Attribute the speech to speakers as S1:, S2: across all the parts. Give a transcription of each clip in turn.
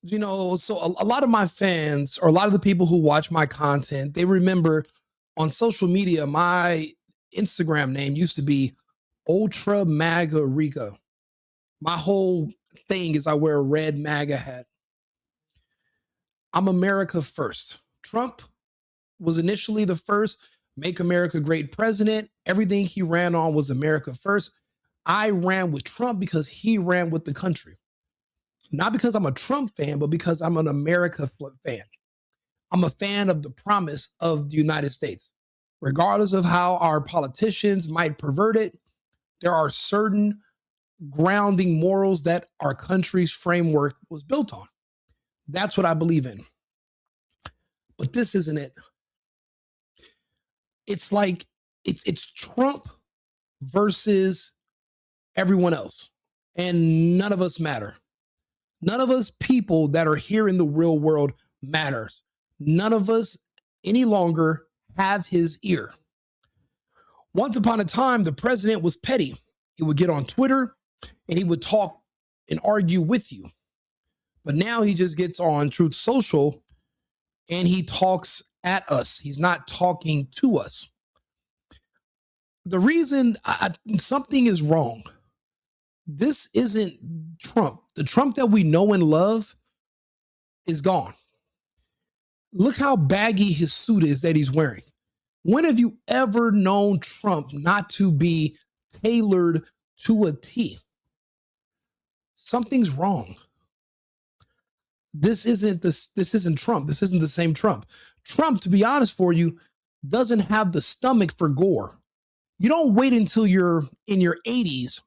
S1: So a lot of my fans or a lot of the people who watch my content, they remember on social media, my Instagram name used to be Ultra MAGA Rico. My whole thing is I wear a red MAGA hat. I'm America first. Trump was initially the first make America great president. Everything he ran on was America first. I ran with Trump because he ran with the country. Not because I'm a Trump fan, but because I'm an America fan. I'm a fan of the promise of the United States. Regardless of how our politicians might pervert it, there are certain grounding morals that our country's framework was built on. That's what I believe in. But this isn't it. It's like it's Trump versus everyone else. And none of us matter. None of us people that are here in the real world matters. None of us any longer have his ear. Once upon a time, the president was petty. He would get on Twitter and he would talk and argue with you. But now he just gets on Truth Social and he talks at us. He's not talking to us. The reason something is wrong, this isn't Trump. The Trump that we know and love is gone. Look how baggy his suit is that he's wearing. When have you ever known Trump not to be tailored to a T? Something's wrong. This isn't Trump. This isn't the same Trump. Trump, to be honest for you, doesn't have the stomach for gore. You don't wait until you're in your 80s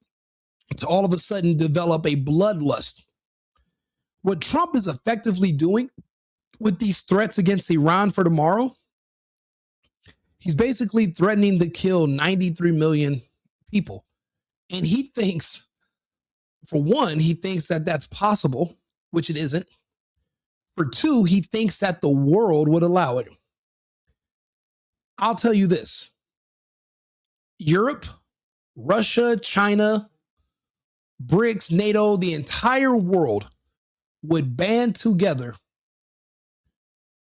S1: to all of a sudden develop a bloodlust. What Trump is effectively doing with these threats against Iran for tomorrow, he's basically threatening to kill 93 million people. And he thinks, for one, he thinks that that's possible, which it isn't. For two, he thinks that the world would allow it. I'll tell you this. Europe, Russia, China, BRICS, NATO, the entire world would band together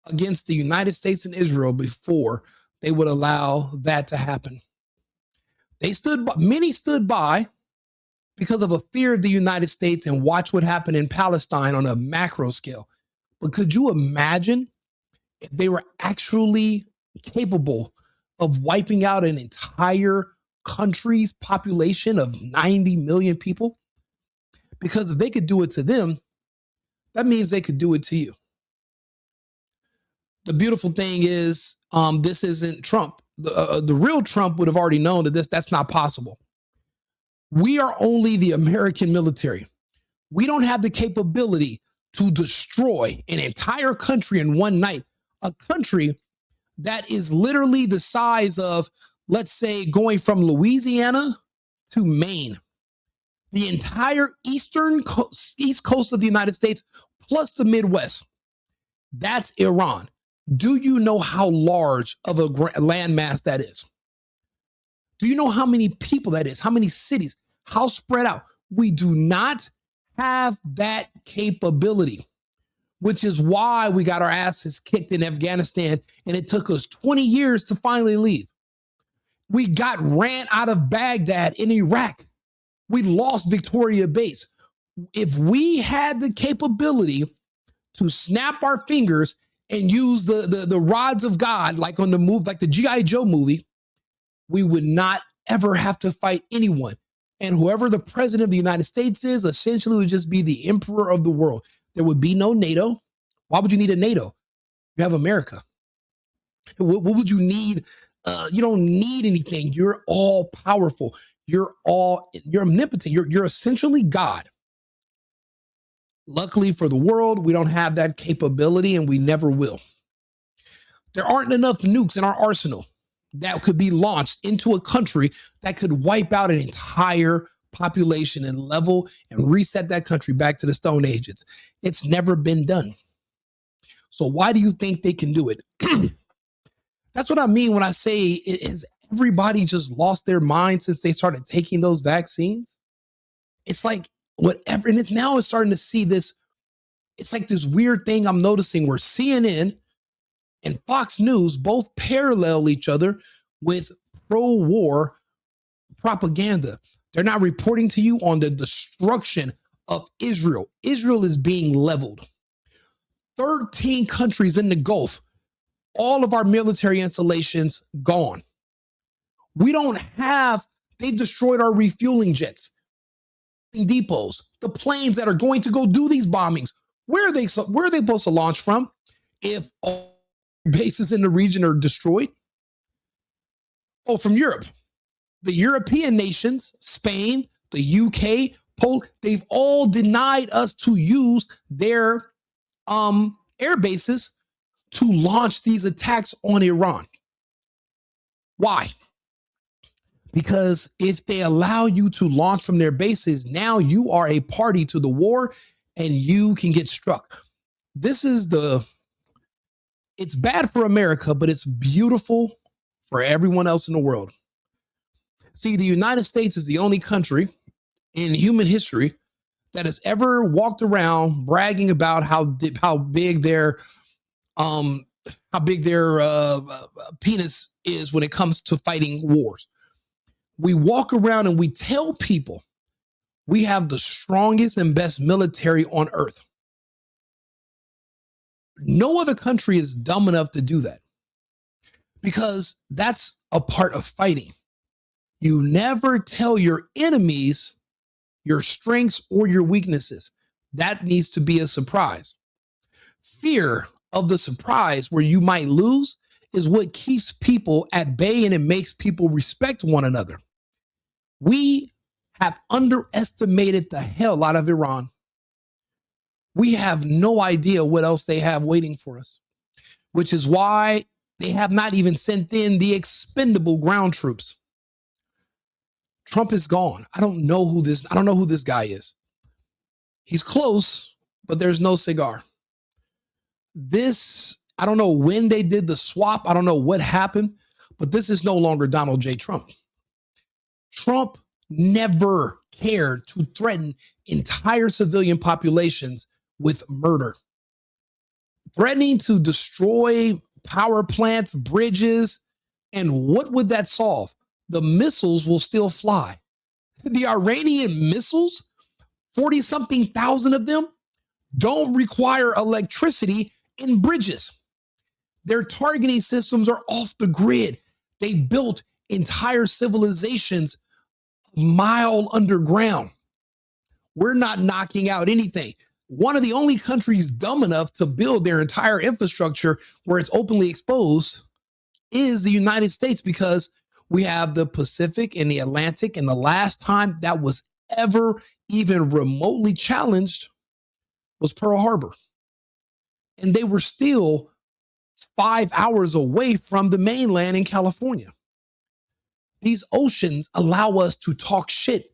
S1: against the United States and Israel before they would allow that to happen. Many stood by because of a fear of the United States and watch what happened in Palestine on a macro scale. But could you imagine if they were actually capable of wiping out an entire country's population of 90 million people? Because if they could do it to them, that means they could do it to you. The beautiful thing is, this isn't Trump. The real Trump would have already known that that's not possible. We are only the American military. We don't have the capability to destroy an entire country in one night. A country that is literally the size of, let's say, going from Louisiana to Maine. The entire east coast of the United States, plus the Midwest. That's Iran. Do you know how large of a landmass that is? Do you know how many people that is? How many cities? How spread out? We do not have that capability, which is why we got our asses kicked in Afghanistan and it took us 20 years to finally leave. We got ran out of Baghdad in Iraq. We lost Victoria Base. If we had the capability to snap our fingers and use the rods of God, like on the move, like the G.I. Joe movie, we would not ever have to fight anyone. And whoever the president of the United States is, essentially would just be the emperor of the world. There would be no NATO. Why would you need a NATO? You have America. What would you need? You don't need anything. You're all powerful. You're omnipotent. You're essentially God. Luckily for the world, we don't have that capability and we never will. There aren't enough nukes in our arsenal that could be launched into a country that could wipe out an entire population and level and reset that country back to the Stone Ages. It's never been done. So why do you think they can do it? That's what I mean when I say, is everybody just lost their mind since they started taking those vaccines? It's like whatever, and it's starting to see this it's like this weird thing I'm noticing where CNN and Fox News both parallel each other with pro-war propaganda. They're not reporting to you on the destruction of Israel. Israel is being leveled. 13 countries in the Gulf, all of our military installations gone. We don't have, they've destroyed our refueling jets, depots, the planes that are going to go do these bombings. Where are they supposed to launch from if all bases in the region are destroyed? Oh, from Europe. The European nations, Spain, the UK, Poland, they've all denied us to use their air bases to launch these attacks on Iran. Why? Because if they allow you to launch from their bases, now you are a party to the war and you can get struck. It's bad for America, but it's beautiful for everyone else in the world. See, the United States is the only country in human history that has ever walked around bragging about how big their penis is when it comes to fighting wars. We walk around and we tell people we have the strongest and best military on earth. No other country is dumb enough to do that because that's a part of fighting. You never tell your enemies your strengths or your weaknesses. That needs to be a surprise. Fear of the surprise where you might lose is what keeps people at bay and it makes people respect one another. We have underestimated the hell out of Iran. We have no idea what else they have waiting for us, which is why they have not even sent in the expendable ground troops. Trump is gone. I don't know who this guy is. He's close, but there's no cigar. I don't know when they did the swap. I don't know what happened, but this is no longer Donald J. Trump. Trump never cared to threaten entire civilian populations with murder. Threatening to destroy power plants, bridges, and what would that solve? The missiles will still fly. The Iranian missiles, 40-something thousand of them, don't require electricity in bridges. Their targeting systems are off the grid. They built entire civilizations a mile underground. We're not knocking out anything. One of the only countries dumb enough to build their entire infrastructure where it's openly exposed is the United States, because we have the Pacific and the Atlantic, and the last time that was ever even remotely challenged was Pearl Harbor. And they were still 5 hours away from the mainland in California. These oceans allow us to talk shit,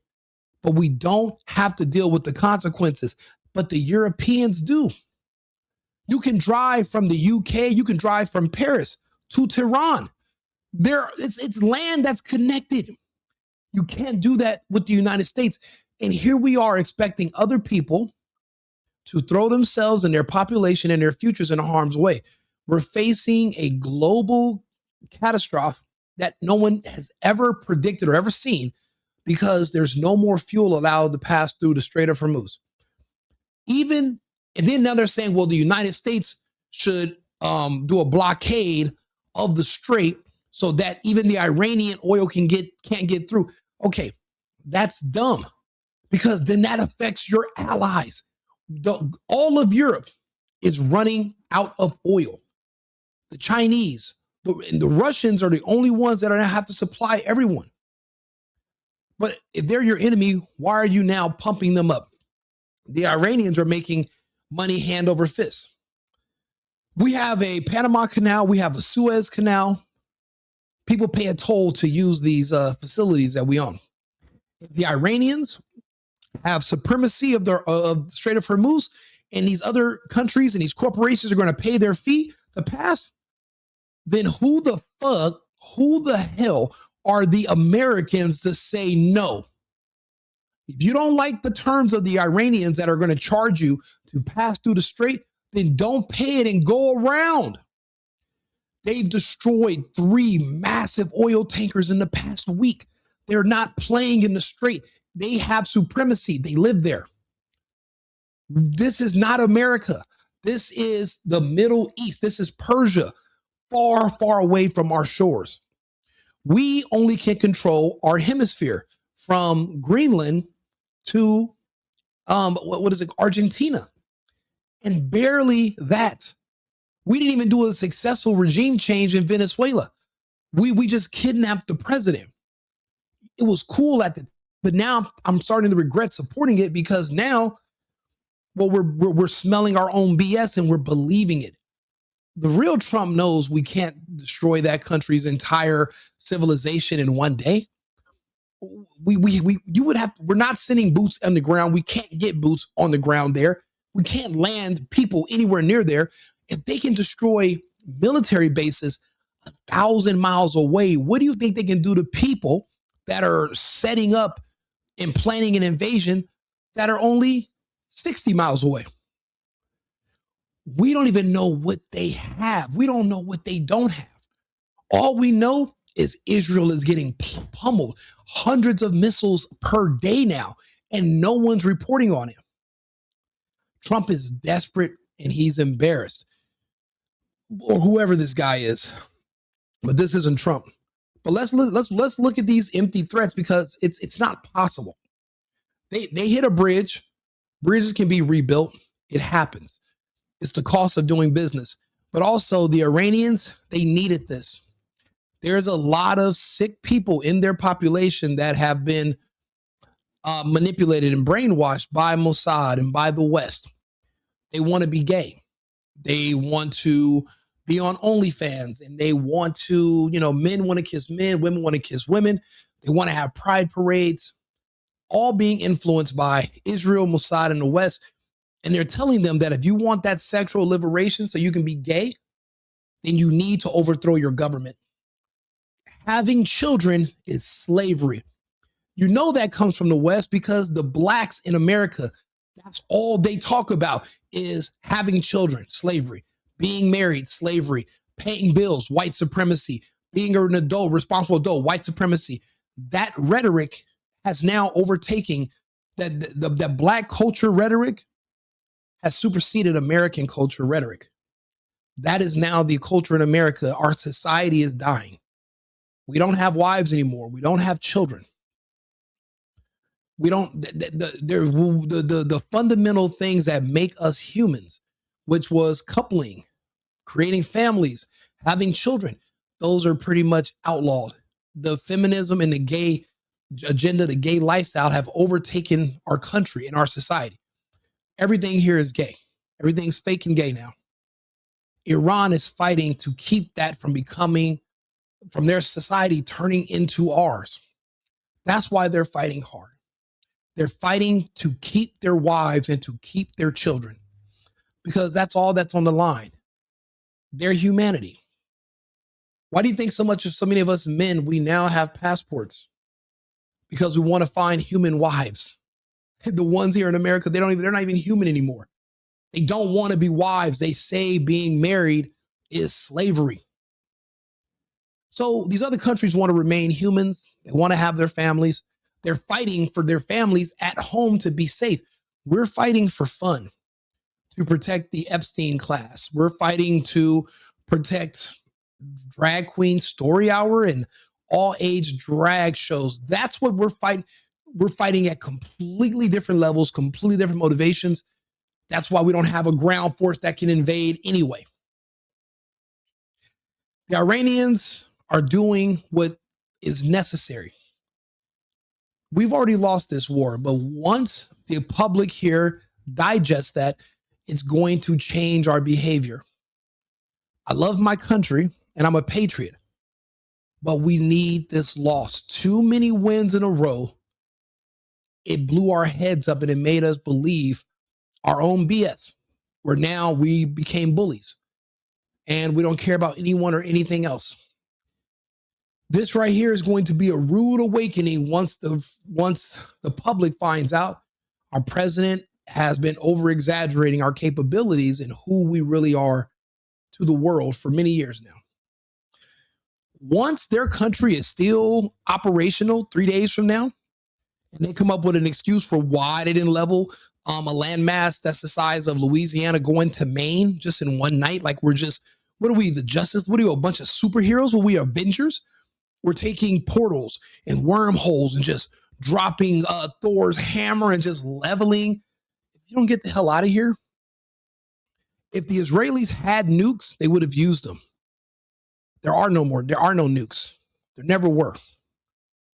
S1: but we don't have to deal with the consequences. But the Europeans do. You can drive from the UK, you can drive from Paris to Tehran. It's land that's connected. You can't do that with the United States. And here we are expecting other people to throw themselves and their population and their futures in harm's way. We're facing a global catastrophe that no one has ever predicted or ever seen, because there's no more fuel allowed to pass through the Strait of Hormuz. And then now they're saying, well, the United States should do a blockade of the Strait so that even the Iranian oil can't get through. Okay, that's dumb, because then that affects your allies. All of Europe is running out of oil. The Chinese, the Russians are the only ones that are going to have to supply everyone. But if they're your enemy, why are you now pumping them up? The Iranians are making money hand over fist. We have a Panama Canal. We have a Suez Canal. People pay a toll to use these facilities that we own. If the Iranians have supremacy of the Strait of Hormuz, and these other countries and these corporations are going to pay their fee to pass, then who the hell are the Americans to say no? If you don't like the terms of the Iranians that are going to charge you to pass through the strait, then don't pay it and go around. They've destroyed 3 massive oil tankers in the past week. They're not playing in the strait. They have supremacy. They live there. This is not America. This is the Middle East. This is Persia, far, far away from our shores. We only can control our hemisphere from Greenland to Argentina, and barely that. We didn't even do a successful regime change in Venezuela. We just kidnapped the president. It was cool at the, but now I'm starting to regret supporting it, because now, well, we're smelling our own BS and we're believing it. The real Trump knows we can't destroy that country's entire civilization in one day. We're not sending boots on the ground. We can't get boots on the ground there. We can't land people anywhere near there. If they can destroy military bases 1,000 miles away, what do you think they can do to people that are setting up and planning an invasion that are only 60 miles away? We don't even know what they have. We don't know what they don't have. All we know is Israel is getting pummeled, hundreds of missiles per day now, and no one's reporting on it. Trump is desperate and he's embarrassed, or whoever this guy is, but this isn't Trump. But let's look at these empty threats, because it's not possible. They hit a bridge. Bridges can be rebuilt. It happens. It's the cost of doing business. But also the Iranians, they needed this. There's a lot of sick people in their population that have been manipulated and brainwashed by Mossad and by the West. They want to be gay. They want to be on OnlyFans, and they want to, men want to kiss men, women want to kiss women. They want to have pride parades, all being influenced by Israel, Mossad, and the West. And they're telling them that if you want that sexual liberation so you can be gay, then you need to overthrow your government. Having children is slavery. You know that comes from the West, because the blacks in America, that's all they talk about is having children, slavery, being married, slavery, paying bills, white supremacy, being an adult, responsible adult, white supremacy. That rhetoric has now overtaken that black culture rhetoric has superseded American culture rhetoric. That is now the culture in America. Our society is dying. We don't have wives anymore. We don't have children. We don't, the fundamental things that make us humans, which was coupling, creating families, having children, those are pretty much outlawed. The feminism and the gay agenda, the gay lifestyle have overtaken our country and our society. Everything here is gay. Everything's fake and gay now. Iran is fighting to keep that from their society turning into ours. That's why they're fighting hard. They're fighting to keep their wives and to keep their children, because that's all that's on the line. Their humanity. Why do you think so many of us men, we now have passports? Because we want to find human wives. The ones here in America, they're not even human anymore. They don't want to be wives. They say being married is slavery. So these other countries want to remain humans. They want to have their families. They're fighting for their families at home to be safe. We're fighting for fun, to protect the Epstein class. We're fighting to protect drag queen story hour and all age drag shows. That's what we're fighting. We're fighting at completely different levels, completely different motivations. That's why we don't have a ground force that can invade anyway. The Iranians are doing what is necessary. We've already lost this war, but once the public here digests that, it's going to change our behavior. I love my country and I'm a patriot, but we need this loss. Too many wins in a row. It blew our heads up and it made us believe our own BS, where now we became bullies and we don't care about anyone or anything else. This right here is going to be a rude awakening once the public finds out our president has been over-exaggerating our capabilities and who we really are to the world for many years now. Once their country is still operational 3 days from now, and they come up with an excuse for why they didn't level a landmass that's the size of Louisiana going to Maine just in one night, like we're just, what are we, the Justice? What are we, a bunch of superheroes? What are we, Avengers? We're taking portals and wormholes and just dropping Thor's hammer and just leveling. If you don't get the hell out of here, if the Israelis had nukes, they would have used them. There are no more. There are no nukes. There never were.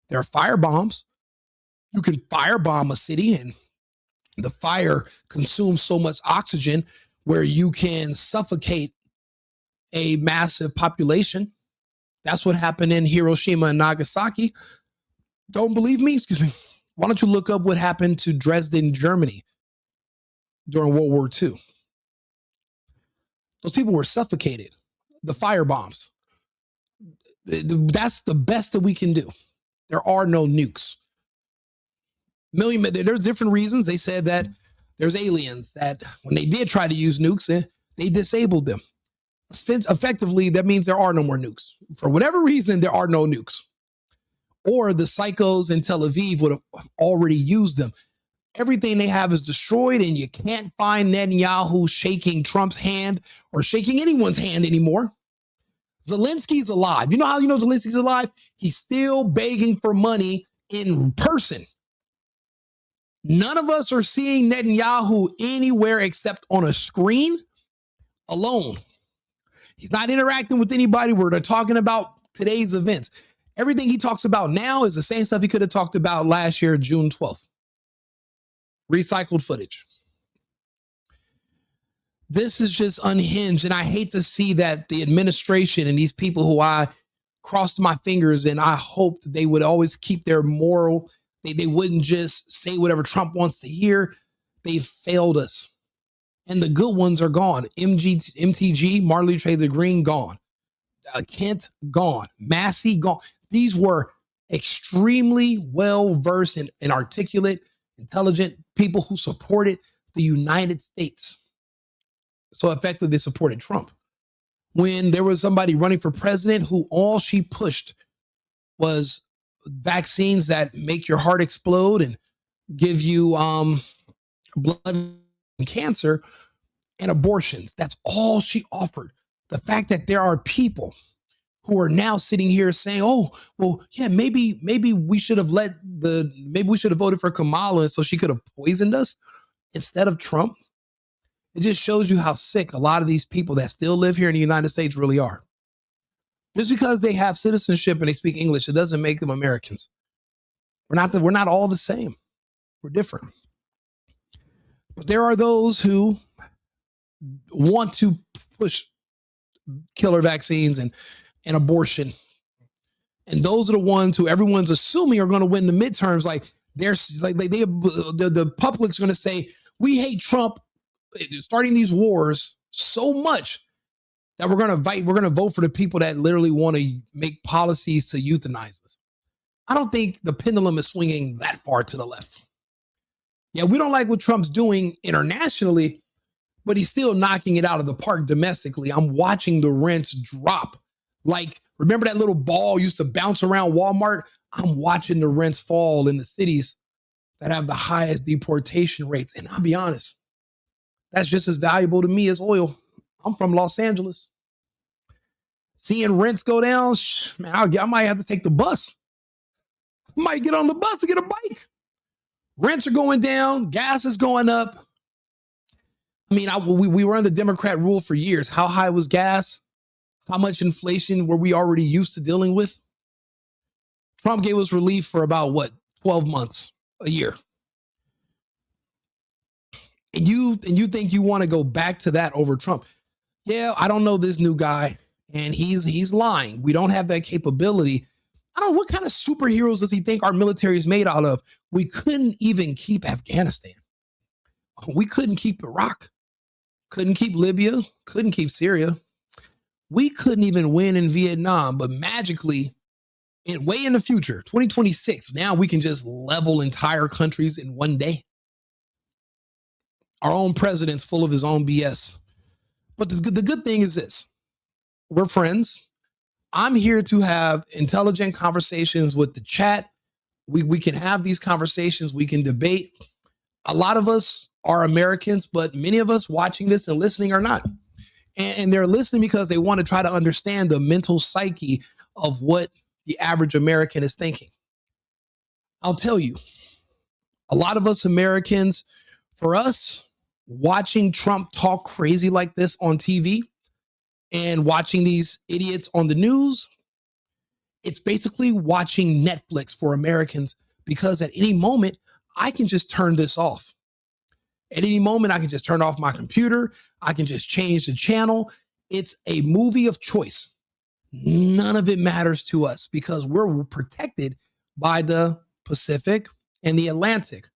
S1: There are fire bombs. You can firebomb a city and the fire consumes so much oxygen where you can suffocate a massive population. That's what happened in Hiroshima and Nagasaki. Don't believe me? Excuse me. Why don't you look up what happened to Dresden, Germany during World War II? Those people were suffocated. The fire bombs. That's the best that we can do. There are no nukes. There's different reasons. They said that there's aliens that when they did try to use nukes, they disabled them. Effectively, that means there are no more nukes. For whatever reason, there are no nukes. Or the psychos in Tel Aviv would have already used them. Everything they have is destroyed, and you can't find Netanyahu shaking Trump's hand or shaking anyone's hand anymore. Zelensky's alive. You know how you know Zelensky's alive? He's still begging for money in person. None of us are seeing Netanyahu anywhere except on a screen alone. He's not interacting with anybody where they're talking about today's events. Everything he talks about now is the same stuff he could have talked about last year, June 12th. Recycled footage. This is just unhinged, and I hate to see that the administration and these people who I crossed my fingers and I hoped they would always keep their moral. They wouldn't just say whatever Trump wants to hear. They failed us. And the good ones are gone. MTG, Marley Trader Green, gone. Kent, gone. Massey, gone. These were extremely well-versed and articulate, intelligent people who supported the United States. So effectively, they supported Trump. When there was somebody running for president who all she pushed was vaccines that make your heart explode and give you blood and cancer and abortions. That's all she offered. The fact that there are people who are now sitting here saying, oh, well, yeah, maybe we should have maybe we should have voted for Kamala so she could have poisoned us instead of Trump. It just shows you how sick a lot of these people that still live here in the United States really are. Just because they have citizenship and they speak English, it doesn't make them Americans. We're not all the same. We're different. But there are those who want to push killer vaccines and abortion. And those are the ones who everyone's assuming are going to win the midterms. Like the public's going to say, we hate Trump starting these wars so much that we're going to vote for the people that literally want to make policies to euthanize us. I don't think the pendulum is swinging that far to the left. Yeah, we don't like what Trump's doing internationally, but he's still knocking it out of the park domestically. I'm watching the rents drop. Like, remember that little ball used to bounce around Walmart? I'm watching the rents fall in the cities that have the highest deportation rates. And I'll be honest, that's just as valuable to me as oil. I'm from Los Angeles. Seeing rents go down, man, I might have to take the bus. I might get on the bus and get a bike. Rents are going down. Gas is going up. I mean, we were under Democrat rule for years. How high was gas? How much inflation were we already used to dealing with? Trump gave us relief for about, 12 months, a year. And you think you want to go back to that over Trump? Yeah, I don't know this new guy, and he's lying. We don't have that capability. I don't know, what kind of superheroes does he think our military is made out of? We couldn't even keep Afghanistan. We couldn't keep Iraq. Couldn't keep Libya. Couldn't keep Syria. We couldn't even win in Vietnam, but magically And way in the future, 2026, now we can just level entire countries in one day. Our own president's full of his own BS. But the good thing is this: we're friends. I'm here to have intelligent conversations with the chat. We can have these conversations. We can debate. A lot of us are Americans, but many of us watching this and listening are not. And they're listening because they want to try to understand the mental psyche of what the average American is thinking. I'll tell you, a lot of us Americans, for us, watching Trump talk crazy like this on TV and watching these idiots on the news, it's basically watching Netflix for Americans, because at any moment, I can just turn this off. At any moment, I can just turn off my computer. I can just change the channel. It's a movie of choice. None of it matters to us because we're protected by the Pacific and the Atlantic.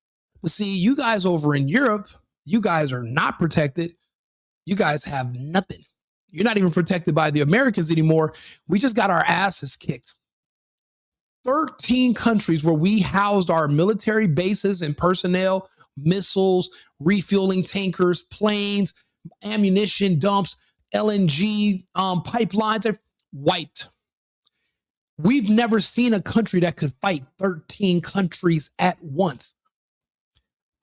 S1: But see, you guys over in Europe, you guys are not protected. You guys have nothing. You're not even protected by the Americans anymore. We just got our asses kicked. 13 countries where we housed our military bases and personnel, missiles, refueling tankers, planes, ammunition dumps, LNG pipelines, wiped. We've never seen a country that could fight 13 countries at once.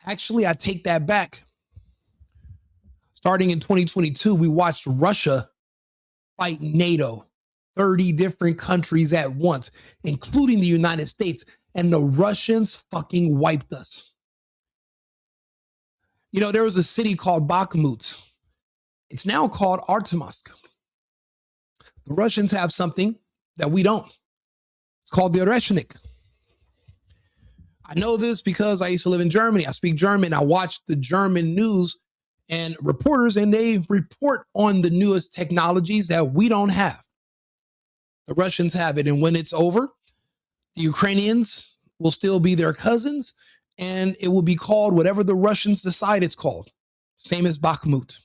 S1: Actually, I take that back. Starting in 2022, we watched Russia fight NATO, 30 different countries at once, including the United States, and the Russians fucking wiped us. You know, there was a city called Bakhmut. It's now called Artemovsk. The Russians have something that we don't. It's called the rhetoric. I know this because I used to live in Germany. I speak German. I watch the German news and reporters, and they report on the newest technologies that we don't have. The Russians have it. And when it's over, the Ukrainians will still be their cousins, and it will be called whatever the Russians decide it's called. Same as Bakhmut.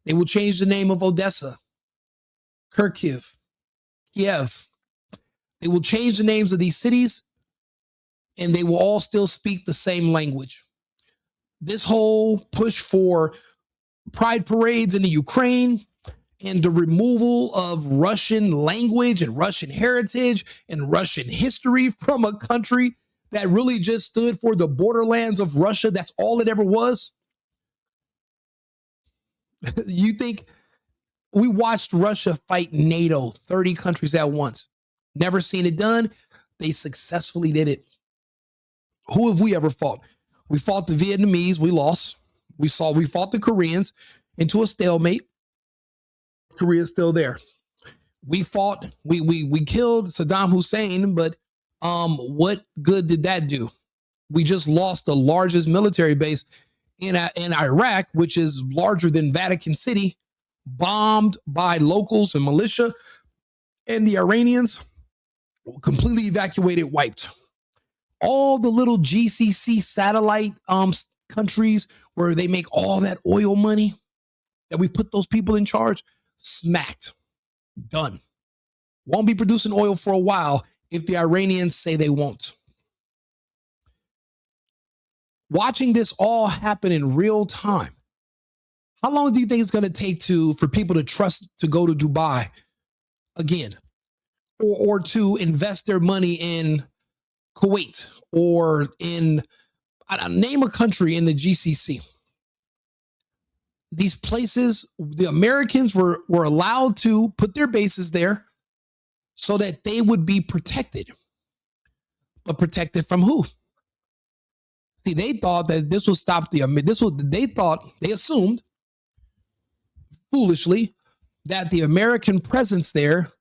S1: They will change the name of Odessa, Kharkiv, Kiev. They will change the names of these cities, and they will all still speak the same language. This whole push for pride parades in the Ukraine and the removal of Russian language and Russian heritage and Russian history from a country that really just stood for the borderlands of Russia. That's all it ever was. You think we watched Russia fight NATO, 30 countries at once. Never seen it done. They successfully did it. Who have we ever fought? We fought the Vietnamese. We lost. We fought the Koreans into a stalemate. Korea's still there. We fought. We killed Saddam Hussein, but what good did that do? We just lost the largest military base in Iraq, which is larger than Vatican City, bombed by locals and militia, and the Iranians completely evacuated, wiped. All the little GCC satellite countries where they make all that oil money that we put those people in charge, smacked, done. Won't be producing oil for a while if the Iranians say they won't. Watching this all happen in real time, how long do you think it's going to take for people to trust to go to Dubai again, or to invest their money in Kuwait or in, name a country in the GCC? These places, the Americans were allowed to put their bases there so that they would be protected. But protected from who? See, they thought that this would stop they assumed foolishly that the American presence there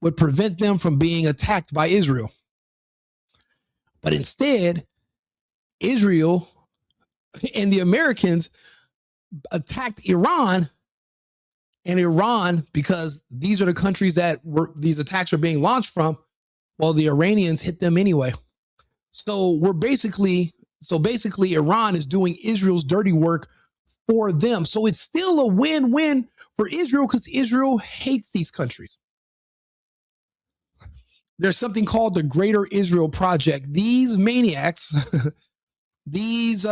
S1: would prevent them from being attacked by Israel. But instead, Israel and the Americans attacked Iran, and Iran, because these are the countries that these attacks are being launched from, well, the Iranians hit them anyway. So basically Iran is doing Israel's dirty work for them. So it's still a win-win for Israel because Israel hates these countries. There's something called the Greater Israel Project. These maniacs, these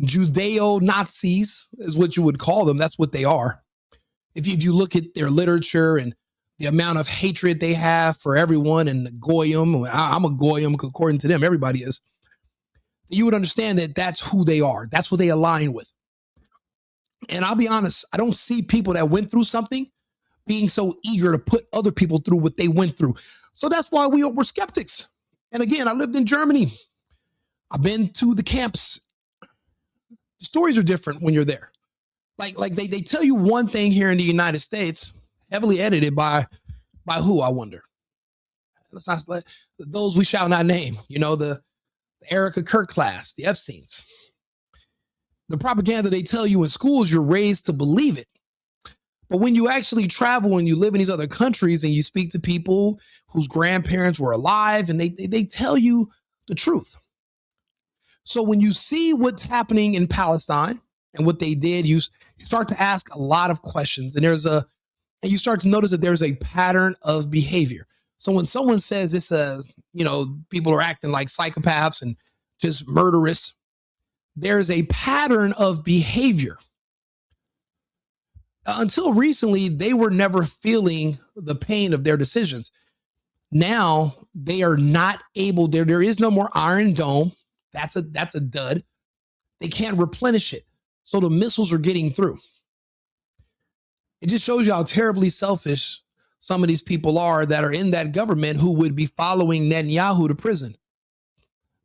S1: Judeo-Nazis is what you would call them. That's what they are. If you look at their literature and the amount of hatred they have for everyone and the goyim, I'm a goyim according to them, everybody is, you would understand that that's who they are. That's what they align with. And I'll be honest, I don't see people that went through something being so eager to put other people through what they went through. So that's why we're skeptics. And again, I lived in Germany. I've been to the camps. The stories are different when you're there. Like they tell you one thing here in the United States, heavily edited by who, I wonder. Let's not let those we shall not name, the Erica Kirk class, the Epsteins. The propaganda they tell you in schools, you're raised to believe it. But when you actually travel and you live in these other countries and you speak to people whose grandparents were alive and they tell you the truth. So when you see what's happening in Palestine and what they did, you start to ask a lot of questions, and you start to notice that there's a pattern of behavior. So when someone says it's people are acting like psychopaths and just murderous, there's a pattern of behavior. Until recently, they were never feeling the pain of their decisions. Now they are not able. There is no more Iron Dome. That's a dud. They can't replenish it. So the missiles are getting through. It just shows you how terribly selfish some of these people are that are in that government who would be following Netanyahu to prison.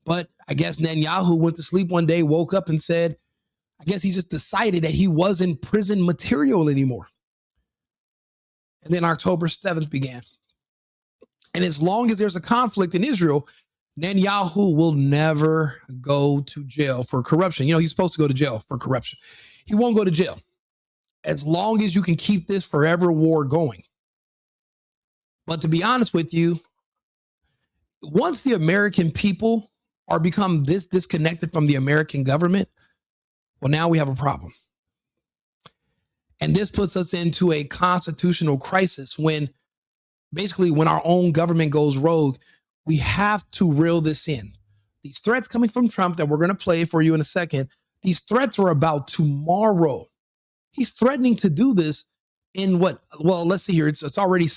S1: But I guess Netanyahu went to sleep one day, woke up and said, I guess he just decided that he wasn't prison material anymore. And then October 7th began. And as long as there's a conflict in Israel, Netanyahu will never go to jail for corruption. He's supposed to go to jail for corruption. He won't go to jail as long as you can keep this forever war going. But to be honest with you, once the American people are become this disconnected from the American government, well, now we have a problem. And this puts us into a constitutional crisis when our own government goes rogue. We have to reel this in. These threats coming from Trump that we're going to play for you in a second, these threats are about tomorrow. He's threatening to do this in what? Well, let's see here. It's already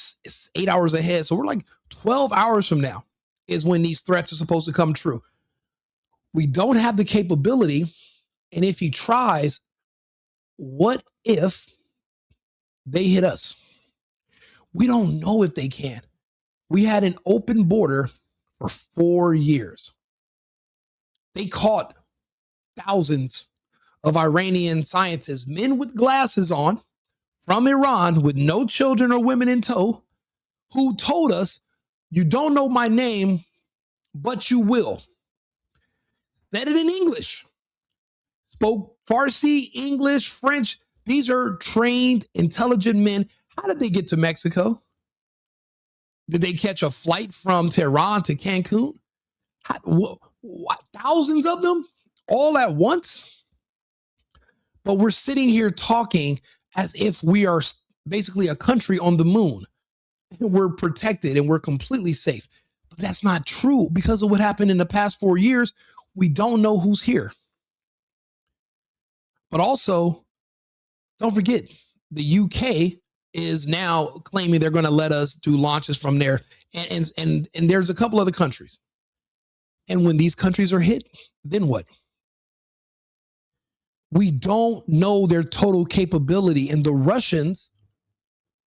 S1: 8 hours ahead. So we're like 12 hours from now is when these threats are supposed to come true. We don't have the capability. And if he tries, what if they hit us? We don't know if they can. We had an open border for 4 years. They caught thousands of Iranian scientists, men with glasses on from Iran with no children or women in tow, who told us, you don't know my name, but you will. Said it in English. Spoke Farsi, English, French. These are trained, intelligent men. How did they get to Mexico? Did they catch a flight from Tehran to Cancun? What, thousands of them all at once? But we're sitting here talking as if we are basically a country on the moon. We're protected and we're completely safe. But that's not true because of what happened in the past 4 years. We don't know who's here. But also, don't forget, the UK is now claiming they're going to let us do launches from there. And there's a couple other countries. And when these countries are hit, then what? We don't know their total capability. And the Russians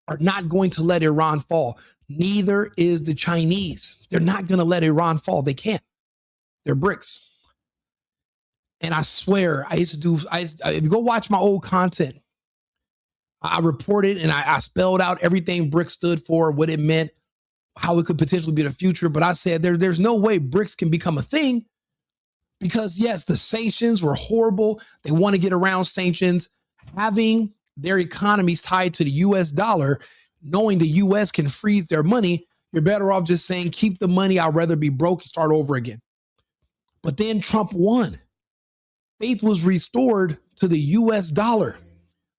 S1: are not going to let Iran fall. Neither is the Chinese. They're not going to let Iran fall. They can't. They're bricks. And I swear, if you go watch my old content, I reported and I spelled out everything BRICS stood for, what it meant, how it could potentially be the future. But I said there's no way BRICS can become a thing because, yes, the sanctions were horrible. They want to get around sanctions. Having their economies tied to the U.S. dollar, knowing the U.S. can freeze their money, you're better off just saying, keep the money. I'd rather be broke and start over again. But then Trump won. Faith was restored to the U.S. dollar.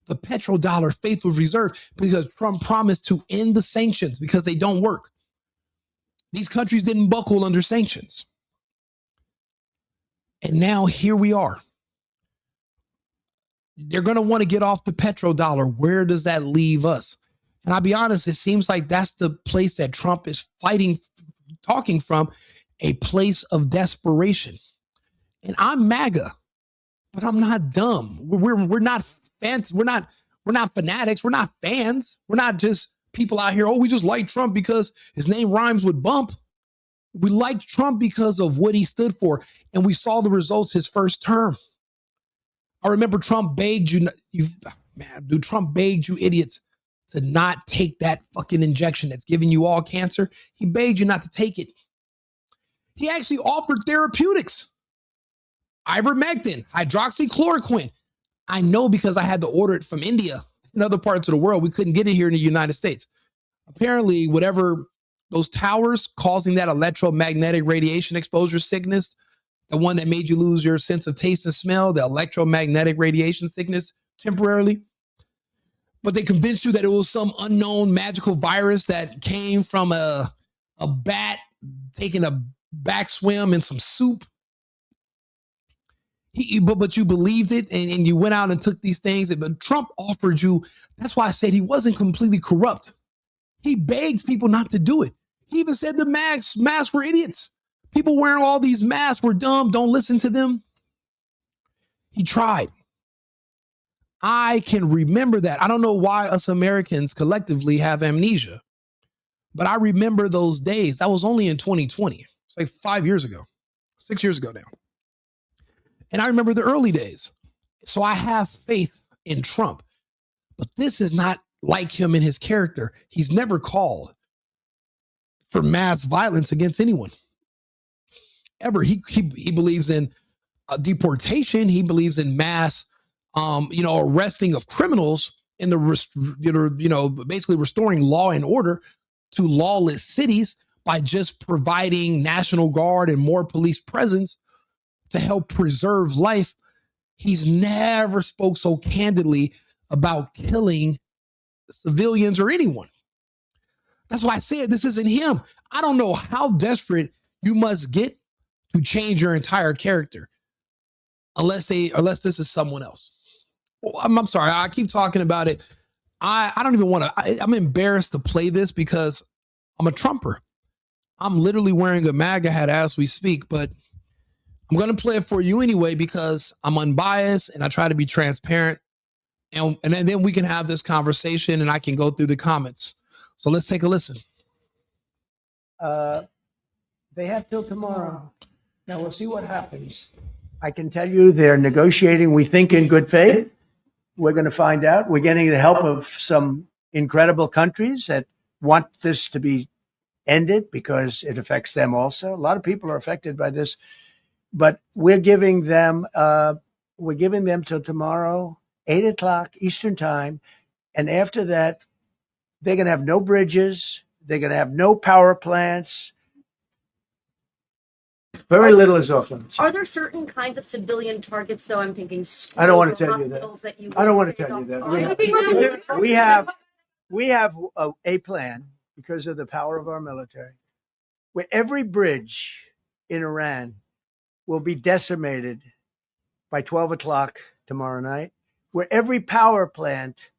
S1: The petrodollar, faith was reserved because Trump promised to end the sanctions because they don't work. These countries didn't buckle under sanctions. And now here we are. They're going to want to get off the petrodollar. Where does that leave us? And I'll be honest, it seems like that's the place that Trump is talking from, a place of desperation. And I'm MAGA, but I'm not dumb. We're not fans. We're not fanatics. We're not fans. We're not just people out here. Oh, we just like Trump because his name rhymes with bump. We liked Trump because of what he stood for, and we saw the results his first term. I remember Trump begged Trump begged you idiots to not take that fucking injection that's giving you all cancer. He begged you not to take it. He actually offered therapeutics. Ivermectin, hydroxychloroquine. I know because I had to order it from India and other parts of the world. We couldn't get it here in the United States. Apparently, whatever those towers causing that electromagnetic radiation exposure sickness, the one that made you lose your sense of taste and smell, the electromagnetic radiation sickness temporarily. But they convinced you that it was some unknown magical virus that came from a bat taking a back swim in some soup. But you believed it and you went out and took these things. But Trump offered you. That's why I said he wasn't completely corrupt. He begged people not to do it. He even said the masks were idiots. People wearing all these masks were dumb. Don't listen to them. He tried. I can remember that. I don't know why us Americans collectively have amnesia, but I remember those days. That was only in 2020. It's like 5 years ago, 6 years ago now. And I remember the early days. So I have faith in Trump, but this is not like him in his character. He's never called for mass violence against anyone ever. He believes in deportation. He believes in mass, arresting of criminals in basically restoring law and order to lawless cities by just providing National Guard and more police presence to help preserve life. He's never spoke so candidly about killing civilians or anyone. That's why I said this isn't him. I don't know how desperate you must get to change your entire character, unless this is someone else. Well, I'm sorry. I keep talking about it. I don't even want to. I'm embarrassed to play this because I'm a Trumper. I'm literally wearing a MAGA hat as we speak, but I'm going to play it for you anyway because I'm unbiased and I try to be transparent. And then we can have this conversation and I can go through the comments. So let's take a listen.
S2: They have till tomorrow. Now we'll see what happens. I can tell you they're negotiating, we think, in good faith. We're going to find out. We're getting the help of some incredible countries that want this to be ended because it affects them also. A lot of people are affected by this, but we're giving them till tomorrow, 8:00 Eastern time. And after that, they're going to have no bridges. They're going to have no power plants. Very little is off limits.
S3: Are there certain kinds of civilian targets, though? I'm thinking
S2: I don't want to tell you that. I don't want to tell you that. We have a plan because of the power of our military, where every bridge in Iran will be decimated by 12:00 tomorrow night, where every power plant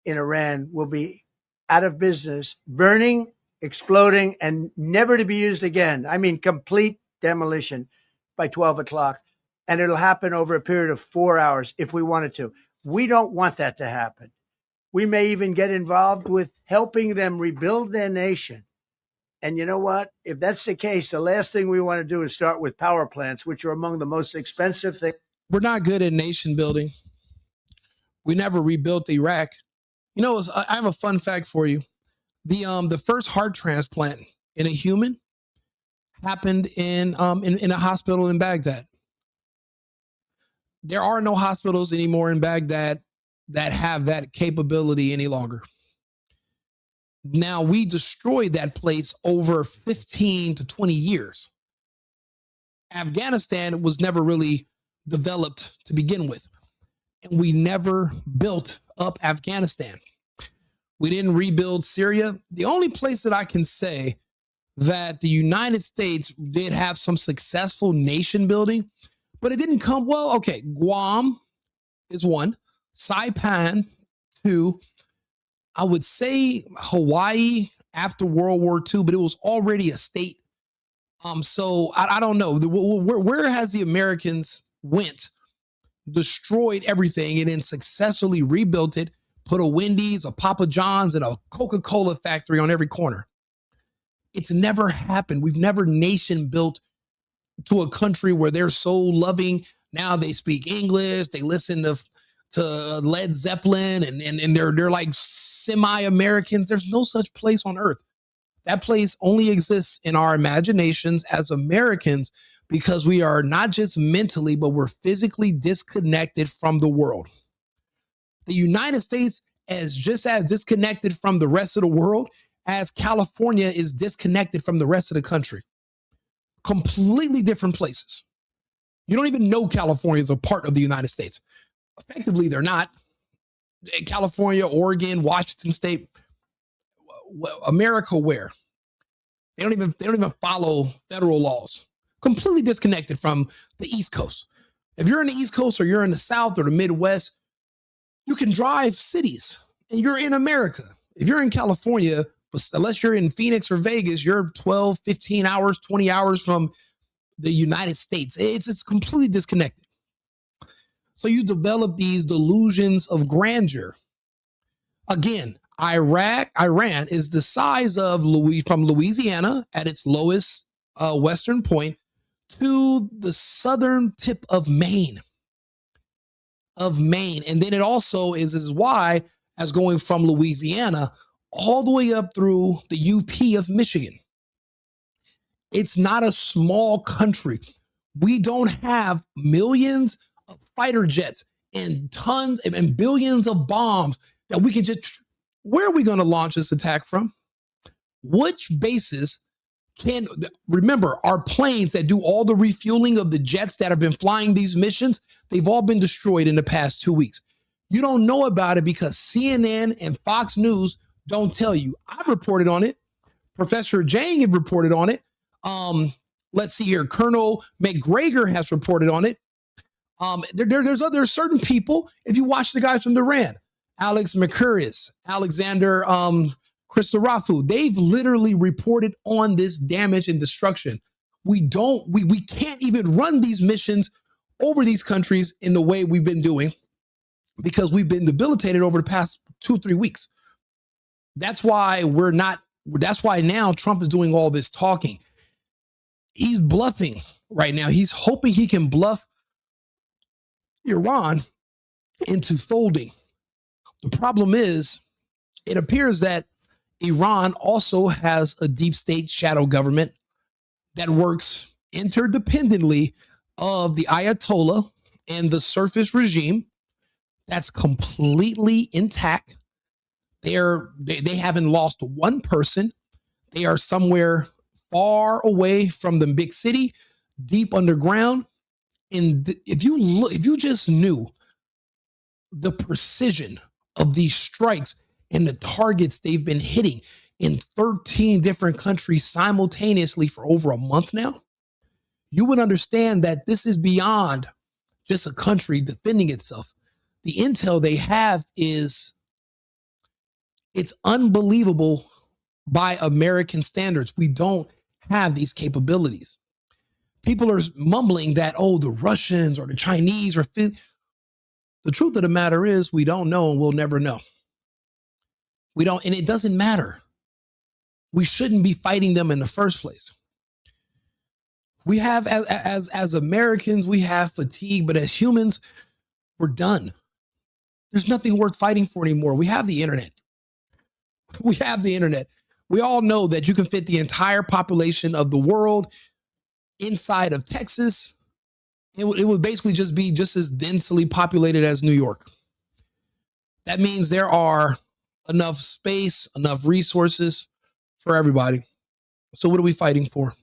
S2: in Iran will be out of business, burning, exploding, and never to be used again. I mean, complete demolition by 12:00. And it'll happen over a period of 4 hours if we wanted to. We don't want that to happen. We may even get involved with helping them rebuild their nation. And you know what? If that's the case, the last thing we want to do is start with power plants, which are among the most expensive things.
S1: We're not good at nation building. We never rebuilt Iraq. You know, I have a fun fact for you. The first heart transplant in a human happened in a hospital in Baghdad. There are no hospitals anymore in Baghdad that have that capability any longer. Now, we destroyed that place over 15 to 20 years. Afghanistan was never really developed to begin with. And we never built up Afghanistan. We didn't rebuild Syria. The only place that I can say that the United States did have some successful nation building, but it didn't come, well, okay, Guam is one, Saipan two, I would say Hawaii after World War II, but it was already a state. So I don't know. Where has the Americans went, destroyed everything, and then successfully rebuilt it, put a Wendy's, a Papa John's, and a Coca-Cola factory on every corner? It's never happened. We've never nation built to a country where they're so loving. Now they speak English. They listen to Led Zeppelin, and they're like semi-Americans. There's no such place on earth. That place only exists in our imaginations as Americans, because we are not just mentally, but we're physically disconnected from the world. The United States is just as disconnected from the rest of the world as California is disconnected from the rest of the country. Completely different places. You don't even know California is a part of the United States. Effectively, they're not. California, Oregon, Washington State, America, where? They don't even follow federal laws. Completely disconnected from the East Coast. If you're in the East Coast or you're in the South or the Midwest, you can drive cities and you're in America. If you're in California, unless you're in Phoenix or Vegas, you're 12, 15 hours, 20 hours from the United States. It's completely disconnected. So you develop these delusions of grandeur. Again, Iran is the size of from Louisiana at its lowest western point to the southern tip of Maine. And then it also is wide as going from Louisiana all the way up through the UP of Michigan. It's not a small country. We don't have millions of fighter jets and tons and billions of bombs that we can just, where are we going to launch this attack from? Which bases can, remember, our planes that do all the refueling of the jets that have been flying these missions, they've all been destroyed in the past 2 weeks. You don't know about it because CNN and Fox News don't tell you. I've reported on it. Professor Jang have reported on it. Let's see here. Colonel McGregor has reported on it. There's certain people, if you watch the guys from Iran, Alex Mercurius, Alexander Christorafu, they've literally reported on this damage and destruction. We can't even run these missions over these countries in the way we've been doing because we've been debilitated over the past 2-3 weeks. That's why now Trump is doing all this talking. He's bluffing right now. He's hoping he can bluff Iran into folding. The problem is, it appears that Iran also has a deep state shadow government that works interdependently of the Ayatollah and the surface regime that's completely intact. They haven't lost one person. They are somewhere far away from the big city, deep underground. And if you just knew the precision of these strikes and the targets they've been hitting in 13 different countries simultaneously for over a month now, you would understand that this is beyond just a country defending itself. The intel they have it's unbelievable by American standards. We don't have these capabilities. People are mumbling that, oh, the Russians or the Chinese are the truth of the matter is we don't know and we'll never know. We don't, and it doesn't matter. We shouldn't be fighting them in the first place. We have, as Americans, we have fatigue, but as humans, we're done. There's nothing worth fighting for anymore. We have the internet. We have the internet. We all know that you can fit the entire population of the world inside of Texas. It would basically just be just as densely populated as New York. That means there are enough space, enough resources for everybody. So what are we fighting for?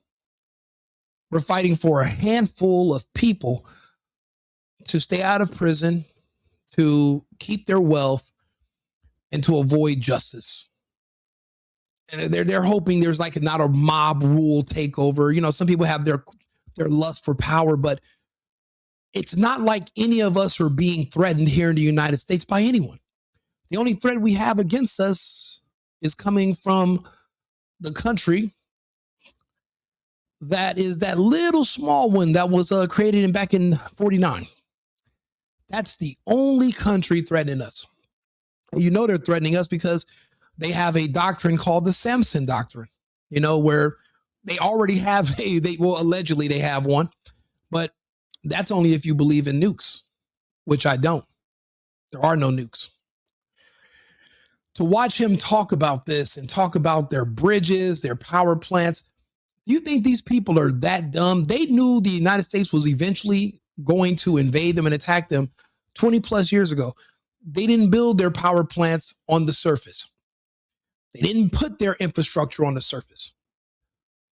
S1: We're fighting for a handful of people to stay out of prison, to keep their wealth, and to avoid justice. And they're hoping there's like not a mob rule takeover. You know, some people have their lust for power, but it's not like any of us are being threatened here in the United States by anyone. The only threat we have against us is coming from the country that is that little small one that was created back in 49. That's the only country threatening us. You know they're threatening us because they have a doctrine called the Samson doctrine, you know, where they already have allegedly they have one, but that's only if you believe in nukes, which I don't. There are no nukes. To watch him talk about this and talk about their bridges, their power plants, do you think these people are that dumb? They knew the United States was eventually going to invade them and attack them 20 plus years ago. They didn't build their power plants on the surface. They didn't put their infrastructure on the surface.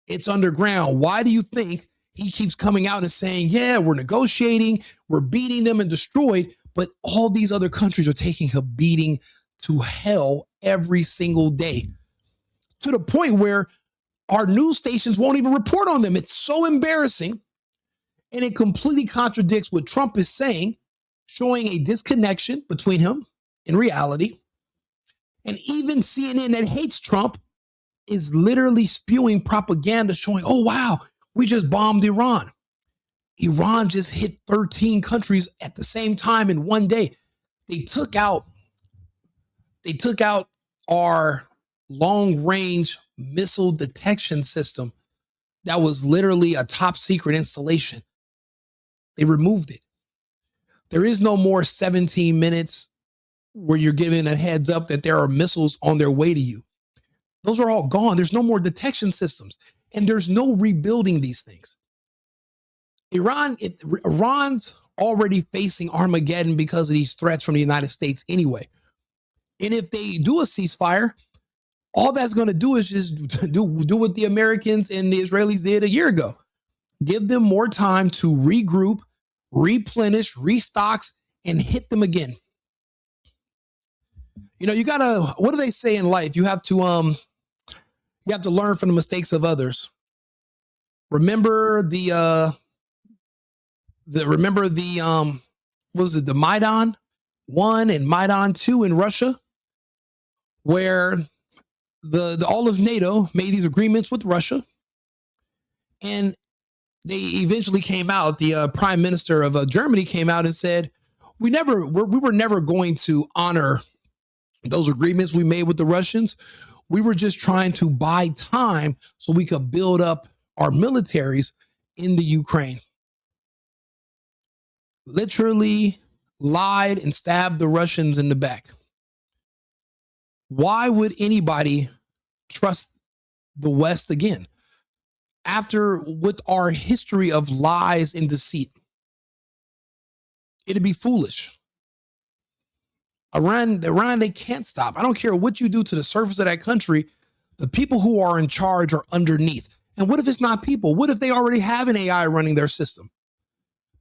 S1: It's underground. Why do you think he keeps coming out and saying, yeah, we're negotiating, we're beating them and destroyed, but all these other countries are taking a beating to hell every single day, to the point where our news stations won't even report on them. It's so embarrassing. And it completely contradicts what Trump is saying, showing a disconnection between him and reality. And even CNN that hates Trump is literally spewing propaganda showing, oh, wow, we just bombed Iran. Iran just hit 13 countries at the same time in one day. They took out our long-range missile detection system that was literally a top secret installation. They removed it. There is no more 17 minutes where you're given a heads up that there are missiles on their way to you. Those are all gone. There's no more detection systems, and there's no rebuilding these things. Iran's already facing Armageddon because of these threats from the United States anyway. And if they do a ceasefire, all that's going to do is just do what the Americans and the Israelis did a year ago. Give them more time to regroup, replenish, restocks, and hit them again. You know, you gotta, what do they say in life? You have to learn from the mistakes of others. Remember the Maidan 1 and Maidan 2 in Russia, where the all of NATO made these agreements with Russia, and they eventually came out. The prime minister of Germany came out and said, we were never going to honor those agreements we made with the Russians. We were just trying to buy time so we could build up our militaries in the Ukraine. Literally lied and stabbed the Russians in the back. Why would anybody trust the West again? After with our history of lies and deceit, it'd be foolish. Iran, they can't stop. I don't care what you do to the surface of that country. The people who are in charge are underneath. And what if it's not people? What if they already have an AI running their system?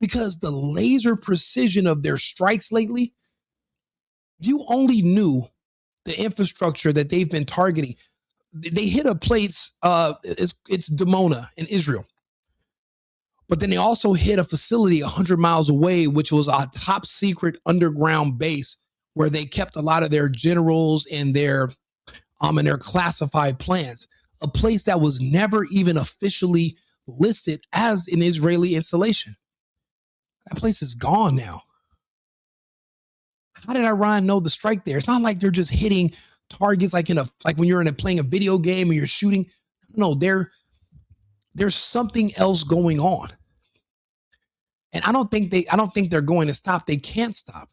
S1: Because the laser precision of their strikes lately, if you only knew the infrastructure that they've been targeting. They hit a place, it's Dimona in Israel. But then they also hit a facility 100 miles away, which was a top secret underground base where they kept a lot of their generals and their classified plans. A place that was never even officially listed as an Israeli installation. That place is gone now. How did Iran know to strike there? It's not like they're just hitting targets like when you're playing a video game and you're shooting. No, there's something else going on. And I don't think they're going to stop. They can't stop.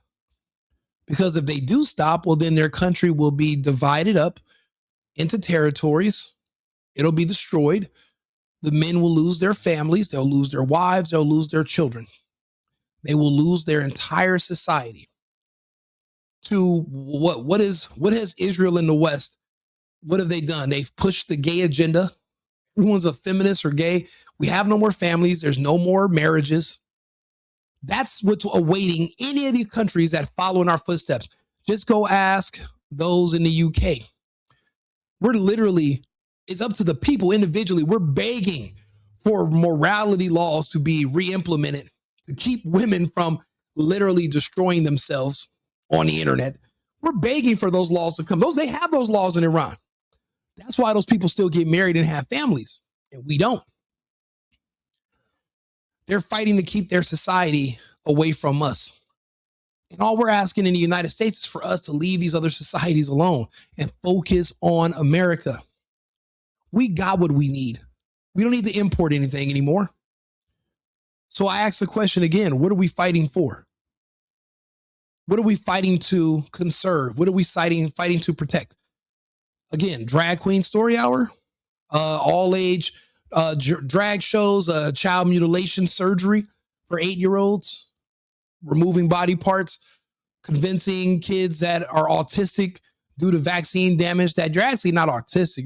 S1: Because if they do stop, well, then their country will be divided up into territories. It'll be destroyed. The men will lose their families. They'll lose their wives. They'll lose their children. They will lose their entire society. To what has Israel in the West? What have they done? They've pushed the gay agenda. Everyone's a feminist or gay. We have no more families. There's no more marriages. That's what's awaiting any of the countries that follow in our footsteps. Just go ask those in the UK. We're literally, it's up to the people individually. We're begging for morality laws to be re-implemented to keep women from literally destroying themselves on the internet. We're begging for those laws to come. They have those laws in Iran. That's why those people still get married and have families, and we don't. They're fighting to keep their society away from us. And all we're asking in the United States is for us to leave these other societies alone and focus on America. We got what we need. We don't need to import anything anymore. So I ask the question again, what are we fighting for? What are we fighting to conserve? What are we fighting to protect? Again, drag queen story hour, all age drag shows, child mutilation surgery for 8-year-olds, removing body parts, convincing kids that are autistic due to vaccine damage that you're actually not autistic.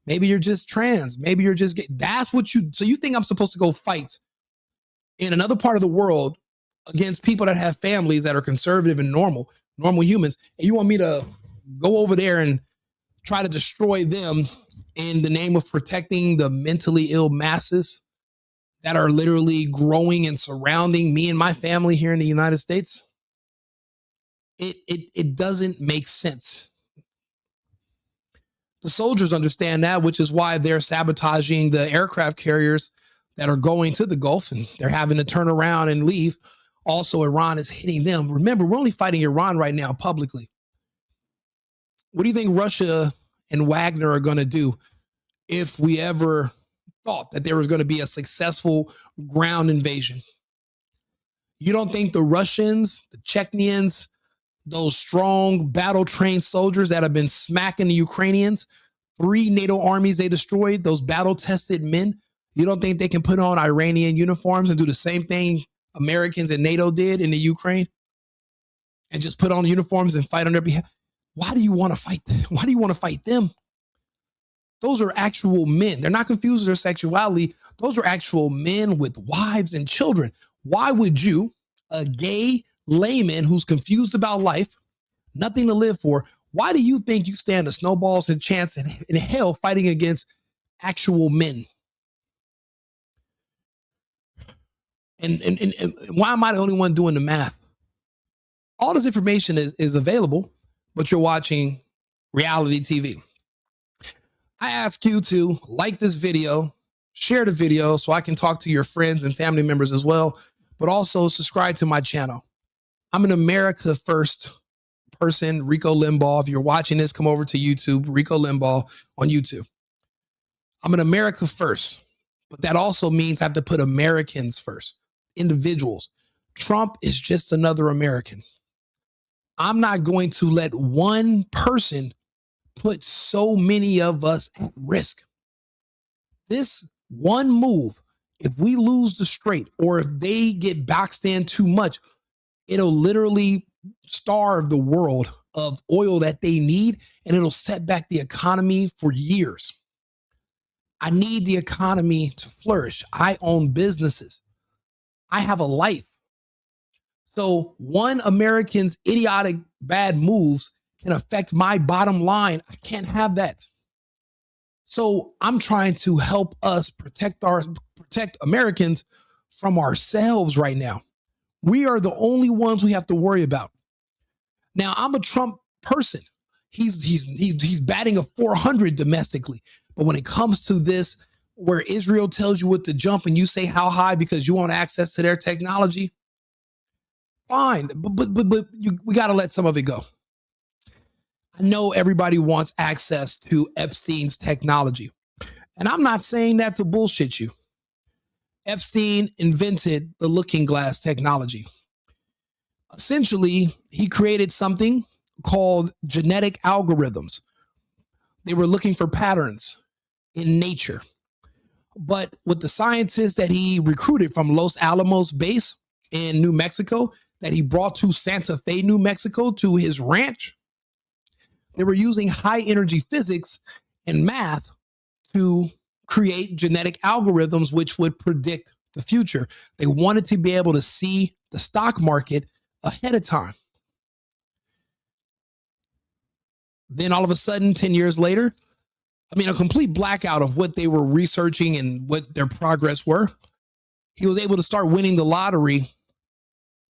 S1: Maybe you're just trans. Maybe you're just gay. So you think I'm supposed to go fight in another part of the world against people that have families that are conservative and normal humans. And you want me to go over there and try to destroy them in the name of protecting the mentally ill masses that are literally growing and surrounding me and my family here in the United States? It doesn't make sense. The soldiers understand that, which is why they're sabotaging the aircraft carriers that are going to the Gulf, and they're having to turn around and leave. Also, Iran is hitting them. Remember, we're only fighting Iran right now publicly. What do you think Russia and Wagner are going to do if we ever thought that there was going to be a successful ground invasion? You don't think the Russians, the Chechens, those strong battle-trained soldiers that have been smacking the Ukrainians, 3 NATO armies they destroyed, those battle-tested men, you don't think they can put on Iranian uniforms and do the same thing Americans and NATO did in the Ukraine and just put on uniforms and fight on their behalf? Why do you want to fight them? Why do you want to fight them? Those are actual men. They're not confused with their sexuality. Those are actual men with wives and children. Why would you, a gay layman who's confused about life, nothing to live for, why do you think you stand a snowball's chance in hell fighting against actual men? And why am I the only one doing the math? All this information is available, but you're watching reality TV. I ask you to like this video, share the video so I can talk to your friends and family members as well, but also subscribe to my channel. I'm an America First person, Rico Limbaugh. If you're watching this, come over to YouTube, Rico Limbaugh on YouTube. I'm an America First, but that also means I have to put Americans first, individuals. Trump is just another American. I'm not going to let one person put so many of us at risk. This one move, if we lose the straight or if they get boxed in too much, it'll literally starve the world of oil that they need, and it'll set back the economy for years. I need the economy to flourish. I own businesses. I have a life. So one American's idiotic bad moves can affect my bottom line. I can't have that. So I'm trying to help us protect Americans from ourselves right now. We are the only ones we have to worry about. Now, I'm a Trump person. He's batting a 400 domestically. But when it comes to this, where Israel tells you what to jump and you say how high because you want access to their technology, fine. But we got to let some of it go. I know everybody wants access to Epstein's technology. And I'm not saying that to bullshit you. Epstein invented the looking glass technology. Essentially, he created something called genetic algorithms. They were looking for patterns in nature. But with the scientists that he recruited from Los Alamos base in New Mexico, that he brought to Santa Fe, New Mexico, to his ranch, they were using high energy physics and math to create genetic algorithms which would predict the future. They wanted to be able to see the stock market ahead of time. Then all of a sudden, 10 years later, I mean, a complete blackout of what they were researching and what their progress were. He was able to start winning the lottery.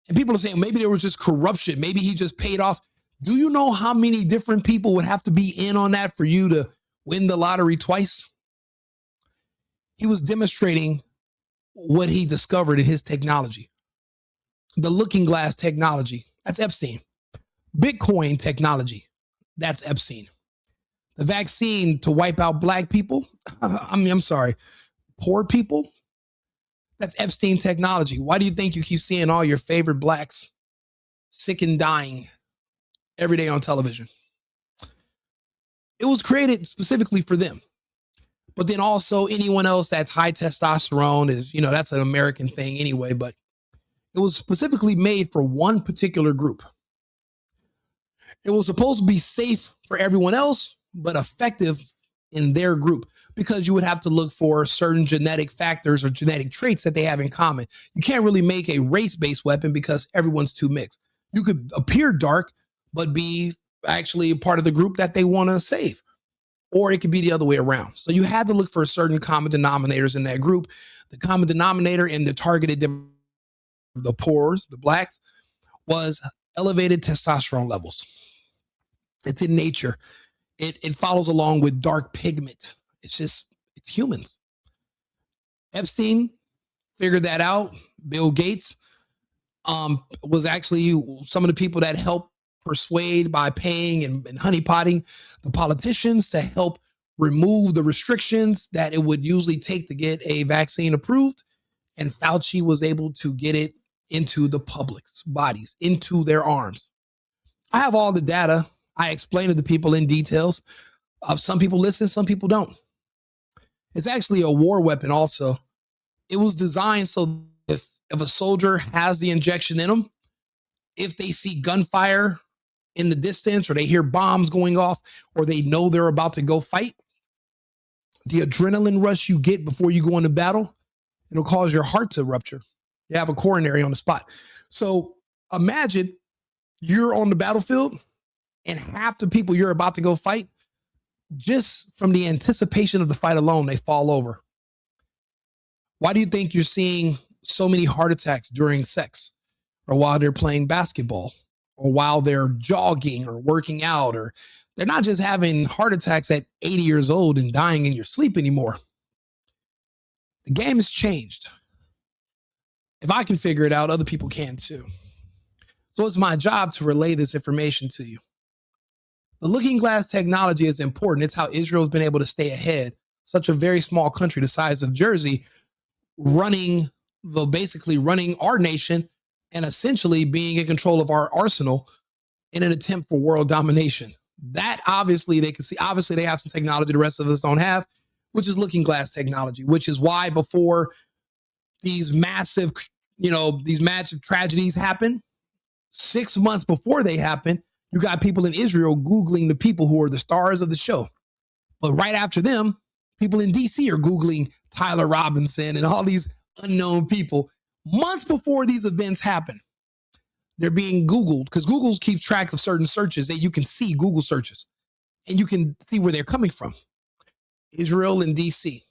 S1: And people are saying maybe there was just corruption. Maybe he just paid off. Do you know how many different people would have to be in on that for you to win the lottery twice? He was demonstrating what he discovered in his technology. The looking glass technology, that's Epstein. Bitcoin technology, that's Epstein. The vaccine to wipe out black people, poor people, that's Epstein technology. Why do you think you keep seeing all your favorite blacks sick and dying every day on television? It was created specifically for them. But then also anyone else that's high testosterone is, that's an American thing anyway, but it was specifically made for one particular group. It was supposed to be safe for everyone else, but effective in their group because you would have to look for certain genetic factors or genetic traits that they have in common. You can't really make a race-based weapon because everyone's too mixed. You could appear dark, but be actually a part of the group that they want to save. Or it could be the other way around. So you had to look for certain common denominators in that group. The common denominator in the targeted, the poors, the blacks, was elevated testosterone levels. It's in nature. It follows along with dark pigment. It's humans. Epstein figured that out. Bill Gates was actually some of the people that helped persuade by paying and honeypotting the politicians to help remove the restrictions that it would usually take to get a vaccine approved. And Fauci was able to get it into the public's bodies, into their arms. I have all the data. I explain it to people in details. Some people listen, some people don't. It's actually a war weapon also. It was designed so if a soldier has the injection in them, if they see gunfire in the distance or they hear bombs going off or they know they're about to go fight, the adrenaline rush you get before you go into battle, it'll cause your heart to rupture. You have a coronary on the spot. So imagine you're on the battlefield and half the people you're about to go fight, just from the anticipation of the fight alone, they fall over. Why do you think you're seeing so many heart attacks during sex or while they're playing basketball or while they're jogging or working out? Or they're not just having heart attacks at 80 years old and dying in your sleep anymore. The game has changed. If I can figure it out, other people can too. So it's my job to relay this information to you. The looking glass technology is important. It's how Israel has been able to stay ahead. Such a very small country the size of Jersey, basically running our nation and essentially being in control of our arsenal in an attempt for world domination. That obviously they can see. Obviously they have some technology the rest of us don't have, which is looking glass technology, which is why before these massive tragedies happen, 6 months before they happen, you got people in Israel Googling the people who are the stars of the show. But right after them, people in DC are Googling Tyler Robinson and all these unknown people months before these events happen. They're being Googled because Google keeps track of certain searches that you can see, Google searches, and you can see where they're coming from. Israel and DC,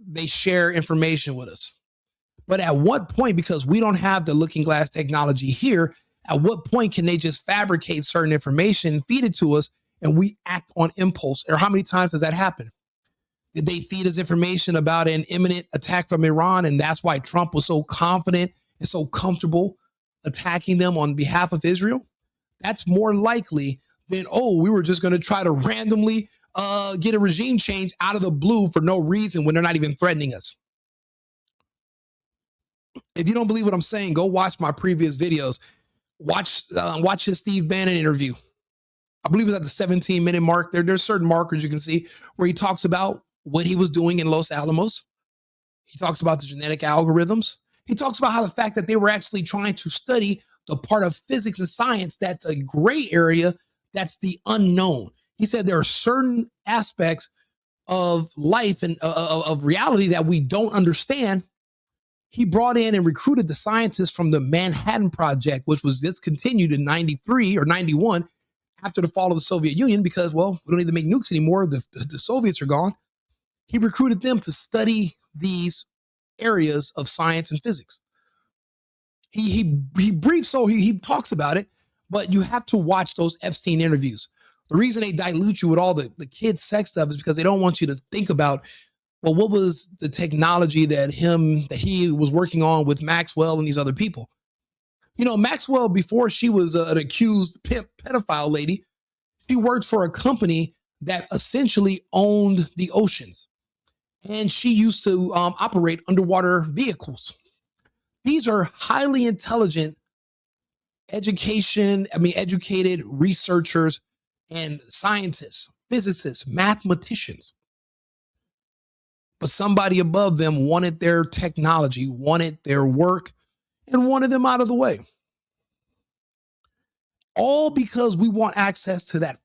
S1: they share information with us. But at what point, because we don't have the looking glass technology here, at what point can they just fabricate certain information, feed it to us, and we act on impulse? Or how many times does that happen? Did they feed us information about an imminent attack from Iran, and that's why Trump was so confident and so comfortable attacking them on behalf of Israel? That's more likely than, we were just going to try to randomly get a regime change out of the blue for no reason when they're not even threatening us. If you don't believe what I'm saying, go watch my previous videos. Watch the Steve Bannon interview. I believe it's at the 17-minute mark. There's certain markers you can see where he talks about what he was doing in Los Alamos. He talks about the genetic algorithms. He talks about how the fact that they were actually trying to study the part of physics and science that's a gray area, that's the unknown. He said there are certain aspects of life and of reality that we don't understand. He brought in and recruited the scientists from the Manhattan Project, which was discontinued in 93 or 91 after the fall of the Soviet Union, because, well, we don't need to make nukes anymore. The Soviets are gone. He recruited them to study these areas of science and physics. He briefs, so he talks about it, but you have to watch those Epstein interviews. The reason they dilute you with all the kids' sex stuff is because they don't want you to think about, well, what was the technology that he was working on with Maxwell and these other people? You know, Maxwell, before she was an accused pimp pedophile lady, she worked for a company that essentially owned the oceans. And she used to operate underwater vehicles. These are highly intelligent educated researchers and scientists, physicists, mathematicians. But somebody above them wanted their technology, wanted their work, and wanted them out of the way. All because we want access to that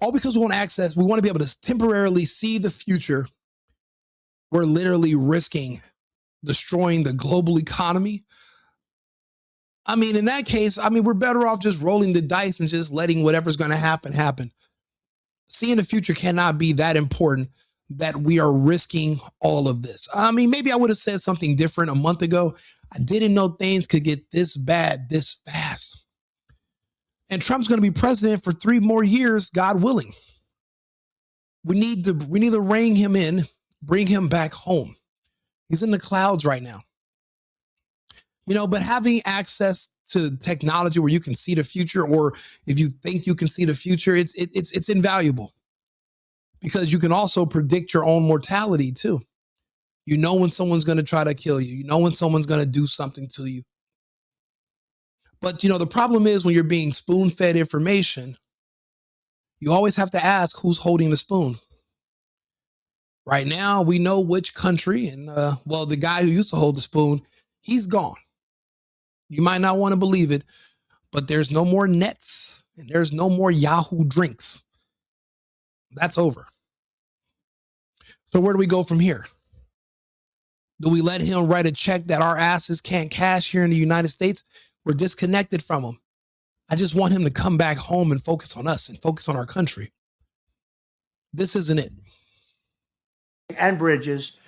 S1: all because we want access, we want to be able to temporarily see the future. We're literally risking destroying the global economy. I mean, in that case, we're better off just rolling the dice and just letting whatever's going to happen. Seeing the future cannot be that important that we are risking all of this. Maybe I would have said something different a month ago. I didn't know things could get this bad this fast. And Trump's going to be president for 3 more years, God willing. We need to rein him in, bring him back home. He's in the clouds right now. But having access to technology where you can see the future, or if you think you can see the future, it's invaluable, because you can also predict your own mortality too. You know when someone's going to try to kill you. You know when someone's going to do something to you. But, the problem is when you're being spoon-fed information, you always have to ask who's holding the spoon. Right now, we know which country, and, the guy who used to hold the spoon, he's gone. You might not want to believe it, but there's no more nets and there's no more Yahoo drinks. That's over. So where do we go from here? Do we let him write a check that our asses can't cash here in the United States? We're disconnected from him. I just want him to come back home and focus on us and focus on our country. This isn't it.
S2: And bridges.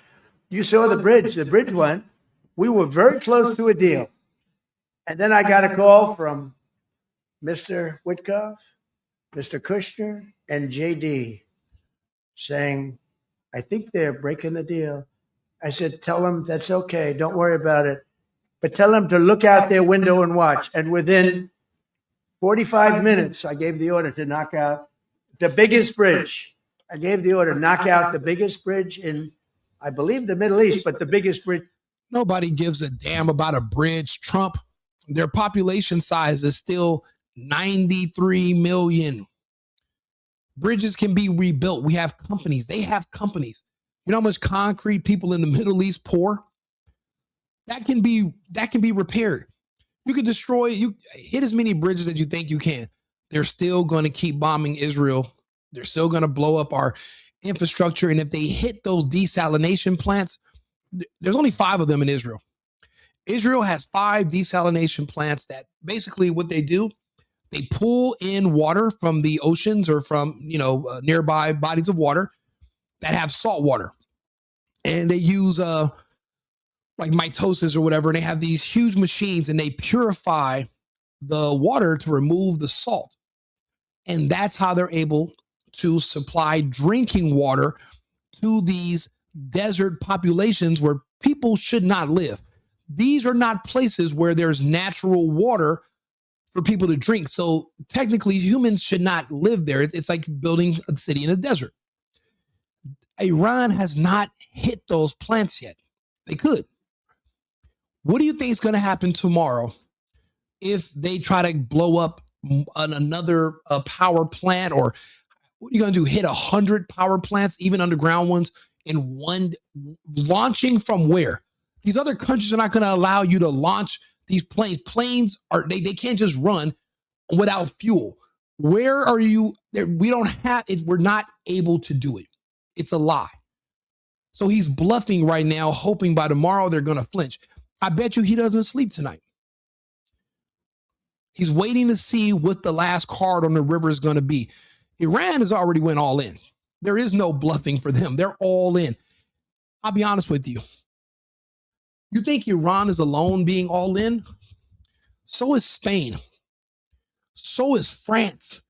S2: You saw the bridge one. We were very close to a deal. And then I got a call from Mr. Witkoff, Mr. Kushner, and JD saying, I think they're breaking the deal. I said, tell them that's okay. Don't worry about it. But tell them to look out their window and watch. And within 45 minutes, I gave the order to knock out the biggest bridge. I gave the order, knock out the biggest bridge in, I believe, the Middle East, but the biggest bridge.
S1: Nobody gives a damn about a bridge. Trump, their population size is still 93 million. Bridges can be rebuilt. We have companies. They have companies. You know how much concrete people in the Middle East pour? That can be repaired. You can hit as many bridges as you think you can. They're still going to keep bombing Israel. They're still going to blow up our infrastructure. And if they hit those desalination plants, there's only 5 of them in Israel. Israel has 5 desalination plants that basically what they do, they pull in water from the oceans or from, nearby bodies of water that have salt water. And they use like mitosis or whatever. And they have these huge machines and they purify the water to remove the salt. And that's how they're able to supply drinking water to these desert populations where people should not live. These are not places where there's natural water for people to drink. So technically humans should not live there. It's like building a city in a desert. Iran has not hit those plants yet. They could. What do you think is going to happen tomorrow if they try to blow up another power plant? Or what are you going to do? Hit 100 power plants, even underground ones, in one, launching from where? These other countries are not going to allow you to launch these planes. Planes they can't just run without fuel. Where are you? We don't have it. We're not able to do it. It's a lie. So he's bluffing right now, hoping by tomorrow they're going to flinch. I bet you he doesn't sleep tonight. He's waiting to see what the last card on the river is going to be. Iran has already went all in. There is no bluffing for them. They're all in. I'll be honest with you. You think Iran is alone being all in? So is Spain. So is France.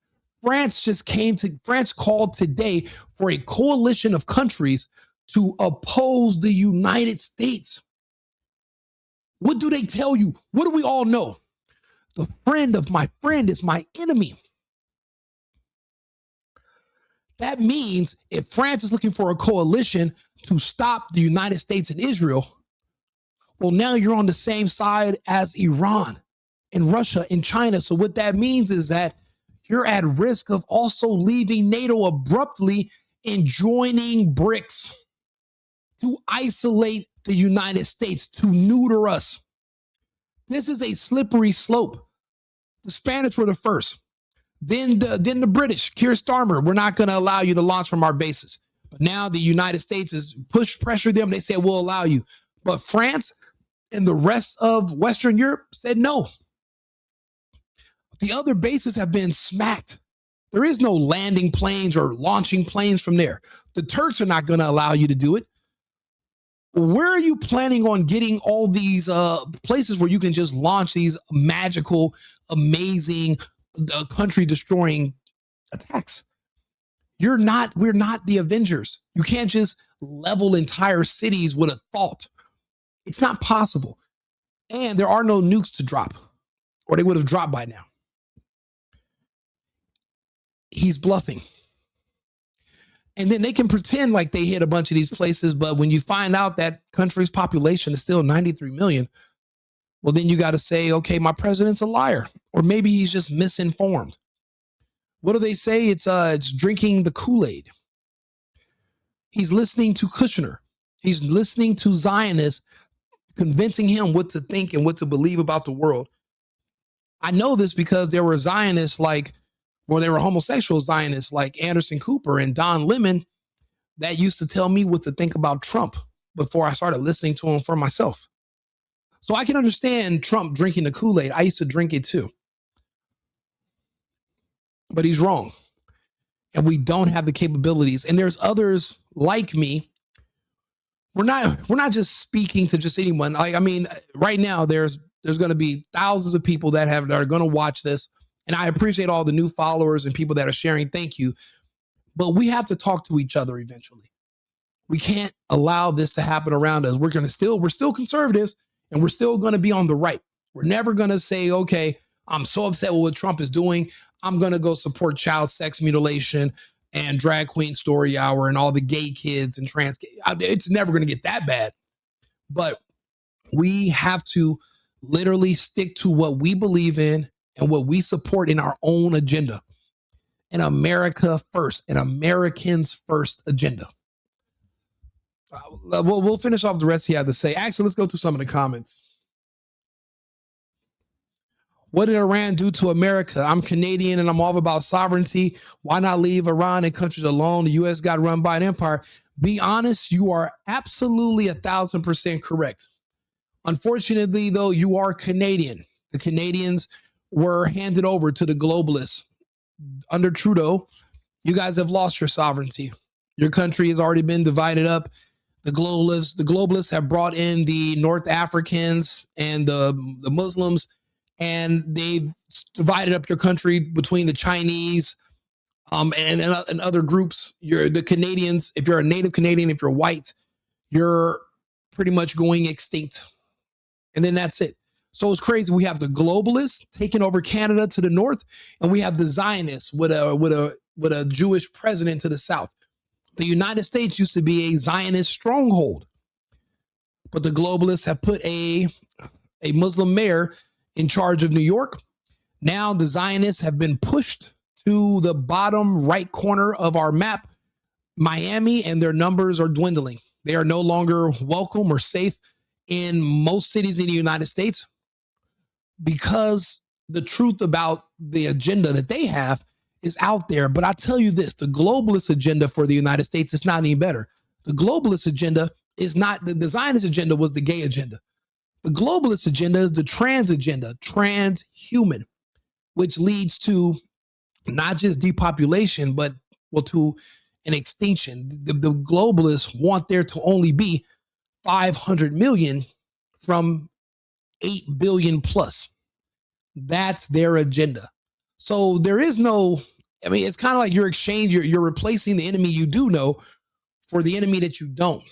S1: France called today for a coalition of countries to oppose the United States. What do they tell you? What do we all know? The friend of my friend is my enemy. That means if France is looking for a coalition to stop the United States and Israel, well, now you're on the same side as Iran and Russia and China. So what that means is that you're at risk of also leaving NATO abruptly and joining BRICS to isolate the United States, to neuter us. This is a slippery slope. The Spanish were the first. Then the British, Keir Starmer, we're not going to allow you to launch from our bases. But now the United States has pressured them. They said, we'll allow you. But France and the rest of Western Europe said no. The other bases have been smacked. There is no landing planes or launching planes from there. The Turks are not going to allow you to do it. Where are you planning on getting all these places where you can just launch these magical, amazing, country-destroying attacks? We're not the Avengers. You can't just level entire cities with a thought. It's not possible. And there are no nukes to drop, or they would have dropped by now. He's bluffing. And then they can pretend like they hit a bunch of these places, but when you find out that country's population is still 93 million, well, then you got to say, okay, my president's a liar, or maybe he's just misinformed. What do they say? It's drinking the Kool-Aid. He's listening to Kushner. He's listening to Zionists, convincing him what to think and what to believe about the world. I know this because there were Zionists there were homosexual Zionists like Anderson Cooper and Don Lemon that used to tell me what to think about Trump before I started listening to him for myself. So I can understand Trump drinking the Kool-Aid. I used to drink it too. But he's wrong. And we don't have the capabilities. And there's others like me. We're not just speaking to just anyone. Right now there's going to be thousands of people that are going to watch this. And I appreciate all the new followers and people that are sharing. Thank you. But we have to talk to each other eventually. We can't allow this to happen around us. We're still conservatives, and we're still going to be on the right. We're never going to say, okay, I'm so upset with what Trump is doing. I'm going to go support child sex mutilation and drag queen story hour and all the gay kids and trans kids. It's never going to get that bad. But we have to literally stick to what we believe in and what we support in our own agenda. An America first, an Americans first agenda. We'll finish off the rest he had to say. Actually, let's go through some of the comments. What did Iran do to America? I'm Canadian and I'm all about sovereignty. Why not leave Iran and countries alone? The U.S. got run by an empire. Be honest, you are absolutely 1,000% correct. Unfortunately, though, you are Canadian. The Canadians were handed over to the globalists. Under Trudeau, you guys have lost your sovereignty. Your country has already been divided up. The globalists have brought in the North Africans and the Muslims, and they've divided up your country between the Chinese and other groups. You're the Canadians. If you're a native Canadian, if you're white, you're pretty much going extinct. And then that's it. So it's crazy. We have the globalists taking over Canada to the north, and we have the Zionists with a Jewish president to the south. The United States used to be a Zionist stronghold, but the globalists have put a Muslim mayor in charge of New York. Now the Zionists have been pushed to the bottom right corner of our map, Miami, and their numbers are dwindling. They are no longer welcome or safe in most cities in the United States, because the truth about the agenda that they have is out there. But I tell you this, the globalist agenda for the United States is not any better. The globalist agenda is not, the Zionist agenda was the gay agenda. The globalist agenda is the trans agenda, transhuman. which leads to not just depopulation, but to an extinction. The globalists want there to only be 500 million from 8 billion plus. That's their agenda. So there is no, I mean, it's kind of like you're replacing the enemy you do know for the enemy that you don't.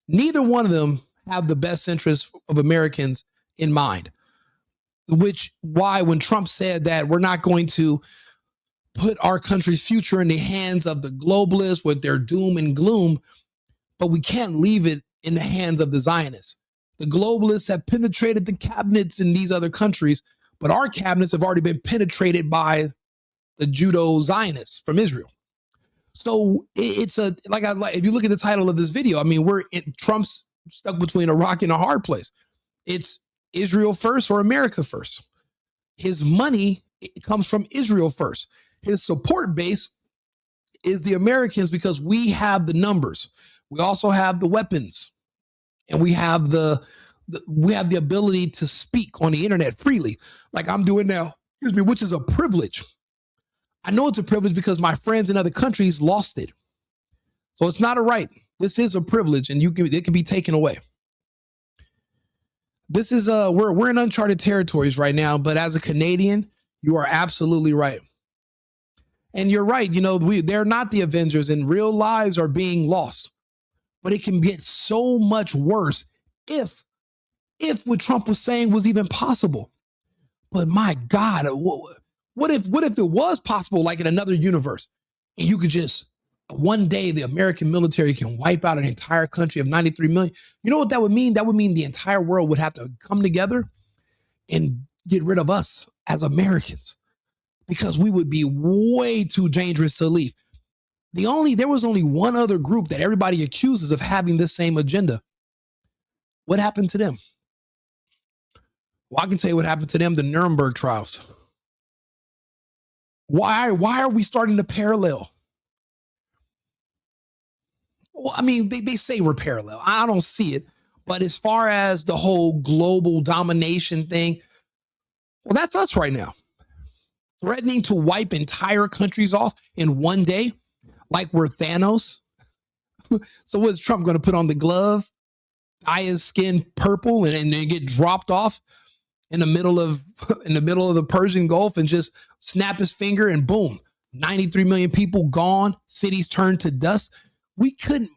S1: Neither one of them have the best interests of Americans in mind, which why when Trump said that we're not going to put our country's future in the hands of the globalists with their doom and gloom, but we can't leave it in the hands of the Zionists. The globalists have penetrated the cabinets in these other countries, but our cabinets have already been penetrated by the Judo-Zionists from Israel. So it's if you look at the title of this video, I mean, Trump's stuck between a rock and a hard place. It's Israel first or America first. His money comes from Israel first. His support base is the Americans because we have the numbers. We also have the weapons, and we have the ability to speak on the internet freely, like I'm doing now. Excuse me, which is a privilege. I know it's a privilege because my friends in other countries lost it. So it's not a right. This is a privilege, and it can be taken away. This is we're in uncharted territories right now, but as a Canadian, you are absolutely right. And you're right, they're not the Avengers, and real lives are being lost. But it can get so much worse if what Trump was saying was even possible. But my God, what if it was possible, like in another universe, and you could just one day the American military can wipe out an entire country of 93 million? You know what that would mean? That would mean the entire world would have to come together and get rid of us as Americans, because we would be way too dangerous to leave. There was only one other group that everybody accuses of having this same agenda. What happened to them? Well, I can tell you what happened to them, the Nuremberg trials. Why are we starting to parallel? Well, I mean, they say we're parallel. I don't see it. But as far as the whole global domination thing, well, that's us right now. Threatening to wipe entire countries off in one day, like we're Thanos. So what is Trump going to put on the glove, dye his skin purple, and then get dropped off in the middle of the Persian Gulf and just snap his finger and boom, 93 million people gone, cities turned to dust? We can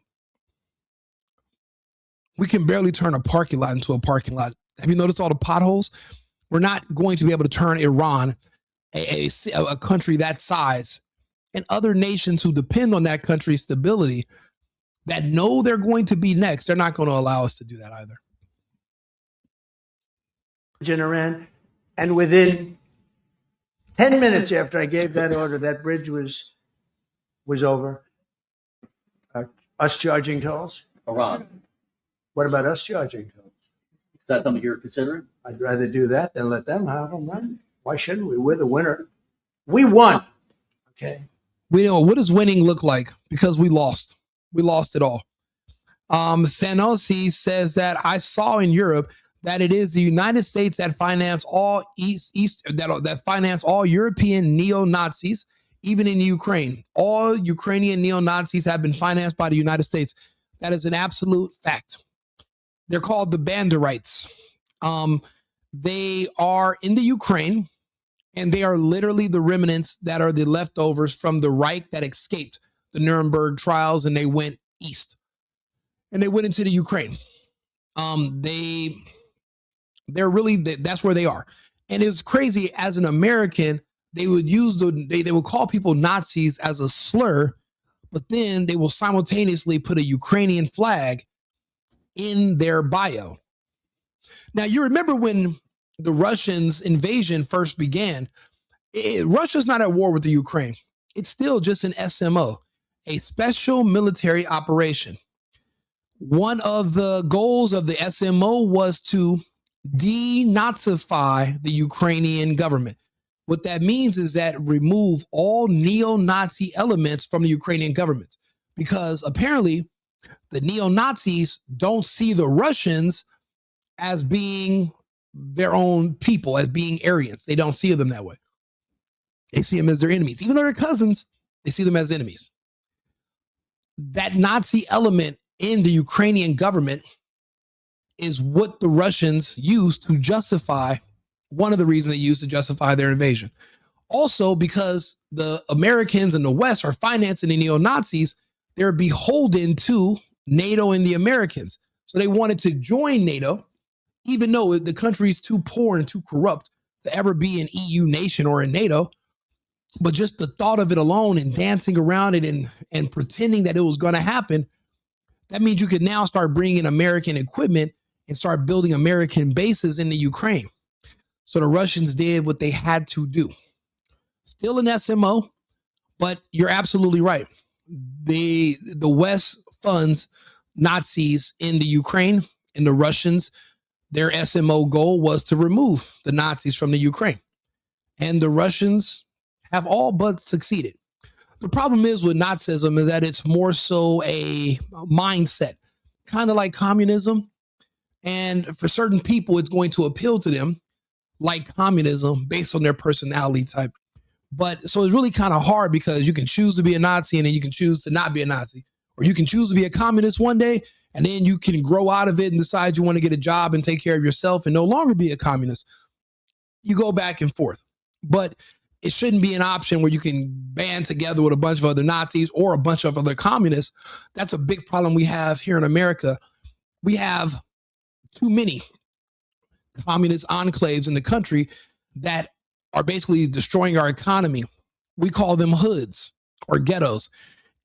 S1: barely turn a parking lot into a parking lot. Have you noticed all the potholes? We're not going to be able to turn Iran, a country that size, and other nations who depend on that country's stability, that know they're going to be next. They're not going to allow us to do that either.
S2: In Iran, and within 10 minutes after I gave that order, that bridge was over. Us charging tolls?
S4: Iran.
S2: What about us charging tolls?
S4: Is that something you're considering?
S2: I'd rather do that than let them have them, right? Why shouldn't we? We're the winner. We won. Okay.
S1: We know, what does winning look like? Because we lost. We lost it all. Sanosi says that I saw in Europe that it is the United States that finance all that finance all European neo-Nazis, even in Ukraine. All Ukrainian neo-Nazis have been financed by the United States. That is an absolute fact. They're called the Banderites. They are in the Ukraine, and they are literally the remnants that are the leftovers from the Reich that escaped the Nuremberg trials, and they went east. And they went into the Ukraine. They're really, that's where they are. And it's crazy, as an American, they would use they would call people Nazis as a slur, but then they will simultaneously put a Ukrainian flag in their bio. Now, you remember when the Russians' invasion first began, Russia's not at war with the Ukraine. It's still just an SMO, a special military operation. One of the goals of the SMO was to denazify the Ukrainian government. What that means is that remove all neo-Nazi elements from the Ukrainian government, because apparently the neo-Nazis don't see the Russians as being their own people, as being Aryans. They don't see them that way. They see them as their enemies. Even though they're cousins, they see them as enemies. That Nazi element in the Ukrainian government is what the Russians used to justify, one of the reasons they used to justify their invasion. Also, because the Americans and the West are financing the neo-Nazis, they're beholden to NATO and the Americans. So they wanted to join NATO, even though the country is too poor and too corrupt to ever be an EU nation or in NATO. But just the thought of it alone and dancing around it and pretending that it was going to happen, that means you could now start bringing American equipment and start building American bases in the Ukraine. So the Russians did what they had to do. Still an SMO, but you're absolutely right. The West funds Nazis in the Ukraine, and the Russians, their SMO goal was to remove the Nazis from the Ukraine. And the Russians have all but succeeded. The problem is with Nazism is that it's more so a mindset, kind of like communism. And for certain people, it's going to appeal to them like communism based on their personality type. But so it's really kind of hard because you can choose to be a Nazi and then you can choose to not be a Nazi, or you can choose to be a communist one day and then you can grow out of it and decide you want to get a job and take care of yourself and no longer be a communist. You go back and forth, but it shouldn't be an option where you can band together with a bunch of other Nazis or a bunch of other communists. That's a big problem we have here in America. We have too many communist enclaves in the country that are basically destroying our economy. We call them hoods or ghettos.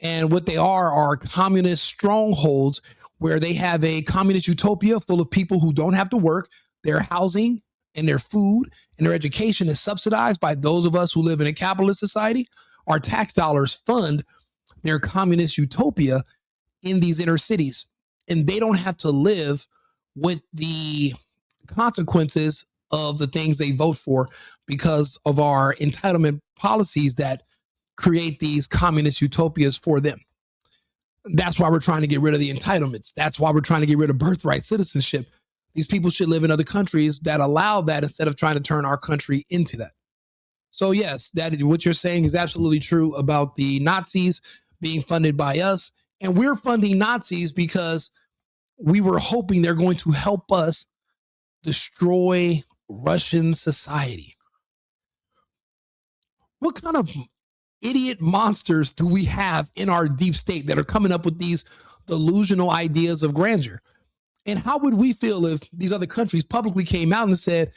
S1: And what they are communist strongholds where they have a communist utopia full of people who don't have to work. Their housing and their food and their education is subsidized by those of us who live in a capitalist society. Our tax dollars fund their communist utopia in these inner cities. And they don't have to live with the consequences of the things they vote for because of our entitlement policies that create these communist utopias for them. That's why we're trying to get rid of the entitlements. That's why we're trying to get rid of birthright citizenship. These people should live in other countries that allow that instead of trying to turn our country into that. So yes, that what you're saying is absolutely true about the Nazis being funded by us. And we're funding Nazis because we were hoping they're going to help us destroy Russian society. What kind of idiot monsters do we have in our deep state that are coming up with these delusional ideas of grandeur? And how would we feel if these other countries publicly came out and said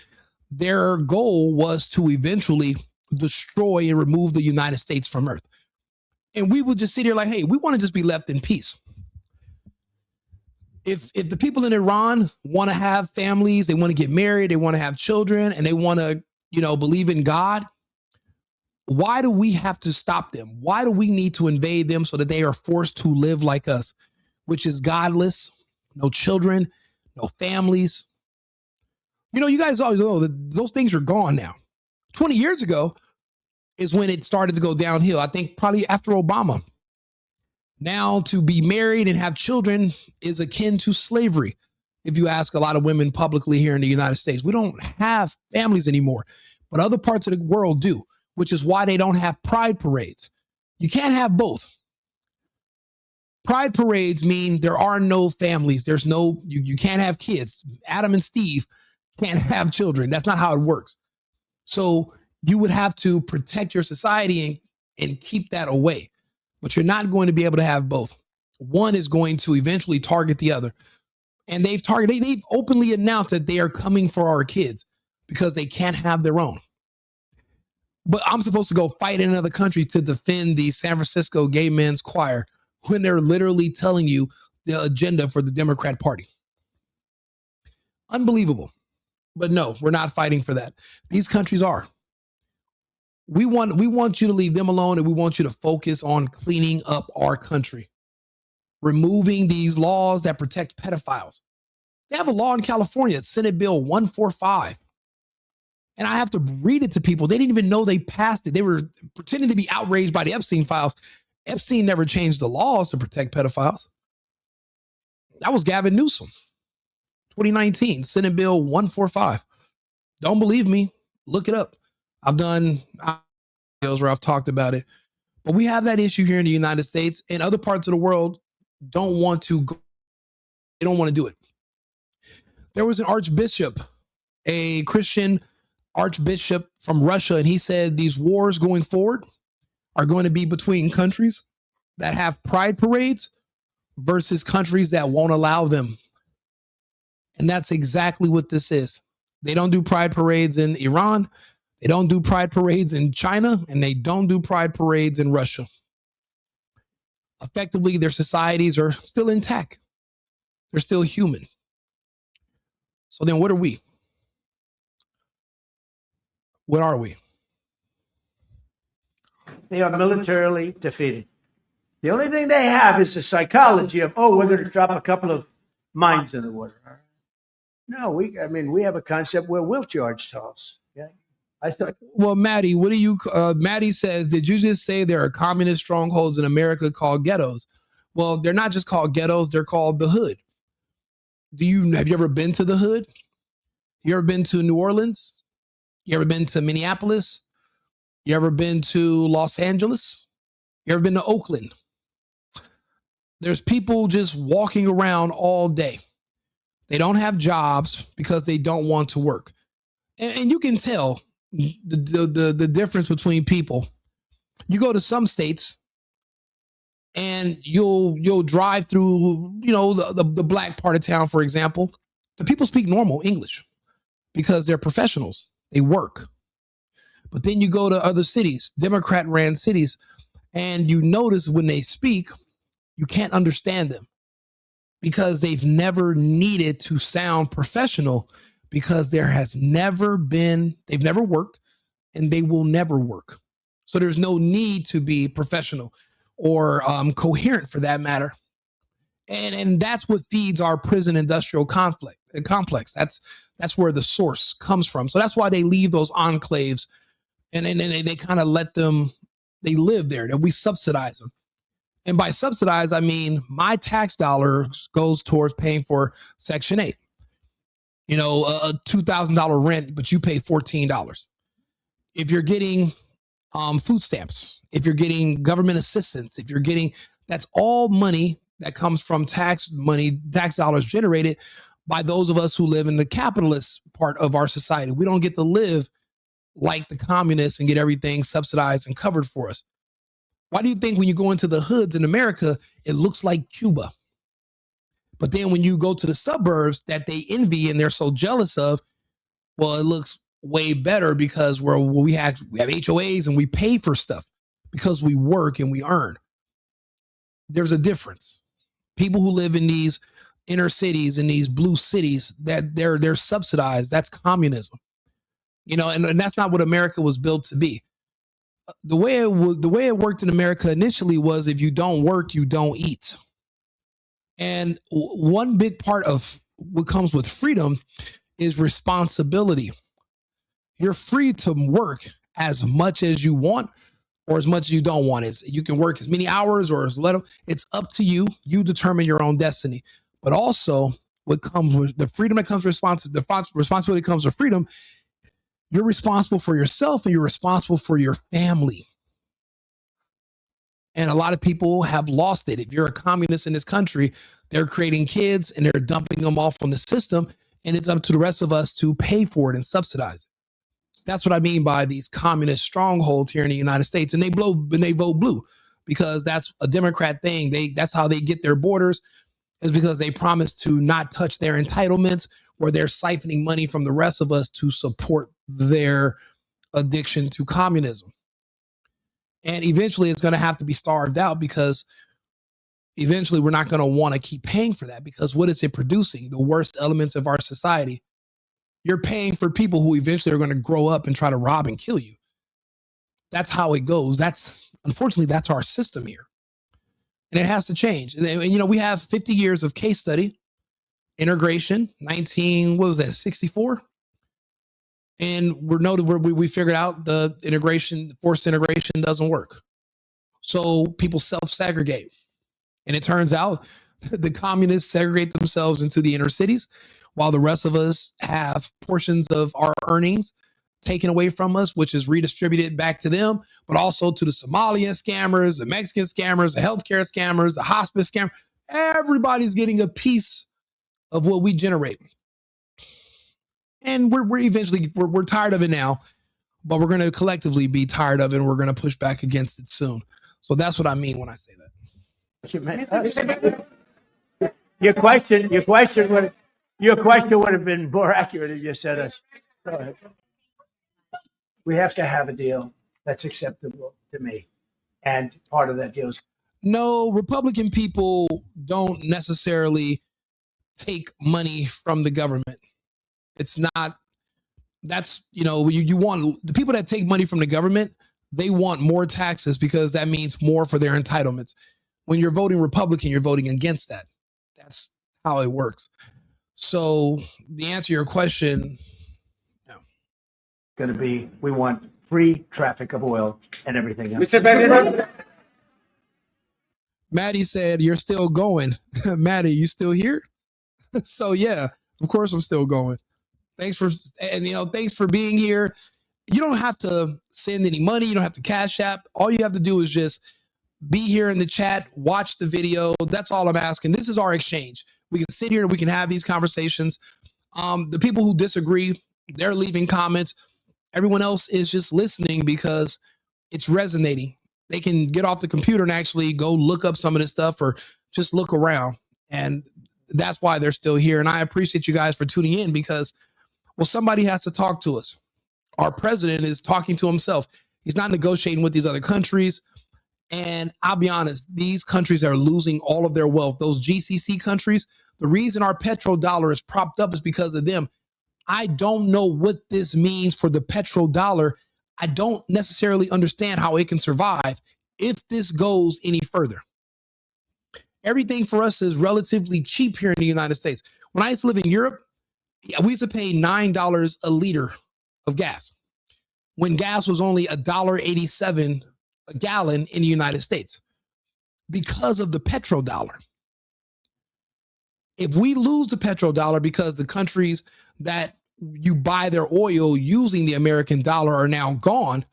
S1: their goal was to eventually destroy and remove the United States from Earth? And we would just sit here like, hey, we want to just be left in peace. If the people in Iran want to have families, they want to get married, they want to have children, and they want to, believe in God, why do we have to stop them? Why do we need to invade them so that they are forced to live like us, which is godless, no children, no families? You guys always know that those things are gone now. 20 years ago is when it started to go downhill. I think probably after Obama. Now to be married and have children is akin to slavery. If you ask a lot of women publicly here in the United States, we don't have families anymore, but other parts of the world do, which is why they don't have pride parades. You can't have both. Pride parades mean there are no families. There's no, you can't have kids. Adam and Steve can't have children. That's not how it works. So you would have to protect your society and keep that away. But you're not going to be able to have both. One is going to eventually target the other. And they've openly announced that they are coming for our kids because they can't have their own. But I'm supposed to go fight in another country to defend the San Francisco Gay Men's Choir when they're literally telling you the agenda for the Democrat Party. Unbelievable. But no, we're not fighting for that. These countries are. We want you to leave them alone, and we want you to focus on cleaning up our country, removing these laws that protect pedophiles. They have a law in California, it's Senate Bill 145. And I have to read it to people. They didn't even know they passed it. They were pretending to be outraged by the Epstein files. Epstein never changed the laws to protect pedophiles. That was Gavin Newsom, 2019, Senate Bill 145. Don't believe me? Look it up. I've done where I've talked about it. But we have that issue here in the United States, and other parts of the world don't want to go, they don't want to do it. There was an archbishop, a Christian archbishop from Russia, and he said these wars going forward are going to be between countries that have pride parades versus countries that won't allow them. And that's exactly what this is. They don't do pride parades in Iran. They don't do pride parades in China, and they don't do pride parades in Russia. Effectively, their societies are still intact. They're still human. So then what are we? What are we?
S2: They are militarily defeated. The only thing they have is the psychology of, oh, we're going to drop a couple of mines in the water. No, we have a concept where we'll charge tolls. Yeah. I thought,
S1: well, Maddie, what do you, Maddie says, did you just say there are communist strongholds in America called ghettos? Well, they're not just called ghettos, they're called the hood. Have you ever been to the hood? You ever been to New Orleans? You ever been to Minneapolis? You ever been to Los Angeles? You ever been to Oakland? There's people just walking around all day. They don't have jobs because they don't want to work. And you can tell the difference between people. You go to some states and you'll drive through, the black part of town, for example. The people speak normal English because they're professionals. They work. But then you go to other cities, Democrat-ran cities, and you notice when they speak, you can't understand them because they've never needed to sound professional because they've never worked and they will never work. So there's no need to be professional or coherent for that matter. And that's what feeds our prison industrial complex. That's where the source comes from. So that's why they leave those enclaves and they kind of let them, they live there, and we subsidize them. And by subsidize, I mean my tax dollars goes towards paying for Section 8. A $2,000 rent, but you pay $14. If you're getting food stamps, if you're getting government assistance, that's all money that comes from tax dollars generated by those of us who live in the capitalist part of our society. We don't get to live like the communists and get everything subsidized and covered for us. Why do you think when you go into the hoods in America, it looks like Cuba? But then when you go to the suburbs that they envy and they're so jealous of, well, it looks way better because we have HOAs and we pay for stuff because we work and we earn. There's a difference. People who live in these inner cities, in these blue cities, that they're subsidized. That's communism. And that's not what America was built to be. The way it worked in America initially was if you don't work, you don't eat. And one big part of what comes with freedom is responsibility. You're free to work as much as you want or as much as you don't want. You can work as many hours or as little. It's up to you. You determine your own destiny. But also what comes with the freedom that comes with responsibility comes with freedom. You're responsible for yourself and you're responsible for your family. And a lot of people have lost it. If you're a communist in this country, they're creating kids and they're dumping them off on the system. And it's up to the rest of us to pay for it and subsidize it. That's what I mean by these communist strongholds here in the United States. And they vote blue because that's a Democrat thing. That's how they get their borders, is because they promise to not touch their entitlements, or they're siphoning money from the rest of us to support their addiction to communism. And eventually it's going to have to be starved out because eventually we're not going to want to keep paying for that, because what is it producing? The worst elements of our society. You're paying for people who eventually are going to grow up and try to rob and kill you. That's how it goes. Unfortunately, that's our system here. And it has to change. And we have 50 years of case study, integration, 64? And we figured out the forced integration doesn't work. So people self-segregate. And it turns out the communists segregate themselves into the inner cities, while the rest of us have portions of our earnings taken away from us, which is redistributed back to them, but also to the Somalian scammers, the Mexican scammers, the healthcare scammers, the hospice scammers. Everybody's getting a piece of what we generate. And we're eventually tired of it now, but we're going to collectively be tired of it, and we're going to push back against it soon. So that's what I mean when I say that.
S2: Your question would have been more accurate if you said us. Go ahead. We have to have a deal that's acceptable to me, and part of that deal is
S1: no, Republican people don't necessarily take money from the government. It's not. That's, you want the people that take money from the government, they want more taxes because that means more for their entitlements. When you're voting Republican, you're voting against that. That's how it works. So the answer to your question, no.
S2: Going to be, we want free traffic of oil and everything else.
S1: Maddie said, you're still going. Maddie, you still here? So yeah, of course I'm still going. Thanks for being here. You don't have to send any money. You don't have to Cash App. All you have to do is just be here in the chat, watch the video. That's all I'm asking. This is our exchange. We can sit here and we can have these conversations. The people who disagree, they're leaving comments. Everyone else is just listening because it's resonating. They can get off the computer and actually go look up some of this stuff or just look around. And that's why they're still here. And I appreciate you guys for tuning in because, well, somebody has to talk to us. Our president is talking to himself. He's not negotiating with these other countries. And I'll be honest, these countries are losing all of their wealth. Those GCC countries, the reason our petrodollar is propped up is because of them. I don't know what this means for the petrodollar. I don't necessarily understand how it can survive if this goes any further. Everything for us is relatively cheap here in the United States. When I used to live in Europe, we used to pay $9 a liter of gas when gas was only $1.87 a gallon in the United States because of the petrodollar. If we lose the petrodollar because the countries that you buy their oil using the American dollar are now gone,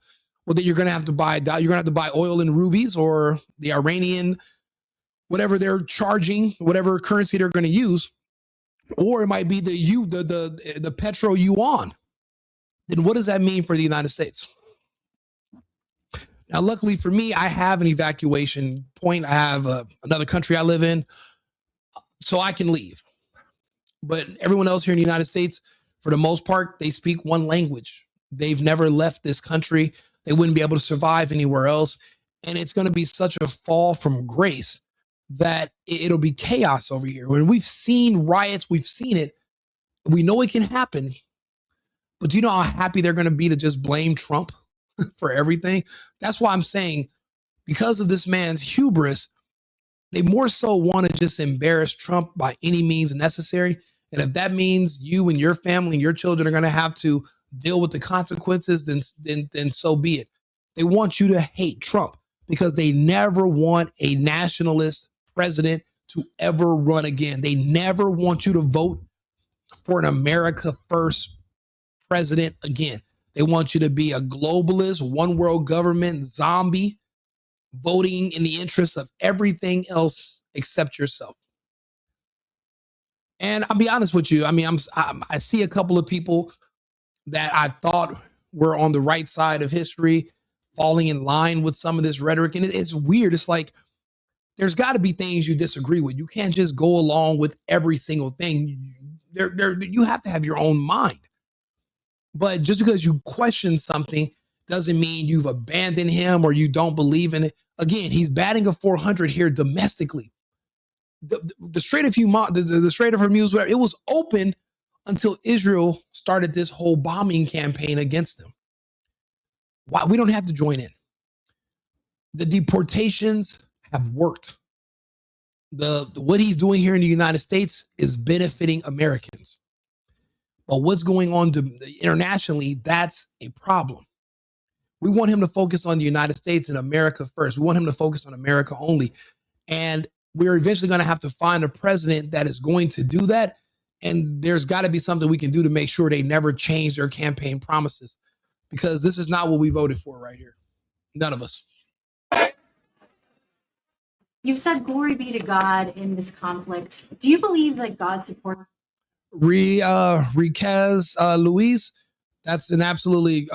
S1: well, then you're going to have to buy oil in rubies or the Iranian, whatever they're charging, whatever currency they're going to use. Or it might be the petro yuan. Then what does that mean for the United States? Now, luckily for me, I have an evacuation point. I have another country I live in, so I can leave. But everyone else here in the United States, for the most part, they speak one language. They've never left this country. They wouldn't be able to survive anywhere else. And it's going to be such a fall from grace that it'll be chaos over here. When we've seen riots, we've seen it. We know it can happen. But do you know how happy they're going to be to just blame Trump for everything? That's why I'm saying, because of this man's hubris, they more so want to just embarrass Trump by any means necessary. And if that means you and your family and your children are going to have to deal with the consequences, then so be it. They want you to hate Trump because they never want a nationalist president to ever run again. They never want you to vote for an America First president again. They want you to be a globalist, one world government zombie, voting in the interests of everything else except yourself. And I'll be honest with you. I mean, I see a couple of people that I thought were on the right side of history falling in line with some of this rhetoric. And it's weird. It's like, there's got to be things you disagree with. You can't just go along with every single thing. You have to have your own mind. But just because you question something doesn't mean you've abandoned him or you don't believe in it. Again, he's batting a 400 here domestically. The Strait of Hormuz, whatever, it was open until Israel started this whole bombing campaign against them. Why? We don't have to join in. The deportations have worked. What he's doing here in the United States is benefiting Americans. But what's going on internationally, that's a problem. We want him to focus on the United States and America first. We want him to focus on America only. And we're eventually going to have to find a president that is going to do that. And there's got to be something we can do to make sure they never change their campaign promises. because this is not what we voted for right here. None of us.
S5: You've said glory be to God in this conflict. Do you believe that God supports?
S1: Riquez, Luis, that's an absolutely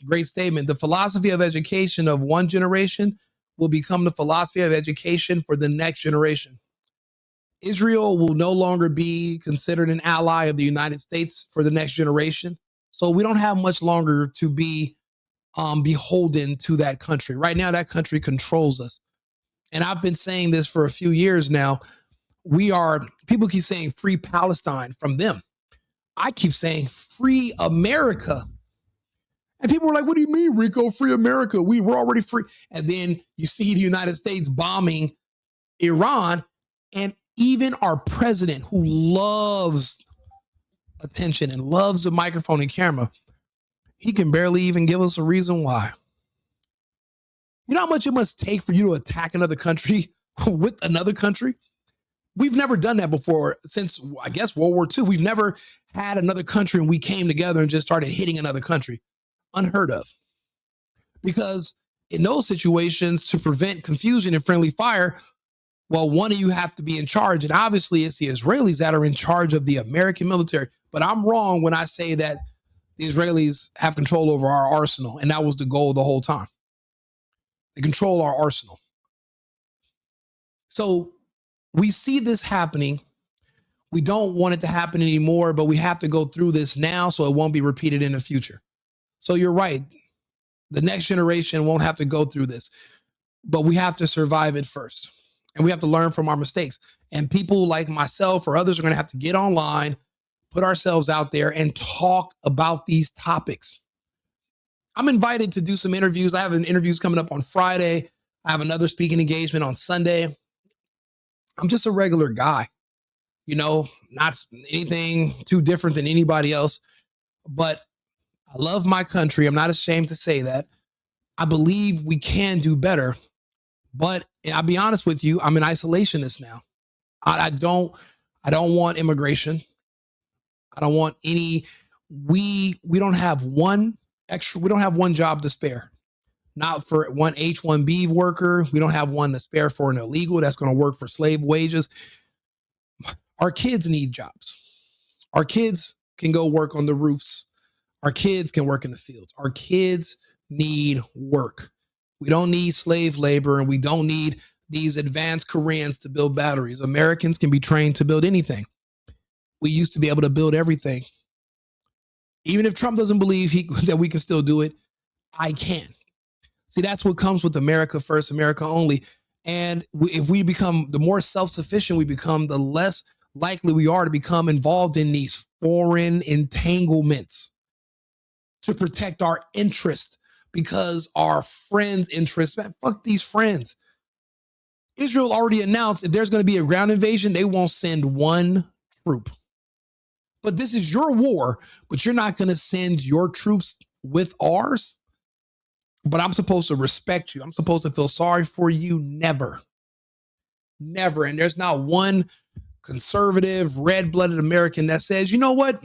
S1: great statement. The philosophy of education of one generation will become the philosophy of education for the next generation. Israel will no longer be considered an ally of the United States for the next generation. So we don't have much longer to be beholden to that country. Right now, that country controls us. And I've been saying this for a few years now. People keep saying free Palestine from them. I keep saying free America. And people are like, what do you mean, Rico, free America? We're already free. And then you see the United States bombing Iran. And even our president, who loves attention and loves the microphone and camera, he can barely even give us a reason why. You know how much it must take for you to attack another country with another country? We've never done that before since, I guess, World War II. We've never had another country and we came together and just started hitting another country. Unheard of. Because in those situations, to prevent confusion and friendly fire, well, one of you have to be in charge. And obviously, it's the Israelis that are in charge of the American military. But I'm wrong when I say that the Israelis have control over our arsenal. And that was the goal the whole time. They control our arsenal. So we see this happening. We don't want it to happen anymore, but we have to go through this now so it won't be repeated in the future. So you're right. The next generation won't have to go through this, but we have to survive it first. And we have to learn from our mistakes. And people like myself or others are going to have to get online, put ourselves out there and talk about these topics. I'm invited to do some interviews. I have interviews coming up on Friday. I have another speaking engagement on Sunday. I'm just a regular guy, not anything too different than anybody else, but I love my country. I'm not ashamed to say that. I believe we can do better, but I'll be honest with you. I'm an isolationist now. I don't want immigration. I don't want any, we don't have one job to spare. Not for one H-1B worker. We don't have one to spare for an illegal that's going to work for slave wages. Our kids need jobs. Our kids can go work on the roofs. Our kids can work in the fields. Our kids need work. We don't need slave labor, and we don't need these advanced Koreans to build batteries. Americans can be trained to build anything. We used to be able to build everything. Even if Trump doesn't believe that we can still do it, I can. See, that's what comes with America first, America only. And if we become, the more self-sufficient we become, the less likely we are to become involved in these foreign entanglements to protect our interest, because our friends' interests, man, fuck these friends. Israel already announced if there's going to be a ground invasion, they won't send one troop. But this is your war, but you're not going to send your troops with ours. But I'm supposed to respect you. I'm supposed to feel sorry for you. Never. Never. And there's not one conservative, red-blooded American that says, you know what?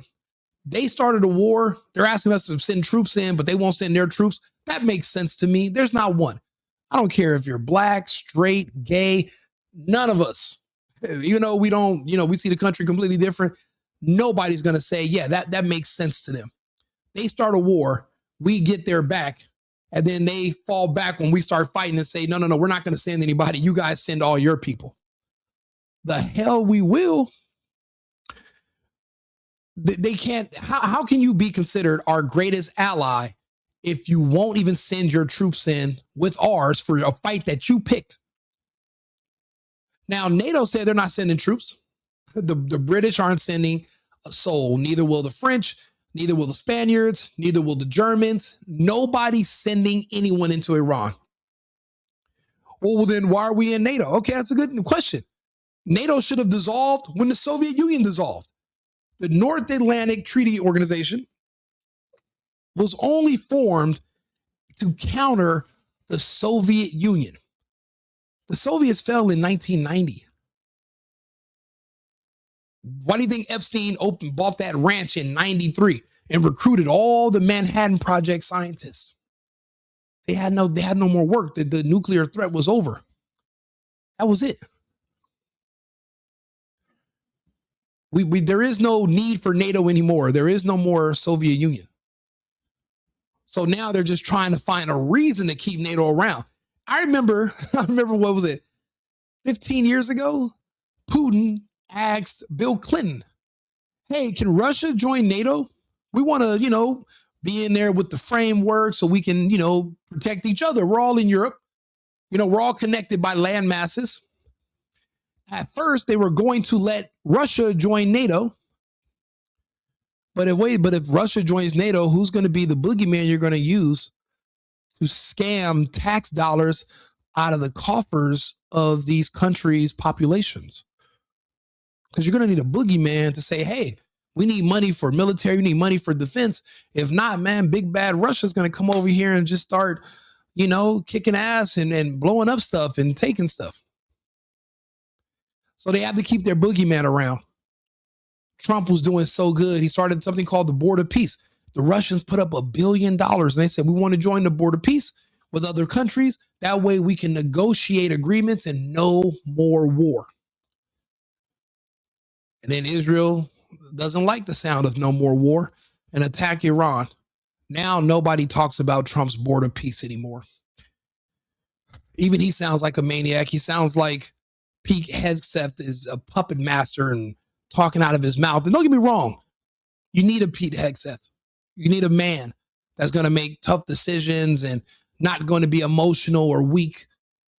S1: They started a war. They're asking us to send troops in, but they won't send their troops. That makes sense to me. There's not one. I don't care if you're black, straight, gay, none of us. Even though we don't, we see the country completely different. Nobody's going to say, yeah, that makes sense to them. They start a war. We get their back. And then they fall back when we start fighting and say, no, we're not going to send anybody. You guys send all your people. The hell we will. They can't. How can you be considered our greatest ally if you won't even send your troops in with ours for a fight that you picked? Now, NATO said they're not sending troops. The British aren't sending a soul. Neither will the French. Neither will the Spaniards, neither will the Germans. Nobody's sending anyone into Iran. Well, then why are we in NATO? Okay, that's a good question. NATO should have dissolved when the Soviet Union dissolved. The North Atlantic Treaty Organization was only formed to counter the Soviet Union. The Soviets fell in 1990. Why do you think Epstein bought that ranch in 93? and recruited all the Manhattan Project scientists. They had no more work. The nuclear threat was over. That was it. There is no need for NATO anymore. There is no more Soviet Union. So now they're just trying to find a reason to keep NATO around. I remember what was it? 15 years ago, Putin asked Bill Clinton, hey, can Russia join NATO? We want to, be in there with the framework so we can, protect each other. We're all in Europe. We're all connected by land masses. At first, they were going to let Russia join NATO. But if Russia joins NATO, who's going to be the boogeyman you're going to use to scam tax dollars out of the coffers of these countries' populations? Because you're going to need a boogeyman to say, hey, we need money for military, we need money for defense. If not, man, big bad Russia's going to come over here and just start, kicking ass and blowing up stuff and taking stuff. So they have to keep their boogeyman around. Trump was doing so good. He started something called the Board of Peace. The Russians put up $1 billion and they said, we want to join the Board of Peace with other countries. That way we can negotiate agreements and no more war. And then Israel doesn't like the sound of no more war and attack Iran. Now nobody talks about Trump's Board of Peace anymore. Even he sounds like a maniac. He sounds like Pete Hegseth is a puppet master and talking out of his mouth. And don't get me wrong, you need a Pete Hegseth. You need a man that's going to make tough decisions and not going to be emotional or weak.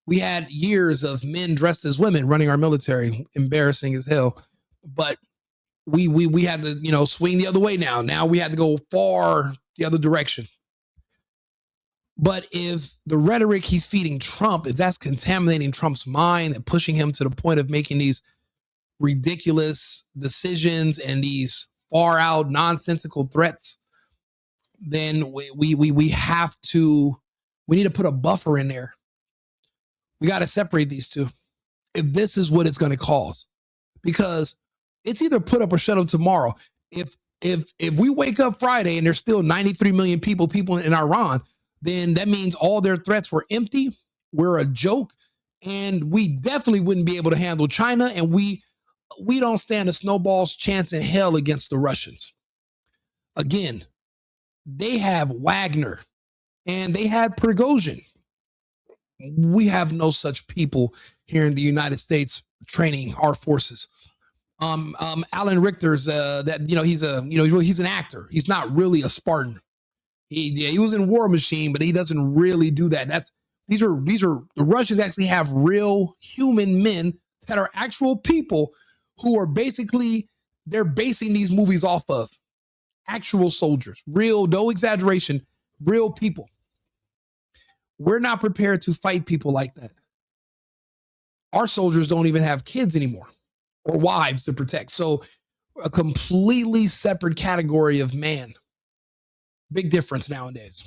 S1: We had years of men dressed as women running our military, embarrassing as hell. But we had to, swing the other way now. Now we had to go far the other direction. But if the rhetoric he's feeding Trump, if that's contaminating Trump's mind and pushing him to the point of making these ridiculous decisions and these far out nonsensical threats, then we need to put a buffer in there. We got to separate these two if this is what it's going to cause, because it's either put up or shut up tomorrow. If we wake up Friday and there's still 93 million people in Iran, then that means all their threats were empty. We're a joke, and we definitely wouldn't be able to handle China, and we don't stand a snowball's chance in hell against the Russians. Again, they have Wagner and they had Prigozhin. We have no such people here in the United States training our forces. Alan Richter's he's an actor. He's not really a Spartan. He was in War Machine, but he doesn't really do that. These are the Russians actually have real human men that are actual people who are they're basing these movies off of actual soldiers, real, no exaggeration, real people. We're not prepared to fight people like that. Our soldiers don't even have kids anymore or wives to protect. So a completely separate category of man. Big difference nowadays.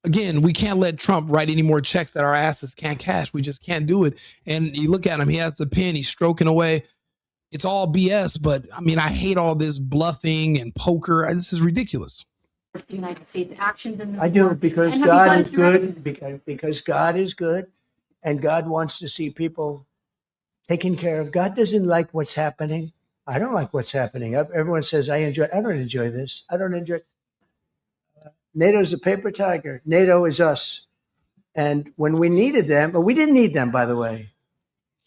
S1: Again, we can't let Trump write any more checks that our asses can't cash. We just can't do it. And you look at him, he has the pen, he's stroking away. It's all BS, but I hate all this bluffing and poker. This is ridiculous.
S5: The United States actions in this
S2: I do,
S5: war.
S2: because
S5: And have you
S2: God
S5: done
S2: is
S5: it directly?
S2: good, because God is good, and God wants to see people taken care of. God doesn't like what's happening. I don't like what's happening. Everyone says, I don't enjoy this. I don't enjoy. NATO's a paper tiger. NATO is us. And when we needed them, but we didn't need them, by the way.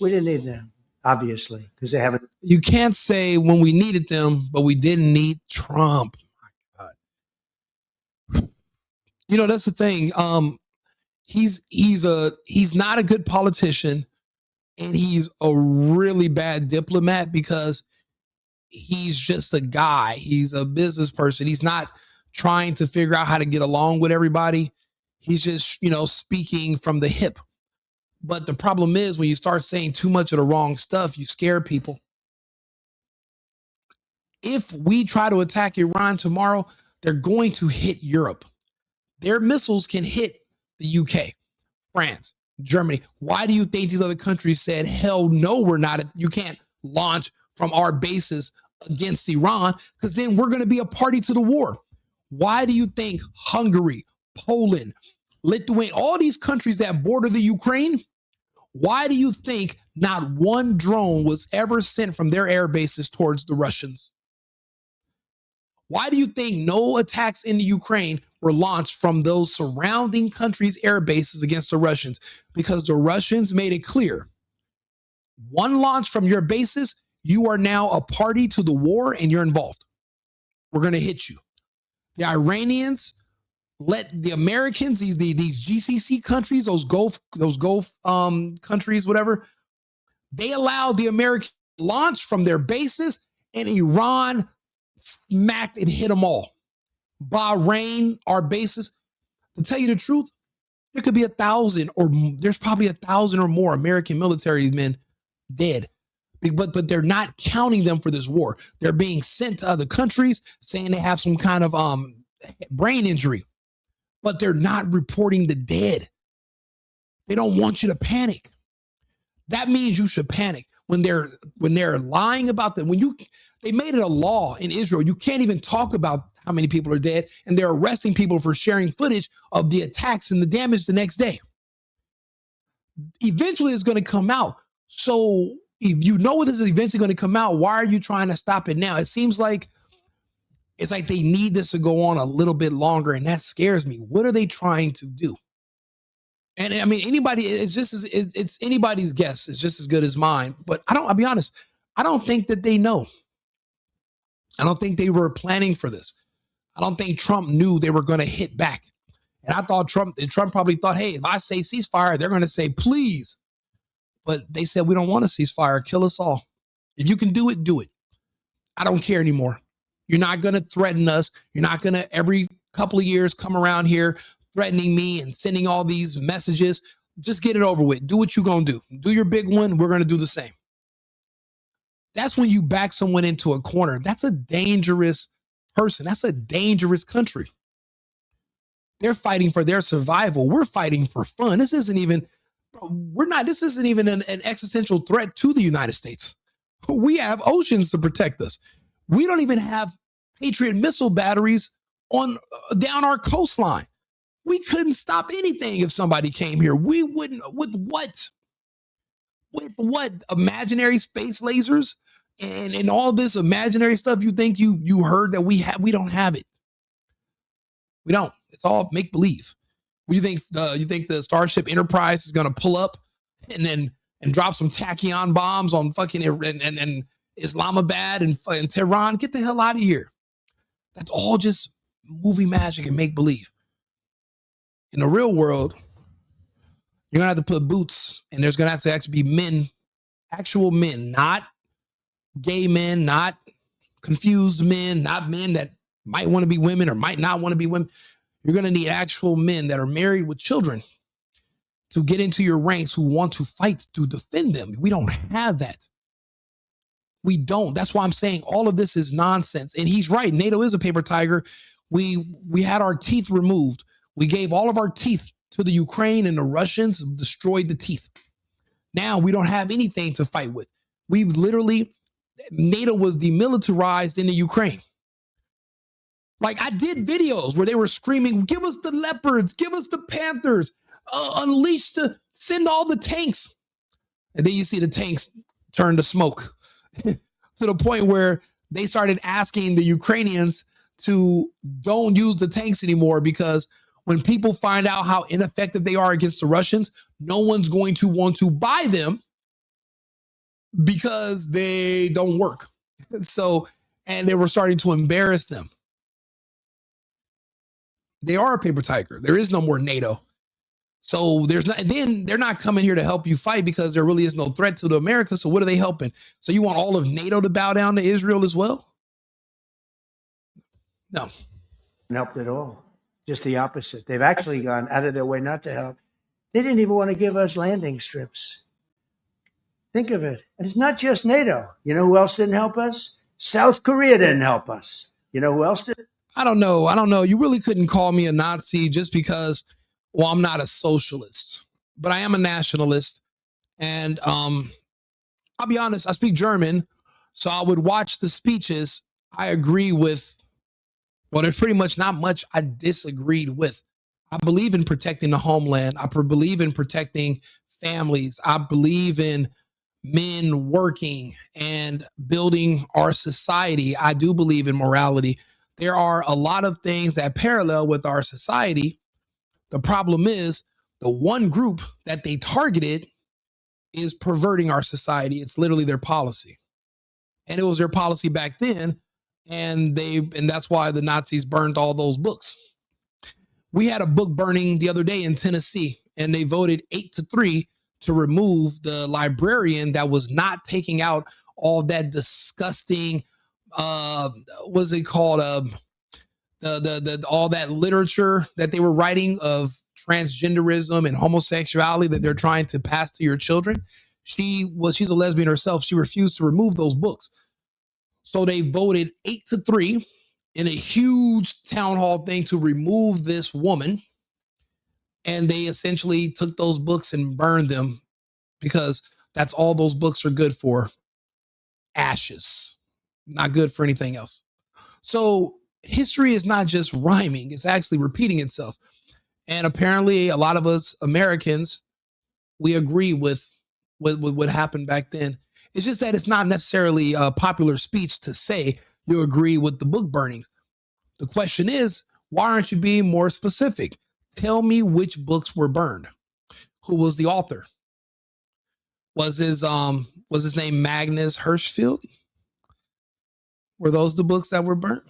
S2: We didn't need them, obviously, because they haven't.
S1: You can't say when we needed them, but we didn't need Trump. My God. That's the thing. He's not a good politician, and he's a really bad diplomat because he's just a guy. He's a business person. He's not trying to figure out how to get along with everybody. He's just, speaking from the hip. But the problem is when you start saying too much of the wrong stuff, you scare people. If we try to attack Iran tomorrow, they're going to hit Europe. Their missiles can hit the UK, France, Germany. Why do you think these other countries said, hell no, we're not? You can't launch from our bases against Iran, because then we're going to be a party to the war. Why do you think Hungary, Poland, Lithuania, all these countries that border the Ukraine, why do you think not one drone was ever sent from their air bases towards the Russians? Why do you think no attacks in the Ukraine were launched from those surrounding countries' air bases against the Russians? Because the Russians made it clear, one launch from your bases, you are now a party to the war and you're involved. We're going to hit you. The Iranians let the Americans, these GCC countries, those Gulf countries, whatever, they allowed the Americans to launch from their bases, and Iran smacked and hit them all. Bahrain, our bases. To tell you the truth, there could be 1,000, or there's probably 1,000 or more American military men dead. But they're not counting them for this war. They're being sent to other countries saying they have some kind of brain injury, but they're not reporting the dead. They don't want you to panic. That means you should panic when they're lying about that. They made it a law in Israel. You can't even talk about how many people are dead, and they're arresting people for sharing footage of the attacks and the damage the next day. Eventually, it's going to come out. So if you know this is eventually going to come out, why are you trying to stop it now? It seems like it's like they need this to go on a little bit longer, and that scares me. What are they trying to do? And I mean, it's anybody's guess. It's just as good as mine. But I'll be honest, I don't think that they know. I don't think they were planning for this. I don't think Trump knew they were going to hit back. And I thought Trump probably thought, hey, if I say ceasefire, they're going to say, please. But they said, we don't want a ceasefire. Kill us all. If you can do it, do it. I don't care anymore. You're not going to threaten us. You're not going to every couple of years come around here threatening me and sending all these messages. Just get it over with. Do what you're going to do. Do your big one. We're going to do the same. That's when you back someone into a corner. That's a dangerous person. That's a dangerous country. They're fighting for their survival. We're fighting for fun. This isn't even an existential threat to the United States. We have oceans to protect us. We don't even have Patriot missile batteries down our coastline. We couldn't stop anything if somebody came here. We wouldn't. With what? With what? Imaginary space lasers and all this imaginary stuff you think you heard that we have? We don't have it. We don't. It's all make believe. You think the Starship Enterprise is going to pull up and drop some tachyon bombs on fucking and Islamabad and Tehran? Get the hell out of here. That's all just movie magic and make believe. In the real world, you're going to have to put boots, and there's going to have to actually be men, actual men, not gay men, not confused men, not men that might want to be women or might not want to be women. You're going to need actual men that are married with children to get into your ranks who want to fight to defend them. We don't have that. We don't. That's why I'm saying all of this is nonsense. And he's right. NATO is a paper tiger. We had our teeth removed. We gave all of our teeth to the Ukraine, and the Russians destroyed the teeth. Now we don't have anything to fight with. NATO was demilitarized in the Ukraine. Like, I did videos where they were screaming, give us the leopards, give us the panthers, send all the tanks. And then you see the tanks turn to smoke to the point where they started asking the Ukrainians to don't use the tanks anymore, because when people find out how ineffective they are against the Russians, no one's going to want to buy them because they don't work. And they were starting to embarrass them. They are a paper tiger. There is no more NATO. So then they're not coming here to help you fight because there really is no threat to the America. So what are they helping? So you want all of NATO to bow down to Israel as well? No.
S2: Helped at all. Just the opposite. They've actually gone out of their way not to help. They didn't even want to give us landing strips. Think of it. And it's not just NATO. You know who else didn't help us? South Korea didn't help us. You know who else did?
S1: I don't know. You really couldn't call me a Nazi just because, well, I'm not a socialist, but I am a nationalist. And I'll be honest, I speak German. So I would watch the speeches. I agree with, well, there's pretty much not much I disagreed with. I believe in protecting the homeland. I believe in protecting families. I believe in men working and building our society. I do believe in morality. There are a lot of things that parallel with our society. The problem is the one group that they targeted is perverting our society. It's literally their policy. And it was their policy back then. And that's why the Nazis burned all those books. We had a book burning the other day in Tennessee, and they voted 8-3 to remove the librarian that was not taking out all that disgusting, what's it called? All that literature that they were writing of transgenderism and homosexuality that they're trying to pass to your children. She's a lesbian herself. She refused to remove those books. So they voted 8-3 in a huge town hall thing to remove this woman. And they essentially took those books and burned them because that's all those books are good for. Ashes. Not good for anything else. So history is not just rhyming, it's actually repeating itself. And apparently a lot of us Americans, we agree with what happened back then. It's just that it's not necessarily a popular speech to say you agree with the book burnings. The question is, why aren't you being more specific? Tell me which books were burned. Who was the author? Was his name Magnus Hirschfeld? Were those the books that were burnt?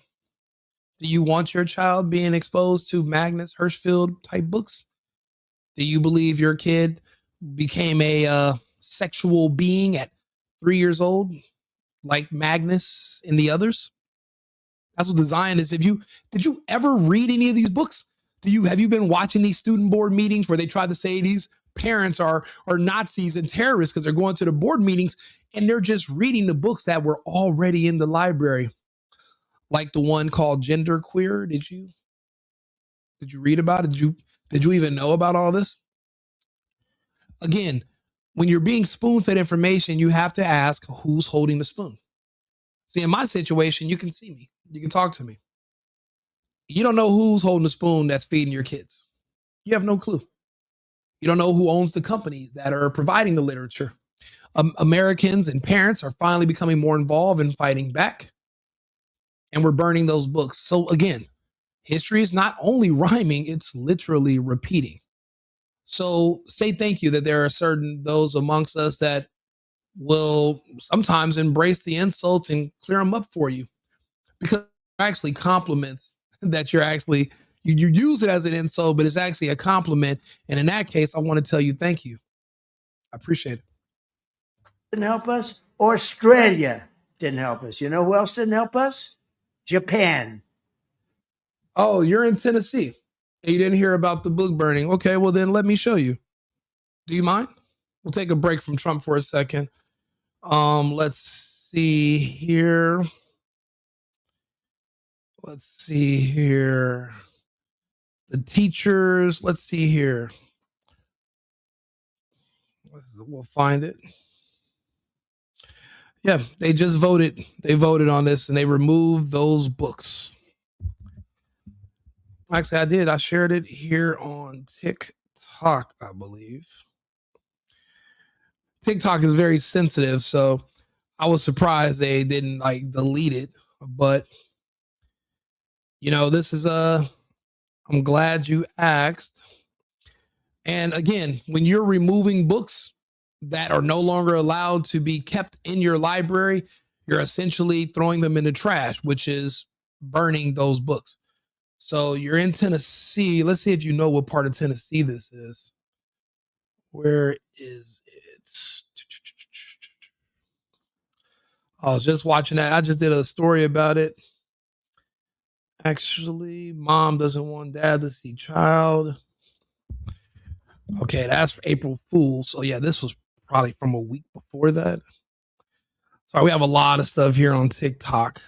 S1: Do you want your child being exposed to Magnus Hirschfeld type books? Do you believe your kid became a sexual being at 3 years old, like Magnus and the others? That's what the Zionists. Did you ever read any of these books? Have you been watching these student board meetings where they try to say these parents are Nazis and terrorists because they're going to the board meetings and they're just reading the books that were already in the library, like the one called Gender Queer? Did you read about it? Did you even know about all this? Again, when you're being spoon-fed information, you have to ask who's holding the spoon. See, in my situation, you can see me. You can talk to me. You don't know who's holding the spoon that's feeding your kids. You have no clue. You don't know who owns the companies that are providing the literature. Americans and parents are finally becoming more involved in fighting back. And we're burning those books. So again, history is not only rhyming, it's literally repeating. So say thank you that there are those amongst us that will sometimes embrace the insults and clear them up for you, because it actually compliments that you use it as an insult, but it's actually a compliment. And in that case, I want to tell you thank you. I appreciate it.
S2: Didn't help us. Australia didn't help us. You know who else didn't help us? Japan.
S1: Oh, you're in Tennessee and you didn't hear about the book burning. Okay, well then let me show you. Do you mind? We'll take a break from Trump for a second. Let's see here. The teachers. Let's see here. We'll find it. Yeah, they just voted. They voted on this and they removed those books. Actually, I did. I shared it here on TikTok, I believe. TikTok is very sensitive, so I was surprised they didn't delete it. But this is I'm glad you asked. And again, when you're removing books that are no longer allowed to be kept in your library, you're essentially throwing them in the trash, which is burning those books. So you're in Tennessee. Let's see if you know what part of Tennessee this is. Where is it? I was just watching that. I just did a story about it. Actually, mom doesn't want dad to see child. Okay, that's for April Fool's. So yeah, this was probably from a week before that. Sorry, we have a lot of stuff here on TikTok.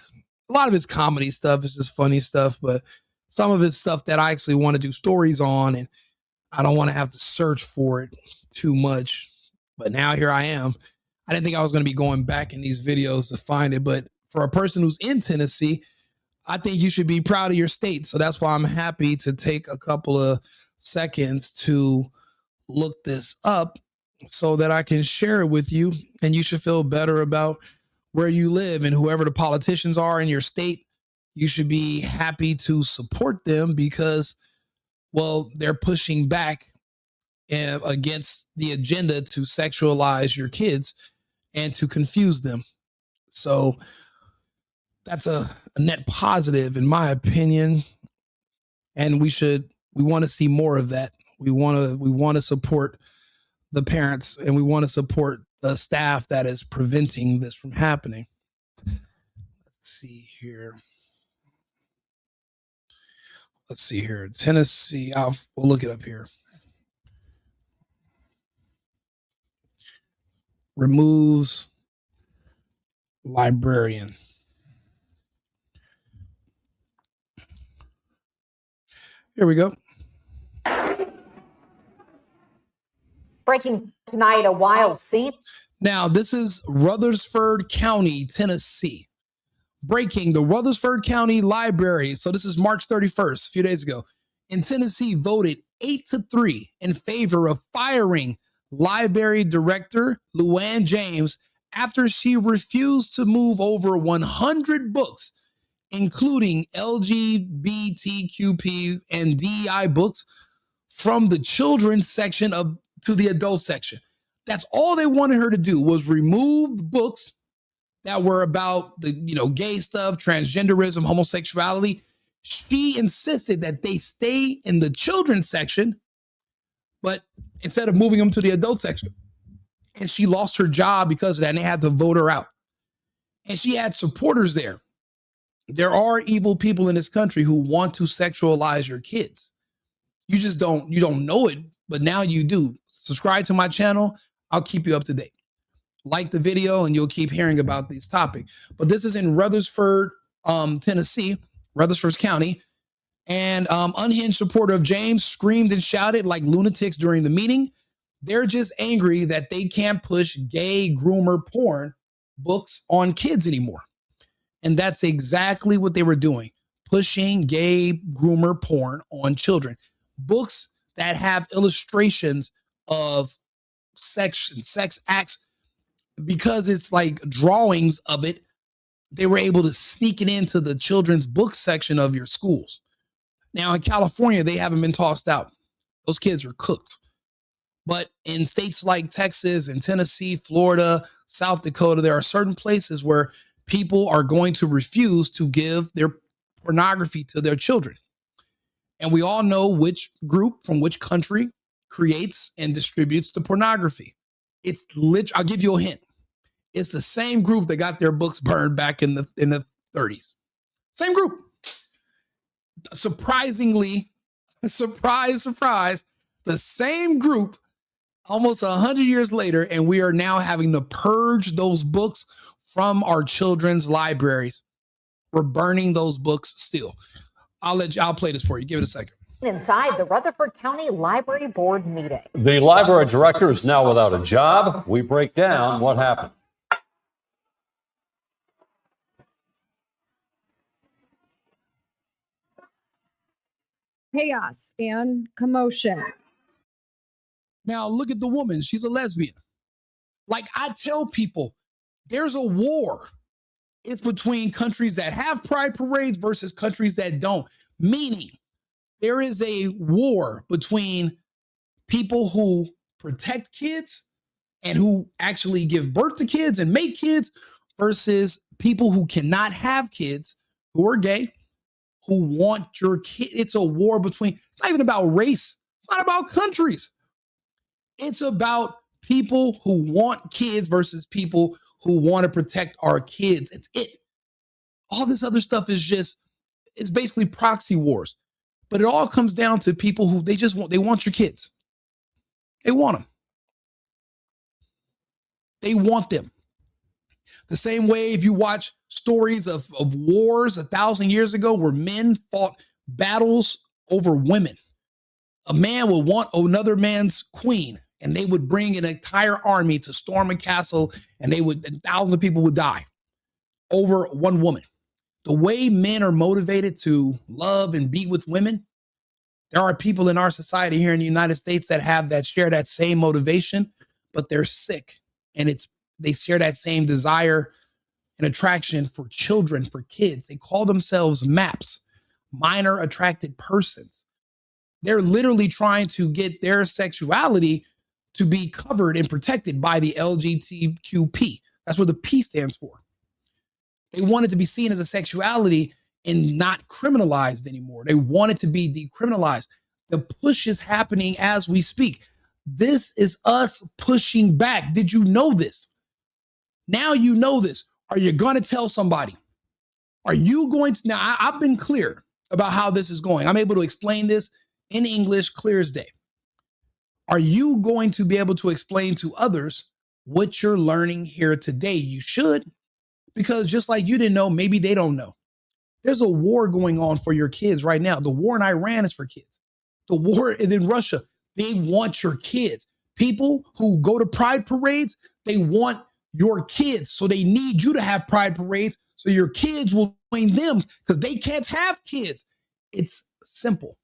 S1: A lot of it's comedy stuff. It's just funny stuff, but some of it's stuff that I actually want to do stories on, and I don't want to have to search for it too much. But now here I am. I didn't think I was going to be going back in these videos to find it, but for a person who's in Tennessee, I think you should be proud of your state. So that's why I'm happy to take a couple of seconds to look this up so that I can share it with you, and you should feel better about where you live, and whoever the politicians are in your state, you should be happy to support them because, well, they're pushing back against the agenda to sexualize your kids and to confuse them. So that's a net positive in my opinion. And we want to see more of that. We want to support the parents, and we want to support the staff that is preventing this from happening. Let's see here. Tennessee. We'll look it up here. Removes librarian. Here we go.
S6: Breaking tonight, a wild scene.
S1: Now, this is Rutherford County, Tennessee. Breaking, the Rutherford County Library. So this is March 31st, a few days ago. In Tennessee, voted 8-3 in favor of firing library director Luann James after she refused to move over 100 books, including LGBTQP and DEI books, from the children's section to the adult section. That's all they wanted her to do, was remove books that were about the, gay stuff, transgenderism, homosexuality. She insisted that they stay in the children's section, but instead of moving them to the adult section. And she lost her job because of that, and they had to vote her out. And she had supporters there. There are evil people in this country who want to sexualize your kids. You just don't know it, but now you do. Subscribe to my channel. I'll keep you up to date. Like the video and you'll keep hearing about these topics. But this is in Rutherford, Tennessee, Rutherford County. And unhinged supporter of James screamed and shouted like lunatics during the meeting. They're just angry that they can't push gay groomer porn books on kids anymore. And that's exactly what they were doing, pushing gay groomer porn on children. Books that have illustrations of sex acts, because it's like drawings of it, they were able to sneak it into the children's book section of your schools. Now in California, they haven't been tossed out. Those kids are cooked. But in states like Texas and Tennessee, Florida, South Dakota, there are certain places where people are going to refuse to give their pornography to their children. And we all know which group from which country creates and distributes the pornography. I'll give you a hint. It's the same group that got their books burned back in the 30s. Same group. Surprisingly, surprise, the same group almost 100 years later, and we are now having to purge those books from our children's libraries. We're burning those books still. I'll play this for you. Give it a second.
S6: Inside the Rutherford County Library Board meeting.
S7: The library director is now without a job. We break down what happened.
S8: Chaos and commotion.
S1: Now look at the woman. She's a lesbian. Like I tell people, there's a war. It's between countries that have pride parades versus countries that don't. Meaning, there is a war between people who protect kids and who actually give birth to kids and make kids versus people who cannot have kids, who are gay, who want your kid. It's a war between, it's not even about race, it's not about countries. It's about people who want kids versus people who want to protect our kids. It's it. All this other stuff is it's basically proxy wars. But it all comes down to people who they want your kids. They want them. They want them. The same way if you watch stories of wars 1,000 years ago where men fought battles over women. A man will want another man's queen, and they would bring an entire army to storm a castle, and thousands of people would die over one woman. The way men are motivated to love and be with women, there are people in our society here in the United States that share that same motivation, but they're sick, and they share that same desire and attraction for children, for kids. They call themselves MAPs, minor attracted persons. They're literally trying to get their sexuality to be covered and protected by the LGBTQP. That's what the P stands for. They want it to be seen as a sexuality and not criminalized anymore. They want it to be decriminalized. The push is happening as we speak. This is us pushing back. Did you know this? Now you know this. Are you going to tell somebody? Are you going to? Now, I've been clear about how this is going. I'm able to explain this in English clear as day. Are you going to be able to explain to others what you're learning here today? You should, because just like you didn't know, maybe they don't know. There's a war going on for your kids right now. The war in Iran is for kids. The war in Russia, they want your kids. People who go to pride parades, they want your kids. So they need you to have pride parades so your kids will join them because they can't have kids. It's simple.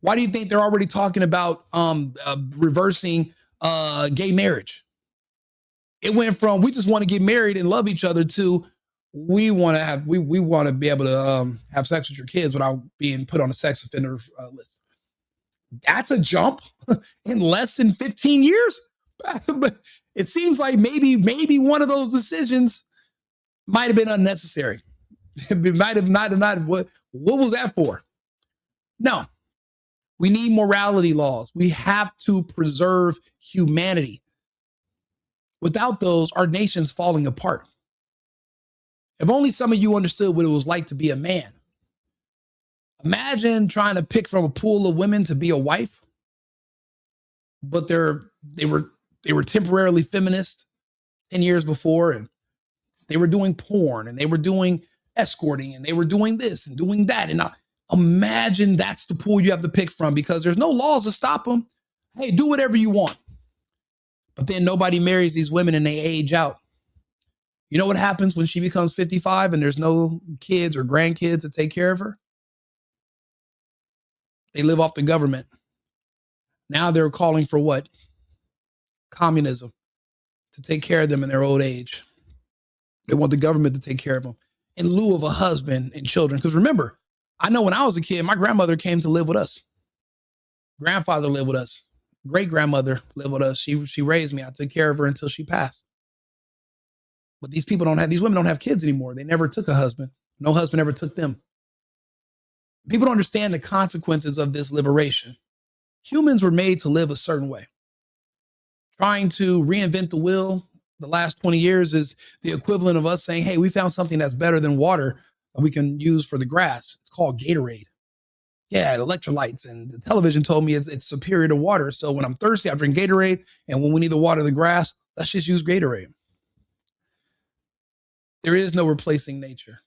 S1: Why do you think they're already talking about reversing gay marriage? It went from we just want to get married and love each other to we want to be able to have sex with your kids without being put on a sex offender list. That's a jump in less than 15 years. But it seems like maybe one of those decisions might have been unnecessary. It might have not. What was that for? No. We need morality laws. We have to preserve humanity. Without those, our nation's falling apart. If only some of you understood what it was like to be a man. Imagine trying to pick from a pool of women to be a wife, but they were temporarily feminist 10 years before, and they were doing porn, and they were doing escorting, and they were doing this and doing that. And imagine that's the pool you have to pick from because there's no laws to stop them. Hey, do whatever you want. But then nobody marries these women and they age out. You know what happens when she becomes 55 and there's no kids or grandkids to take care of her? They live off the government. Now they're calling for what? Communism, to take care of them in their old age. They want the government to take care of them in lieu of a husband and children. Because remember, I know when I was a kid, my grandmother came to live with us. Grandfather lived with us. Great grandmother lived with us. She raised me. I took care of her until she passed. But these women don't have kids anymore. They never took a husband. No husband ever took them. People don't understand the consequences of this liberation. Humans were made to live a certain way. Trying to reinvent the wheel the last 20 years is the equivalent of us saying, hey, we found something that's better than water that we can use for the grass. It's called Gatorade. Yeah, electrolytes, and the television told me it's superior to water. So when I'm thirsty, I drink Gatorade, and when we need to water the grass, let's just use Gatorade. There is no replacing nature.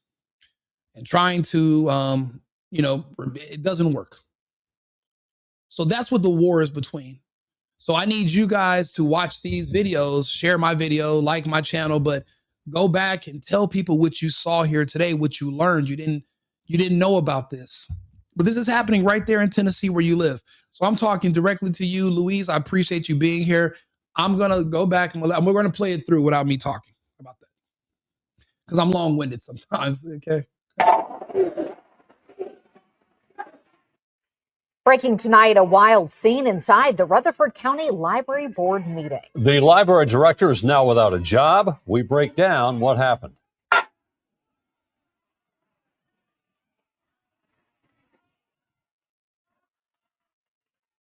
S1: And trying to, it doesn't work. So that's what the war is between. So I need you guys to watch these videos, share my video, like my channel, but go back and tell people what you saw here today, what you learned. You didn't know about this. But this is happening right there in Tennessee where you live. So I'm talking directly to you, Louise. I appreciate you being here. I'm going to go back and we're going to play it through without me talking about that. Because I'm long-winded sometimes, okay?
S6: Breaking tonight, a wild scene inside the Rutherford County Library Board meeting.
S7: The library director is now without a job. We break down what happened.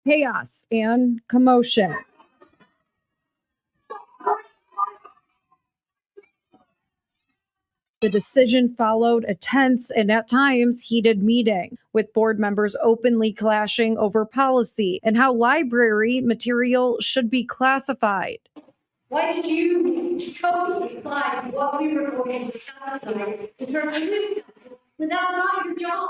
S8: Chaos and commotion. The decision followed a tense and at times heated meeting, with board members openly clashing over policy and how library material should be classified.
S9: Why did you totally decide what we were going to discuss tonight in terms of new council when that's not your job?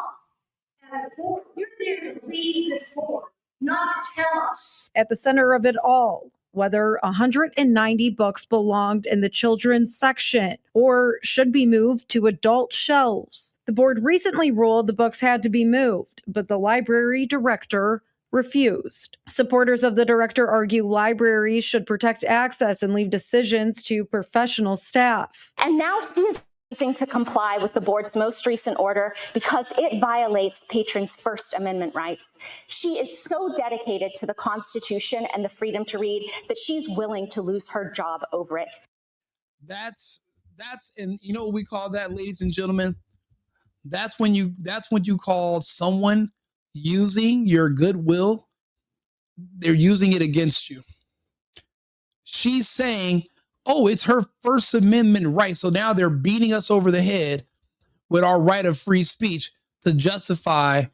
S9: As a board, you're there to lead this board, not to tell us
S8: At the center of it all, whether 190 books belonged in the children's section or should be moved to adult shelves. The board recently ruled the books had to be moved, but the library director refused. Supporters of the director argue libraries should protect access and leave decisions to professional staff.
S10: And now she is refusing to comply with the board's most recent order because it violates patrons' First Amendment rights. She is so dedicated to the Constitution and the freedom to read that she's willing to lose her job over it.
S1: That's and you know what we call that, ladies and gentlemen? That's what you call someone using your goodwill. They're using it against you. She's saying, oh, it's her First Amendment right. So now they're beating us over the head with our right of free speech to justify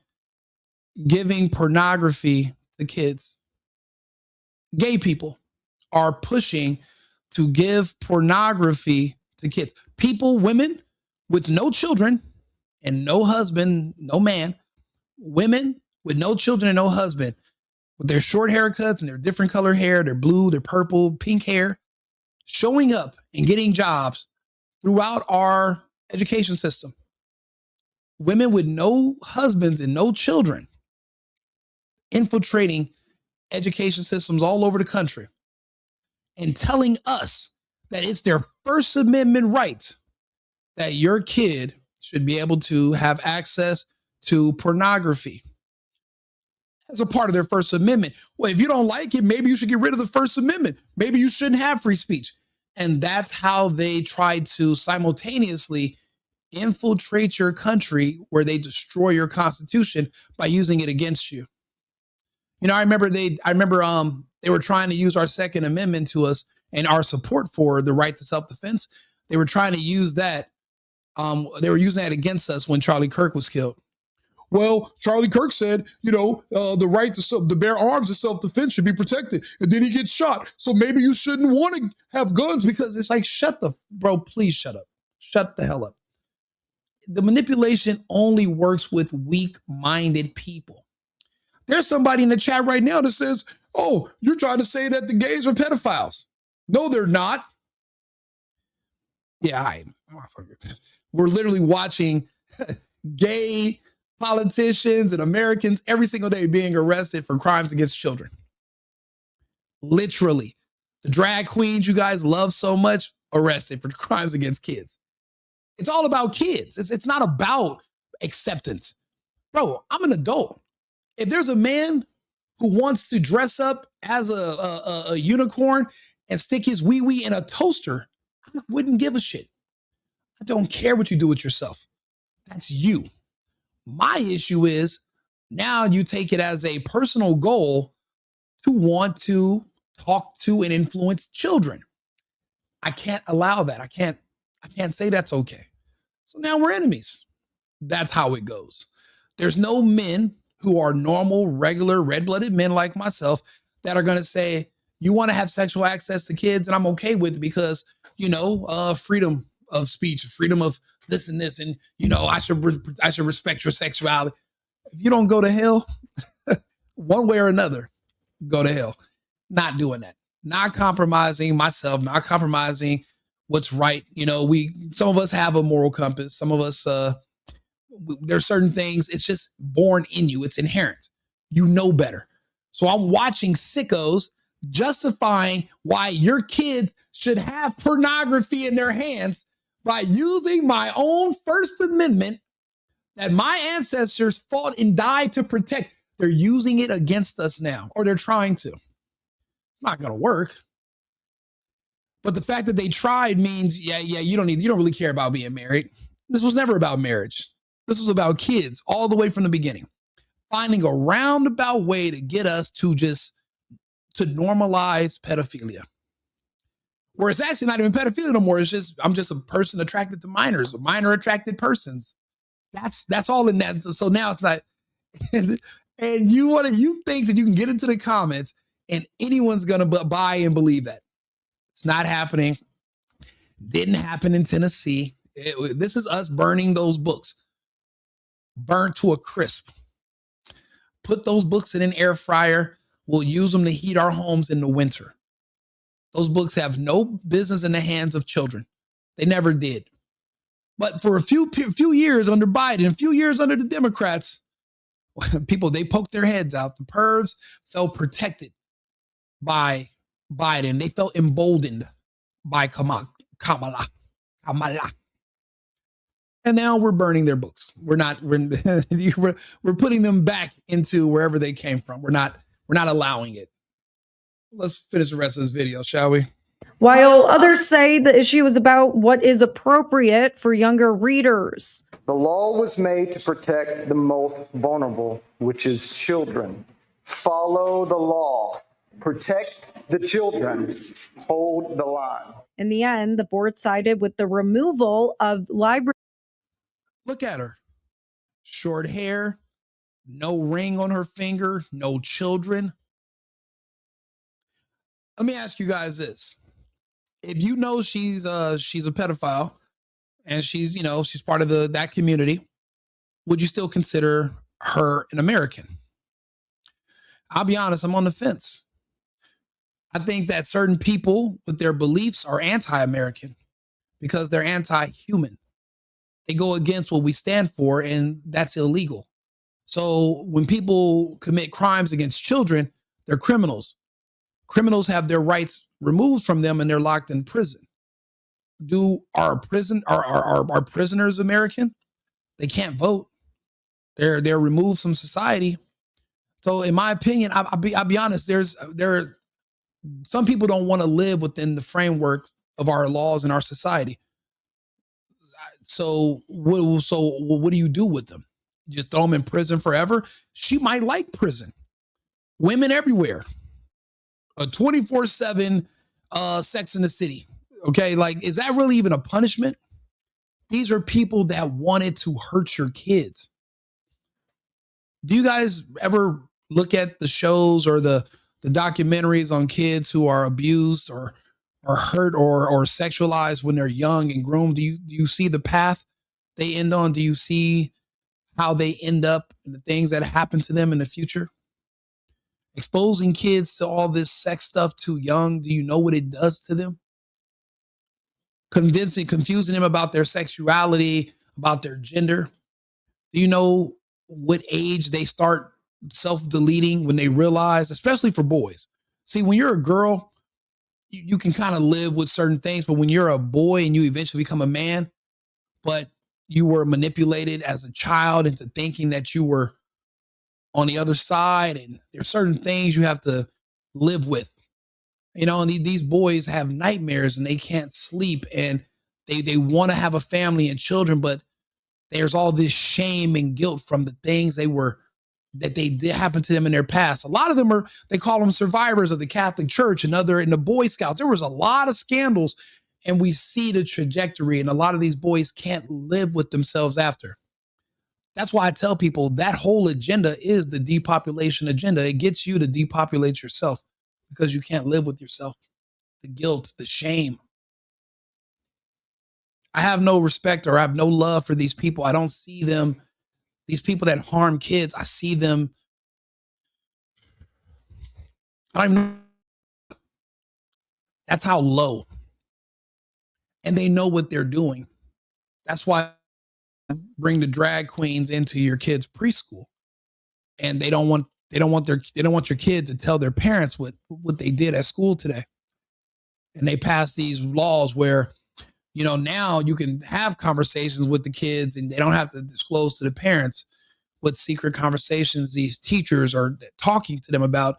S1: giving pornography to kids. Gay people are pushing to give pornography to kids. People, women with no children and no husband, no man, women with no children and no husband, with their short haircuts and their different color hair, their blue, their purple, pink hair, showing up and getting jobs throughout our education system. Women with no husbands and no children infiltrating education systems all over the country and telling us that it's their First Amendment right that your kid should be able to have access to pornography as a part of their First Amendment. Well, if you don't like it, maybe you should get rid of the First Amendment. Maybe you shouldn't have free speech. And that's how they try to simultaneously infiltrate your country, where they destroy your Constitution by using it against you. You know, I remember they were trying to use our Second Amendment to us and our support for the right to self-defense. They were trying to use that. They were using that against us when Charlie Kirk was killed. Well, Charlie Kirk said, you know, the right to bear arms and self-defense should be protected. And then he gets shot. So maybe you shouldn't want to have guns, because it's like, please shut up. Shut the hell up. The manipulation only works with weak-minded people. There's somebody in the chat right now that says, oh, you're trying to say that the gays are pedophiles. No, they're not. Yeah, we're literally watching gay politicians and Americans every single day being arrested for crimes against children. Literally. The drag queens you guys love so much, arrested for crimes against kids. It's all about kids. It's not about acceptance. Bro, I'm an adult. If there's a man who wants to dress up as a unicorn and stick his wee-wee in a toaster, I wouldn't give a shit. I don't care what you do with yourself. That's you. My issue is now you take it as a personal goal to want to talk to and influence children. I can't allow that. I can't say that's okay. So now we're enemies. That's how it goes. There's no men who are normal, regular, red-blooded men like myself that are going to say, you want to have sexual access to kids, and I'm okay with it because, you know, freedom of speech, freedom of this and this, and, you know, I should respect your sexuality. If you don't go to hell, one way or another, go to hell. Not doing that. Not compromising myself, not compromising what's right. You know, some of us have a moral compass. Some of us, there's certain things, it's just born in you. It's inherent. You know better. So I'm watching sickos justifying why your kids should have pornography in their hands by using my own First Amendment that my ancestors fought and died to protect. They're using it against us now, or they're trying to. It's not going to work. But the fact that they tried means, you don't really care about being married. This was never about marriage. This was about kids all the way from the beginning. Finding a roundabout way to get us to normalize pedophilia. Where it's actually not even pedophilia no more. It's just, I'm just a person attracted to minors, or minor attracted persons. That's all in that. So now it's not, and you think that you can get into the comments and anyone's going to buy and believe that. It's not happening. Didn't happen in Tennessee. This is us burning those books. Burnt to a crisp. Put those books in an air fryer we'll use them to heat our homes in the winter. Those books have no business in the hands of children. They never did. But for a few years under Biden, a few years under the Democrats, people, they poked their heads out. The pervs felt protected by Biden. They felt emboldened by Kamala. And now we're burning their books. We're putting them back into wherever they came from. We're not allowing it. Let's finish the rest of this video, shall we?
S8: While others say the issue is about what is appropriate for younger readers.
S11: The law was made to protect the most vulnerable, which is children. Follow the law. Protect the children. Hold the line.
S8: In the end, the board sided with the removal of library.
S1: Look at her. Short hair, no ring on her finger, no children. Let me ask you guys this. If you know she's a pedophile and she's part of that community, would you still consider her an American? I'll be honest, I'm on the fence. I think that certain people with their beliefs are anti-American because they're anti-human. They go against what we stand for, and that's illegal. So when people commit crimes against children, they're criminals. Criminals have their rights removed from them and they're locked in prison. Are prisoners American? They can't vote. They're removed from society. So in my opinion, I'll be honest, some people don't want to live within the framework of our laws and our society. So what do you do with them? You just throw them in prison forever? She might like prison. Women everywhere. A 24/7 Sex in the City. Okay, like, is that really even a punishment? These are people that wanted to hurt your kids. Do you guys ever look at the shows or the documentaries on kids who are abused or hurt or sexualized when they're young and groomed? Do you see the path they end on? Do you see how they end up and the things that happen to them in the future? Exposing kids to all this sex stuff too young, do you know what it does to them? Confusing them about their sexuality, about their gender. Do you know what age they start self-deleting when they realize, especially for boys? See, when you're a girl, you can kind of live with certain things, but when you're a boy and you eventually become a man, but you were manipulated as a child into thinking that you were on the other side, and there's certain things you have to live with, and these boys have nightmares and they can't sleep and they want to have a family and children, but there's all this shame and guilt from the things that did happen to them in their past. A lot of them they call them survivors of the Catholic Church and in the Boy Scouts. There was a lot of scandals, and we see the trajectory, and a lot of these boys can't live with themselves after. That's why I tell people that whole agenda is the depopulation agenda. It gets you to depopulate yourself because you can't live with yourself. The guilt, the shame. I have no respect or I have no love for these people. I don't see them, these people that harm kids. I see them. I don't even know. That's how low. And they know what they're doing. That's why bring the drag queens into your kids' preschool, and they don't want your kids to tell their parents what they did at school today. And they pass these laws where now you can have conversations with the kids and they don't have to disclose to the parents what secret conversations these teachers are talking to them about.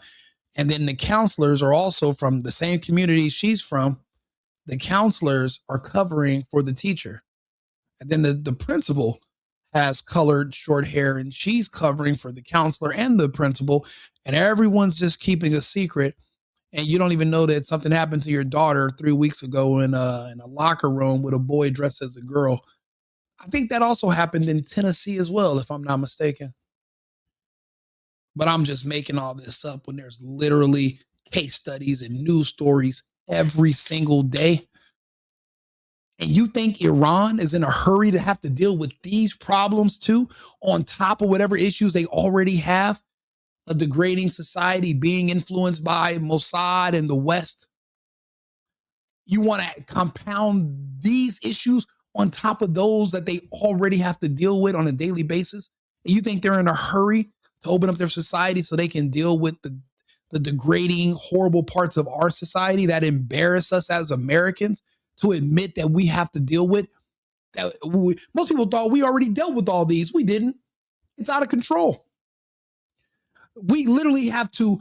S1: And then the counselors are also from the same community she's from. The counselors are covering for the teacher. And then the principal has colored short hair and she's covering for the counselor and the principal, and everyone's just keeping a secret. And you don't even know that something happened to your daughter 3 weeks ago in a locker room with a boy dressed as a girl. I think that also happened in Tennessee as well, if I'm not mistaken. But I'm just making all this up when there's literally case studies and news stories every single day. And you think Iran is in a hurry to have to deal with these problems too, on top of whatever issues they already have? a degrading society being influenced by Mossad and the West. You want to compound these issues on top of those that they already have to deal with on a daily basis. And you think they're in a hurry to open up their society so they can deal with the degrading, horrible parts of our society that embarrass us as Americans to admit that we have to deal with? Most people thought we already dealt with all these. We didn't. It's out of control. We literally have to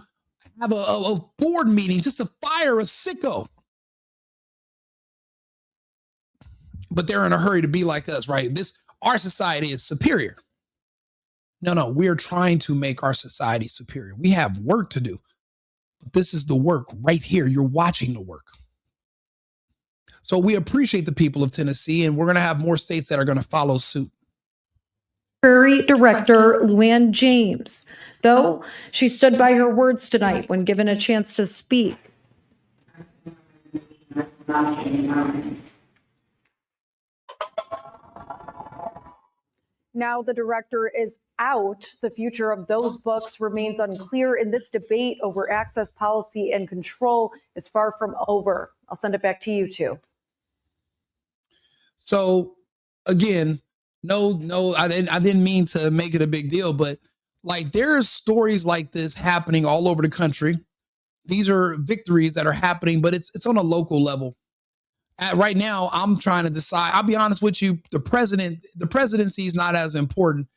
S1: have a board meeting just to fire a sicko. But they're in a hurry to be like us, right? Our society is superior. No, we are trying to make our society superior. We have work to do. But this is the work right here. You're watching the work. So we appreciate the people of Tennessee, and we're going to have more states that are going to follow suit.
S8: Library Director Luann James, though she stood by her words tonight when given a chance to speak. Now the director is out. The future of those books remains unclear, and this debate over access policy and control is far from over. I'll send it back to you two.
S1: So again, no, I didn't mean to make it a big deal, but like there's stories like this happening all over the country. These are victories that are happening, but it's on a local level. Right now, I'm trying to decide. I'll be honest with you, the presidency is not as important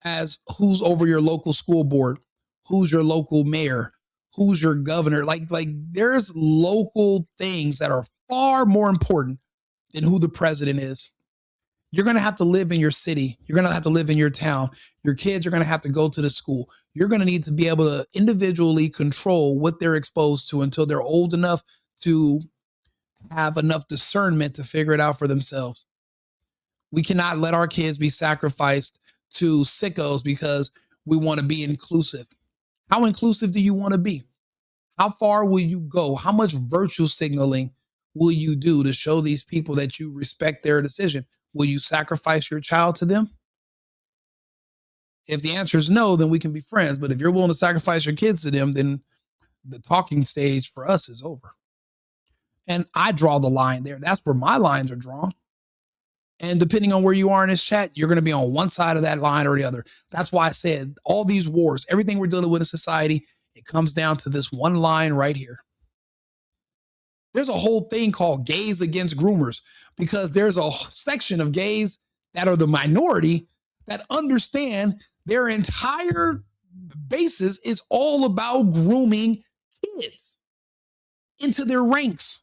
S1: as who's over your local school board, who's your local mayor, who's your governor. Like there's local things that are far more important than who the president is. You're going to have to live in your city. You're going to have to live in your town. Your kids are going to have to go to the school. You're going to need to be able to individually control what they're exposed to until they're old enough to have enough discernment to figure it out for themselves. We cannot let our kids be sacrificed to sickos because we want to be inclusive. How inclusive do you want to be? How far will you go? How much virtue signaling will you do to show these people that you respect their decision? Will you sacrifice your child to them? If the answer is no, then we can be friends. But if you're willing to sacrifice your kids to them, then the talking stage for us is over. And I draw the line there. That's where my lines are drawn. And depending on where you are in this chat, you're going to be on one side of that line or the other. That's why I said all these wars, everything we're dealing with in society, it comes down to this one line right here. There's a whole thing called gays against groomers because there's a section of gays that are the minority that understand their entire basis is all about grooming kids into their ranks.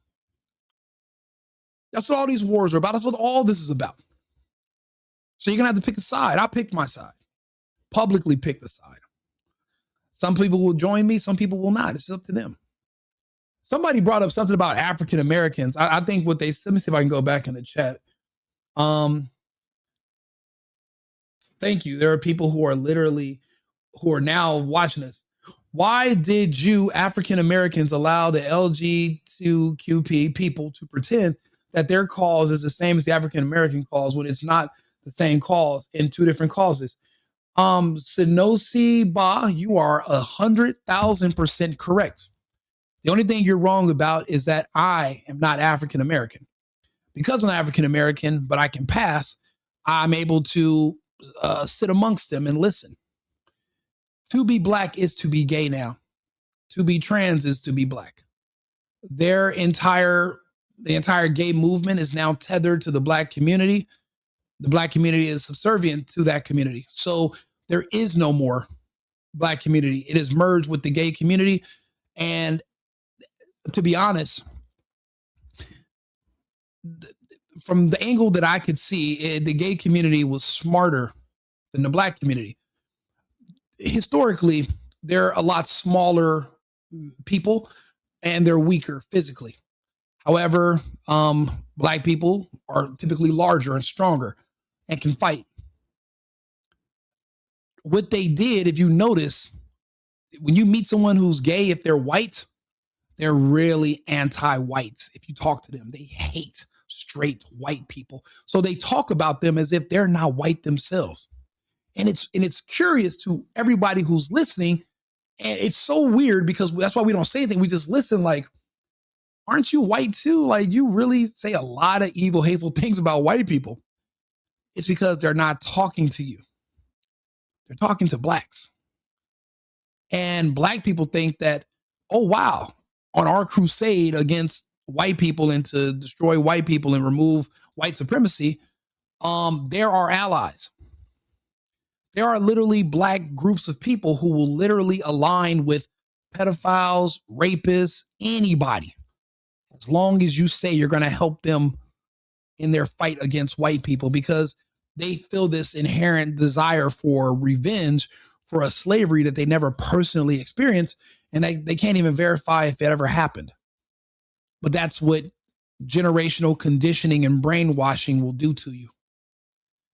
S1: That's what all these wars are about. That's what all this is about. So you're going to have to pick a side. I picked my side. Publicly picked a side. Some people will join me. Some people will not. It's up to them. Somebody brought up something about African Americans. I think what let me see if I can go back in the chat. Thank you. There are people who are now watching this. Why did you African Americans allow the LGBTQ people to pretend that their cause is the same as the African American cause when it's not the same cause in two different causes? Sinosi Ba, you are 100,000% correct. The only thing you're wrong about is that I am not African American. Because I'm African American, but I can pass, I'm able to sit amongst them and listen. To be black is to be gay now. To be trans is to be black. The entire gay movement is now tethered to the black community. The black community is subservient to that community. So there is no more black community. It is merged with the gay community. And to be honest, from the angle that I could see, the gay community was smarter than the black community. Historically, they're a lot smaller people and they're weaker physically. However, black people are typically larger and stronger and can fight. What they did, if you notice, when you meet someone who's gay, if they're white, they're really anti-white. If you talk to them, they hate straight white people. So they talk about them as if they're not white themselves. And it's curious to everybody who's listening And it's so weird because that's why we don't say anything. We just listen like, aren't you white too? Like you really say a lot of evil, hateful things about white people. It's because they're not talking to you. They're talking to blacks. And black people think that, oh, wow, on our crusade against white people and to destroy white people and remove white supremacy, there are allies. There are literally black groups of people who will literally align with pedophiles, rapists, anybody, as long as you say you're going to help them in their fight against white people, because they feel this inherent desire for revenge for a slavery that they never personally experienced, and they can't even verify if it ever happened. But that's what generational conditioning and brainwashing will do to you.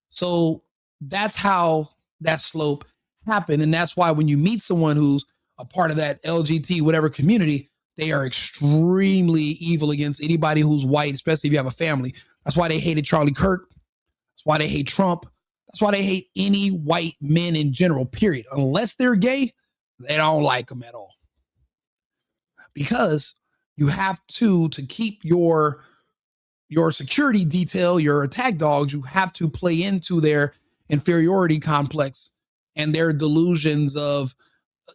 S1: So that's how that slope happened. And that's why when you meet someone who's a part of that LGBT, whatever community, they are extremely evil against anybody who's white, especially if you have a family. That's why they hated Charlie Kirk. That's why they hate Trump. That's why they hate any white men in general, period. Unless they're gay, they don't like them at all. Because you have to keep your security detail, your attack dogs, you have to play into their inferiority complex and their delusions of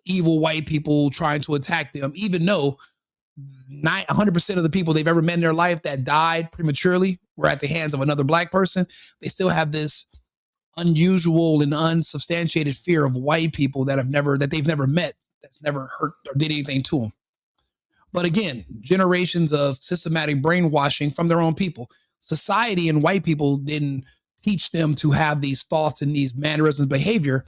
S1: evil white people trying to attack them, even though 100% of the people they've ever met in their life that died prematurely were at the hands of another black person. They still have this unusual and unsubstantiated fear of white people that they've never met, that's never hurt or did anything to them. But again, generations of systematic brainwashing from their own people. Society and white people didn't teach them to have these thoughts and these mannerisms, behavior.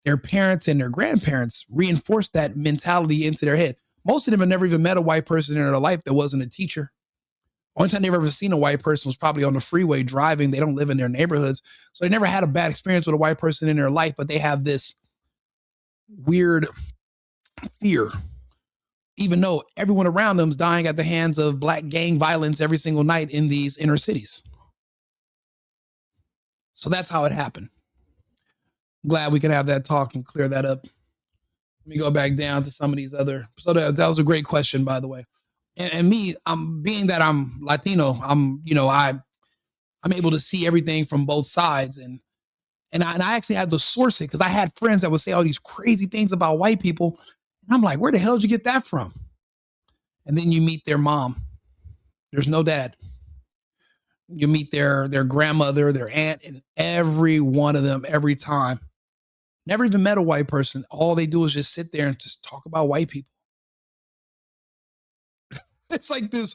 S1: Their parents and their grandparents reinforced that mentality into their head. Most of them have never even met a white person in their life that wasn't a teacher. Only time they've ever seen a white person was probably on the freeway driving. They don't live in their neighborhoods. So they never had a bad experience with a white person in their life, but they have this weird fear, even though everyone around them is dying at the hands of black gang violence every single night in these inner cities. So that's how it happened. Glad we could have that talk and clear that up. Let me go back down to some of these other. So that was a great question, by the way. And me, being that I'm Latino, I'm able to see everything from both sides, and I actually had to source it because I had friends that would say all these crazy things about white people, and I'm like, where the hell did you get that from? And then you meet their mom. There's no dad. You meet their grandmother, their aunt, and every one of them, every time. Never even met a white person. All they do is just sit there and just talk about white people. It's like this,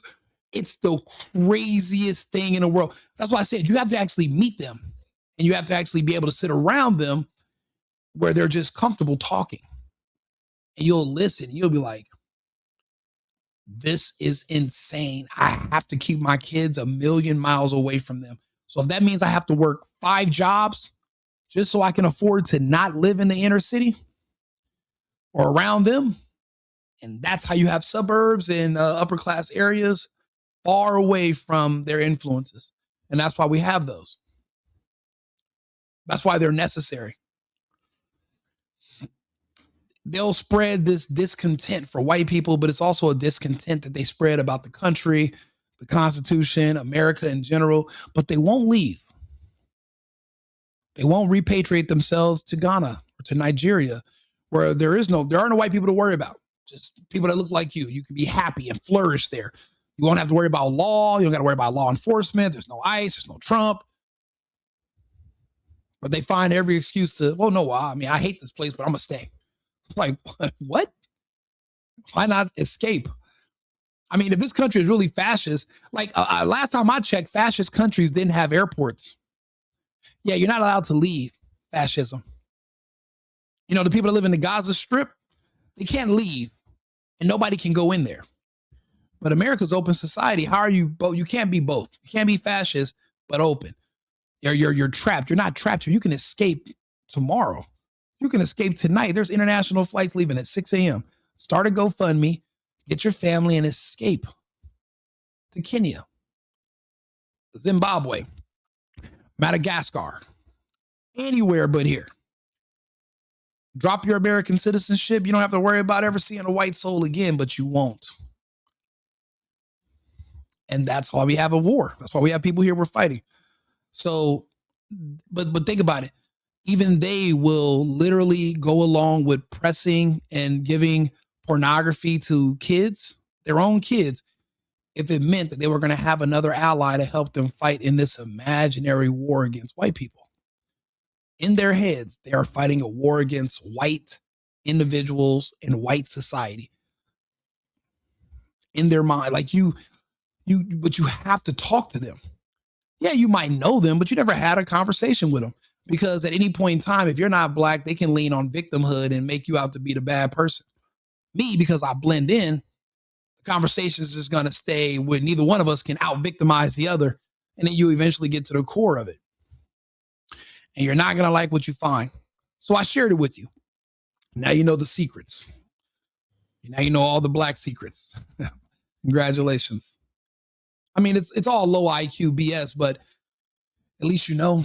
S1: it's the craziest thing in the world. That's why I said you have to actually meet them and you have to actually be able to sit around them where they're just comfortable talking. And you'll listen. You'll be like, this is insane. I have to keep my kids 1,000,000 miles away from them. So if that means I have to work 5 jobs just so I can afford to not live in the inner city or around them, and that's how you have suburbs and upper class areas far away from their influences. And that's why we have those. That's why they're necessary. They'll spread this discontent for white people, but it's also a discontent that they spread about the country, the Constitution, America in general, but they won't leave. They won't repatriate themselves to Ghana or to Nigeria, where there are no white people to worry about. Just people that look like you. You can be happy and flourish there. You won't have to worry about law. You don't got to worry about law enforcement. There's no ICE. There's no Trump. But they find every excuse to, well, no, I mean, I hate this place, but I'm going to stay. Like, what? Why not escape? I mean, if this country is really fascist, like last time I checked, fascist countries didn't have airports. Yeah, you're not allowed to leave fascism. You know, the people that live in the Gaza Strip, they can't leave and nobody can go in there. But America's open society. How are you both? You can't be both. You can't be fascist, but open. You're trapped. You're not trapped here. You can escape tomorrow. You can escape tonight. There's international flights leaving at 6 a.m. Start a GoFundMe, get your family and escape to Kenya, Zimbabwe, Madagascar, anywhere but here. drop your American citizenship. You don't have to worry about ever seeing a white soul again, but you won't. And that's why we have a war. That's why we have people here we're fighting. So, but think about it. Even they will literally go along with pressing and giving pornography to kids, their own kids, if it meant that they were going to have another ally to help them fight in this imaginary war against white people. In their heads, they are fighting a war against white individuals and white society. In their mind, like but you have to talk to them. Yeah, you might know them, but you never had a conversation with them. Because at any point in time, if you're not black, they can lean on victimhood and make you out to be the bad person. Me, because I blend in, the conversation is just going to stay with neither one of us can out-victimize the other. And then you eventually get to the core of it. And you're not going to like what you find. So I shared it with you. Now you know the secrets. Now you know all the black secrets. Congratulations. I mean, it's all low IQ BS, but at least you know.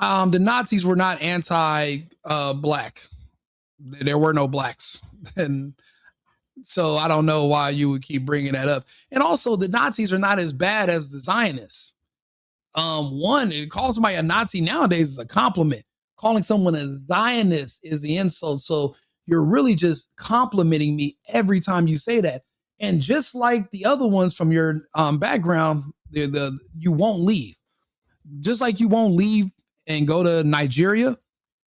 S1: The Nazis were not anti-black. There were no blacks. And so I don't know why you would keep bringing that up. And also, the Nazis are not as bad as the Zionists. It calls somebody a Nazi nowadays is a compliment. Calling someone a Zionist is the insult. So you're really just complimenting me every time you say that. And just like the other ones from your background, you won't leave. Just like you won't leave and go to Nigeria,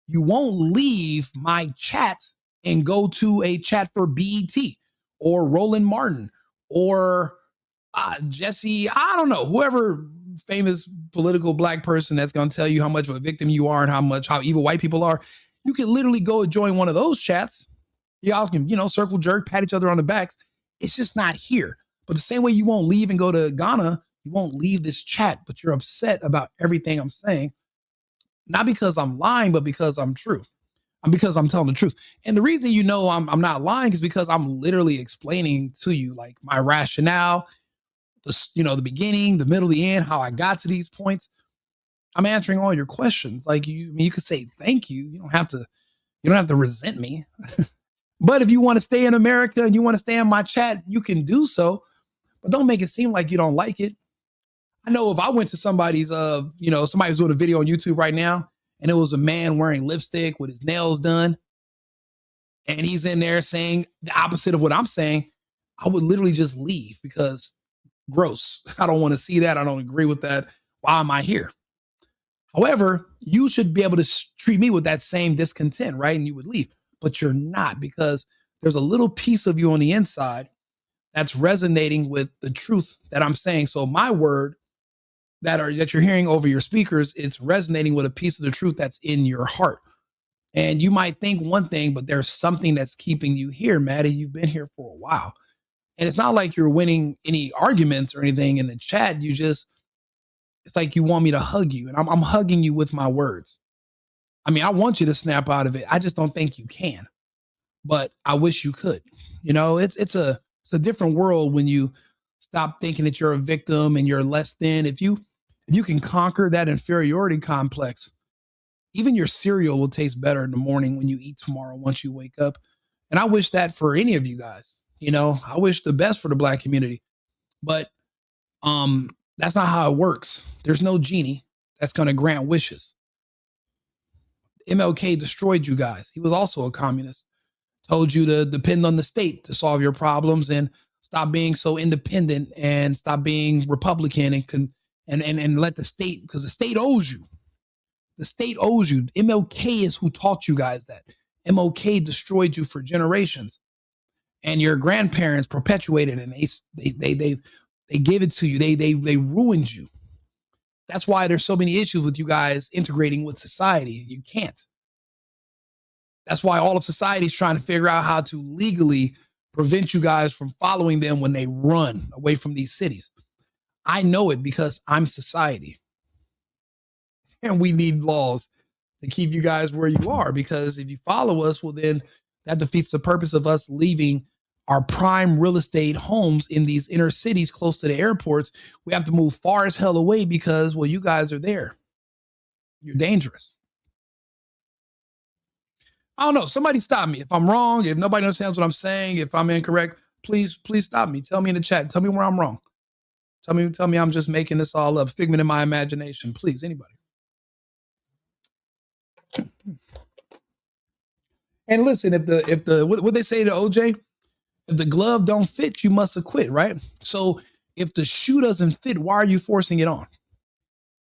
S1: you won't leave my chat and go to a chat for BET or Roland Martin or Jesse, I don't know, whoever famous political black person that's going to tell you how much of a victim you are and how evil white people are. You can literally go and join one of those chats. Y'all can, circle jerk, pat each other on the backs. It's just not here. But the same way you won't leave and go to Ghana, you won't leave this chat, but you're upset about everything I'm saying. Not because I'm lying, but because I'm true. Because I'm telling the truth. And the reason I'm not lying is because I'm literally explaining to you like my rationale, the beginning, the middle, the end, how I got to these points. I'm answering all your questions. Like you could say thank you. You don't have to resent me. But if you want to stay in America and you want to stay in my chat, you can do so. But don't make it seem like you don't like it. I know if I went to somebody's somebody's doing a video on YouTube right now and it was a man wearing lipstick with his nails done and he's in there saying the opposite of what I'm saying, I would literally just leave because gross. I don't want to see that. I don't agree with that. Why am I here? However, you should be able to treat me with that same discontent, right? And you would leave, but you're not, because there's a little piece of you on the inside that's resonating with the truth that I'm saying. So my word that you're hearing over your speakers, it's resonating with a piece of the truth that's in your heart. And you might think one thing, but there's something that's keeping you here, Maddie. You've been here for a while. And it's not like you're winning any arguments or anything in the chat. It's like you want me to hug you, and I'm hugging you with my words. I mean, I want you to snap out of it. I just don't think you can, but I wish you could. It's a different world when you stop thinking that you're a victim and you're less than. If you can conquer that inferiority complex, even your cereal will taste better in the morning when you eat tomorrow once you wake up. And I wish that for any of you guys. I wish the best for the black community, but that's not how it works. There's no genie that's going to grant wishes. MLK destroyed you guys. He was also a communist. Told you to depend on the state to solve your problems and stop being so independent and stop being Republican and let the state, because the state owes you. The state owes you. MLK is who taught you guys that. MLK destroyed you for generations, and your grandparents perpetuated it, and they gave it to you. They ruined you. That's why there's so many issues with you guys integrating with society. You can't. That's why all of society is trying to figure out how to legally prevent you guys from following them when they run away from these cities. I know it because I'm society. And we need laws to keep you guys where you are, because if you follow us, well, then that defeats the purpose of us leaving our prime real estate homes in these inner cities close to the airports. We have to move far as hell away because, well, you guys are there. You're dangerous. I don't know. Somebody stop me. If I'm wrong, if nobody understands what I'm saying, if I'm incorrect, please stop me. Tell me in the chat. Tell me where I'm wrong. Tell me I'm just making this all up, figment in my imagination. Please, anybody. And listen, if the what they say to OJ, if the glove don't fit, you must acquit, right? So if the shoe doesn't fit, why are you forcing it on?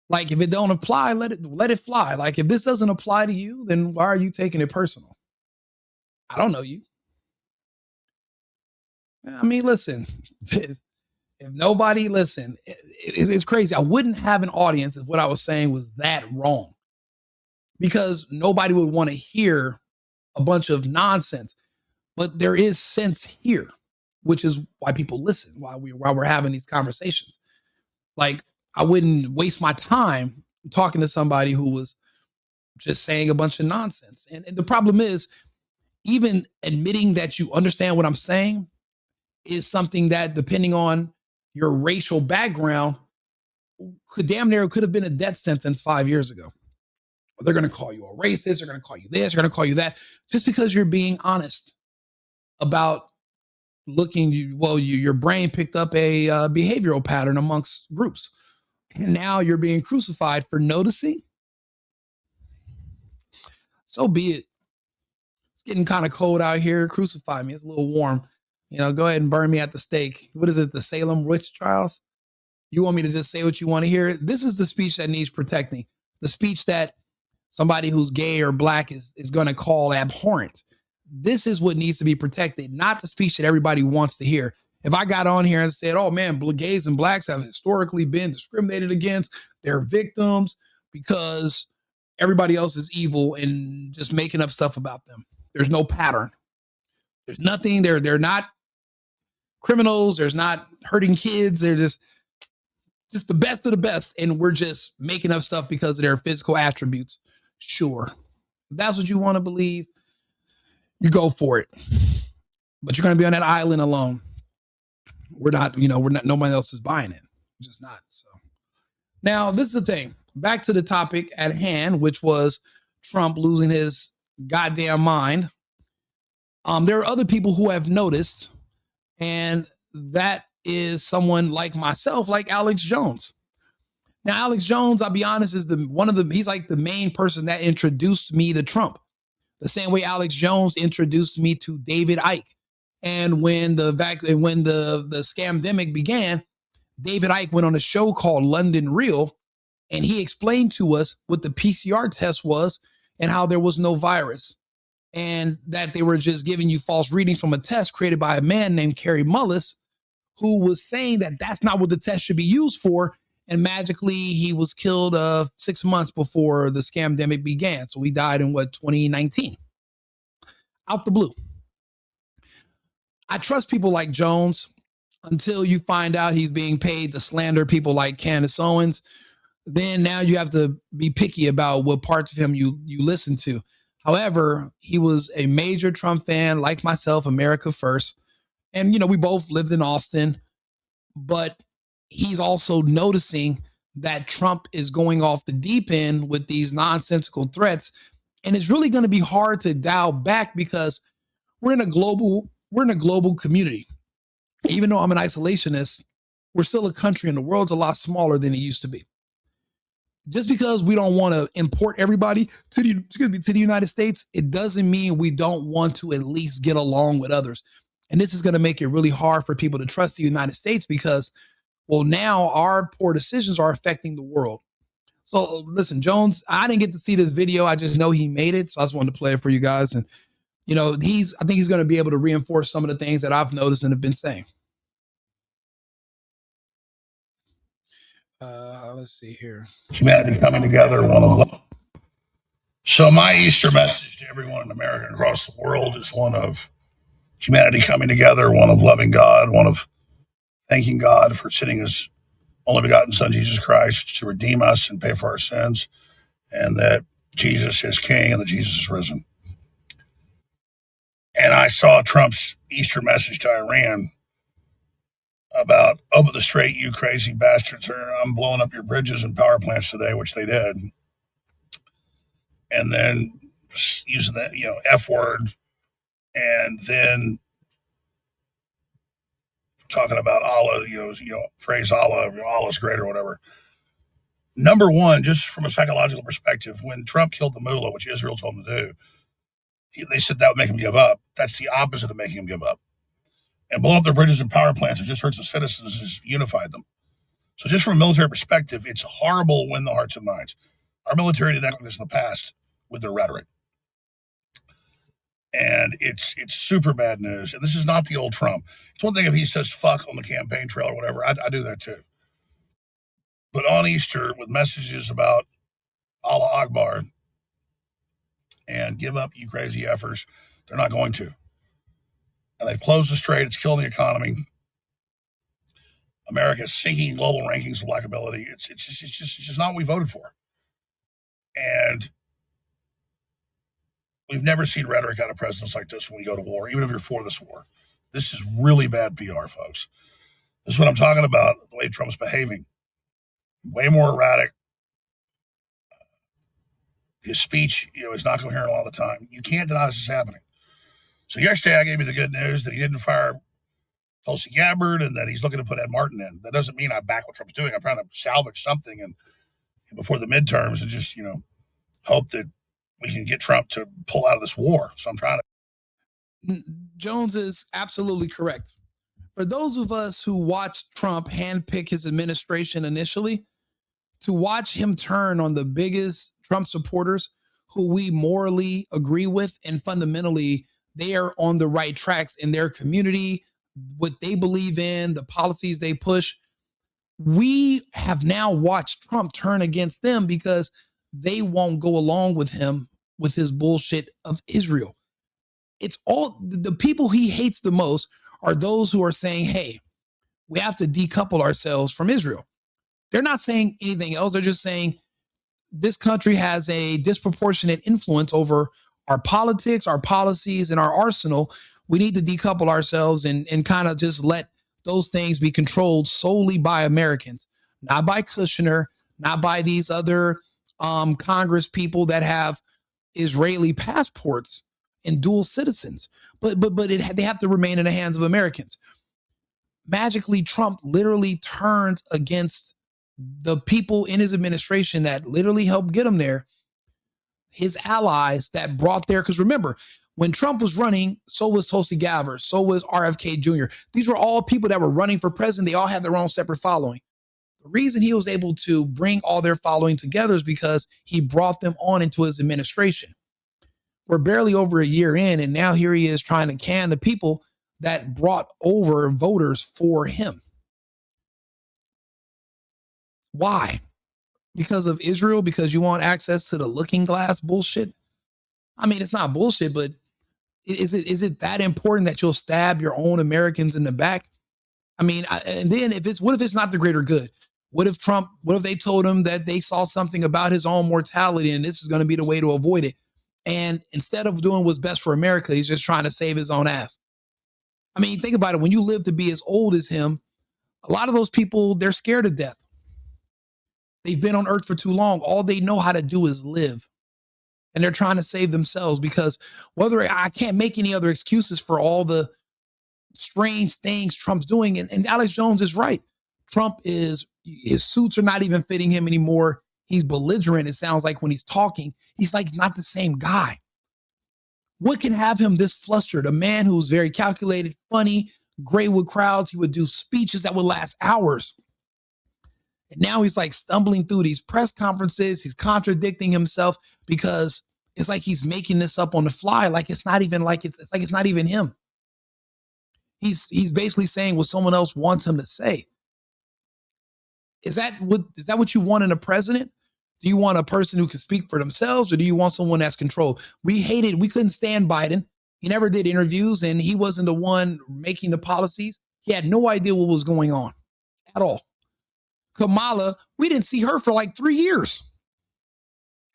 S1: Like if it don't apply, let it fly. Like if this doesn't apply to you, then why are you taking it personal? I don't know you. I mean, listen, if nobody listen, it's crazy. I wouldn't have an audience if what I was saying was that wrong, because nobody would want to hear a bunch of nonsense. But there is sense here, which is why people listen, why we're having these conversations. Like I wouldn't waste my time talking to somebody who was just saying a bunch of nonsense. And the problem is, even admitting that you understand what I'm saying is something that, depending on your racial background, could have been a death sentence 5 years ago. They're going to call you a racist. They're going to call you this. They're going to call you that, just because you're being honest about your brain picked up a behavioral pattern amongst groups. And now you're being crucified for noticing. So be it. It's getting kind of cold out here. Crucify me. It's a little warm. Go ahead and burn me at the stake. What is it? The Salem witch trials? You want me to just say what you want to hear? This is the speech that needs protecting. The speech that somebody who's gay or black is going to call abhorrent. This is what needs to be protected, not the speech that everybody wants to hear. If I got on here and said, oh man, gays and blacks have historically been discriminated against, they're victims because everybody else is evil, and just making up stuff about them. There's no pattern. There's nothing. They're not criminals. There's not hurting kids. They're just the best of the best. And we're just making up stuff because of their physical attributes. Sure. If that's what you want to believe, you go for it. But you're going to be on that island alone. We're not, nobody else is buying it. We're just not. So now this is the thing. Back to the topic at hand, which was Trump losing his goddamn mind. There are other people who have noticed, and that is someone like myself, like Alex Jones. Now, Alex Jones, I'll be honest, is he's like the main person that introduced me to Trump. The same way Alex Jones introduced me to David Icke. And when the scamdemic began, David Icke went on a show called London Real, and he explained to us what the PCR test was and how there was no virus, and that they were just giving you false readings from a test created by a man named Kerry Mullis, who was saying that that's not what the test should be used for. And magically, he was killed 6 months before the scamdemic began. So he died in 2019? Out the blue. I trust people like Jones until you find out he's being paid to slander people like Candace Owens. Then now you have to be picky about what parts of him you listen to. However, he was a major Trump fan, like myself, America first. And, we both lived in Austin, but he's also noticing that Trump is going off the deep end with these nonsensical threats. And it's really going to be hard to dial back, because we're in a global community. Even though I'm an isolationist, we're still a country, and the world's a lot smaller than it used to be. Just because we don't want to import everybody to the United States, it doesn't mean we don't want to at least get along with others. And this is going to make it really hard for people to trust the United States, because, well, now our poor decisions are affecting the world. So listen, Jones, I didn't get to see this video. I just know he made it. So I just wanted to play it for you guys. And, I think he's going to be able to reinforce some of the things that I've noticed and have been saying. Let's see here.
S12: Humanity coming together, one of love. So my Easter message to everyone in America and across the world is one of humanity coming together, one of loving God, one of thanking God for sending his only begotten son, Jesus Christ, to redeem us and pay for our sins, and that Jesus is king and that Jesus is risen. And I saw Trump's Easter message to Iran about, open the strait, you crazy bastards, or I'm blowing up your bridges and power plants today, which they did. and then using that, F word, and then talking about Allah, praise Allah, Allah's great or whatever. Number one, just from a psychological perspective, when Trump killed the mullah, which Israel told him to do, they said that would make him give up. That's the opposite of making him give up. And blowing up their bridges and power plants, it just hurts the citizens, just unified them. So just from a military perspective, it's horrible win the hearts and minds. Our military did act like this in the past with their rhetoric. And it's super bad news. And this is not the old Trump. It's one thing if he says fuck on the campaign trail or whatever. I do that too. But on Easter, with messages about Allah Akbar and give up, you crazy effers, they're not going to. And they've closed the strait. It's killing the economy. America's sinking in global rankings of likability. It's just not what we voted for. And we've never seen rhetoric out of presidents like this when we go to war, even if you're for this war. This is really bad PR, folks. This is what I'm talking about, the way Trump's behaving. Way more erratic. His speech, is not coherent all the time. You can't deny this is happening. So yesterday I gave you the good news that he didn't fire Tulsi Gabbard and that he's looking to put Ed Martin in. That doesn't mean I back what Trump's doing. I'm trying to salvage something and before the midterms and just, hope that we can get Trump to pull out of this war. So I'm trying
S1: to. Jones is absolutely correct. For those of us who watched Trump handpick his administration initially, to watch him turn on the biggest Trump supporters who we morally agree with and fundamentally they are on the right tracks in their community, what they believe in, the policies they push. We have now watched Trump turn against them because they won't go along with him with his bullshit of Israel. It's all the people he hates the most are those who are saying, hey, we have to decouple ourselves from Israel. They're not saying anything else. They're just saying this country has a disproportionate influence over our politics, our policies, and our arsenal. We need to decouple ourselves and kind of just let those things be controlled solely by Americans, not by Kushner, not by these other Congress people that have Israeli passports and dual citizens. But they have to remain in the hands of Americans. Magically, Trump literally turns against the people in his administration that literally helped get him there, his allies that brought there. Because remember, when Trump was running, so was Tulsi Gabbard, so was RFK Jr. These were all people that were running for president. They all had their own separate following. The reason he was able to bring all their following together is because he brought them on into his administration. We're barely over a year in, and now here he is trying to can the people that brought over voters for him. Why? Because of Israel? Because you want access to the looking glass bullshit? I mean, it's not bullshit, but is it that important that you'll stab your own Americans in the back? I mean, and then what if it's not the greater good? What if they told him that they saw something about his own mortality and this is going to be the way to avoid it? And instead of doing what's best for America, he's just trying to save his own ass. I mean, think about it. When you live to be as old as him, a lot of those people, they're scared to death. They've been on earth for too long. All they know how to do is live. And they're trying to save themselves because I can't make any other excuses for all the strange things Trump's doing. And Alex Jones is right. His suits are not even fitting him anymore. He's belligerent, it sounds like, when he's talking. He's like not the same guy. What can have him this flustered? A man who's very calculated, funny, great with crowds. He would do speeches that would last hours. And now he's like stumbling through these press conferences. He's contradicting himself because it's like he's making this up on the fly. Like it's not even like it's like it's not even him. He's basically saying what someone else wants him to say. Is that what you want in a president? Do you want a person who can speak for themselves, or do you want someone that's controlled? We couldn't stand Biden. He never did interviews, and he wasn't the one making the policies. He had no idea what was going on at all. Kamala, we didn't see her for like 3 years.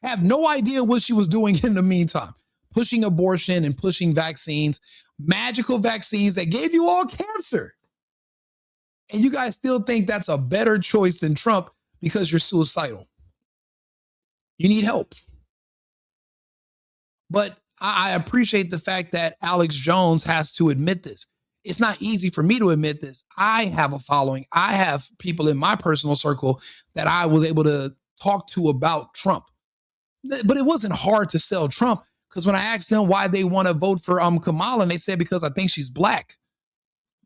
S1: Have no idea what she was doing in the meantime. Pushing abortion and pushing vaccines, magical vaccines that gave you all cancer. And you guys still think that's a better choice than Trump because you're suicidal. You need help. But I appreciate the fact that Alex Jones has to admit this. It's not easy for me to admit this. I have a following. I have people in my personal circle that I was able to talk to about Trump. But it wasn't hard to sell Trump, because when I asked them why they want to vote for Kamala, and they said because I think she's black.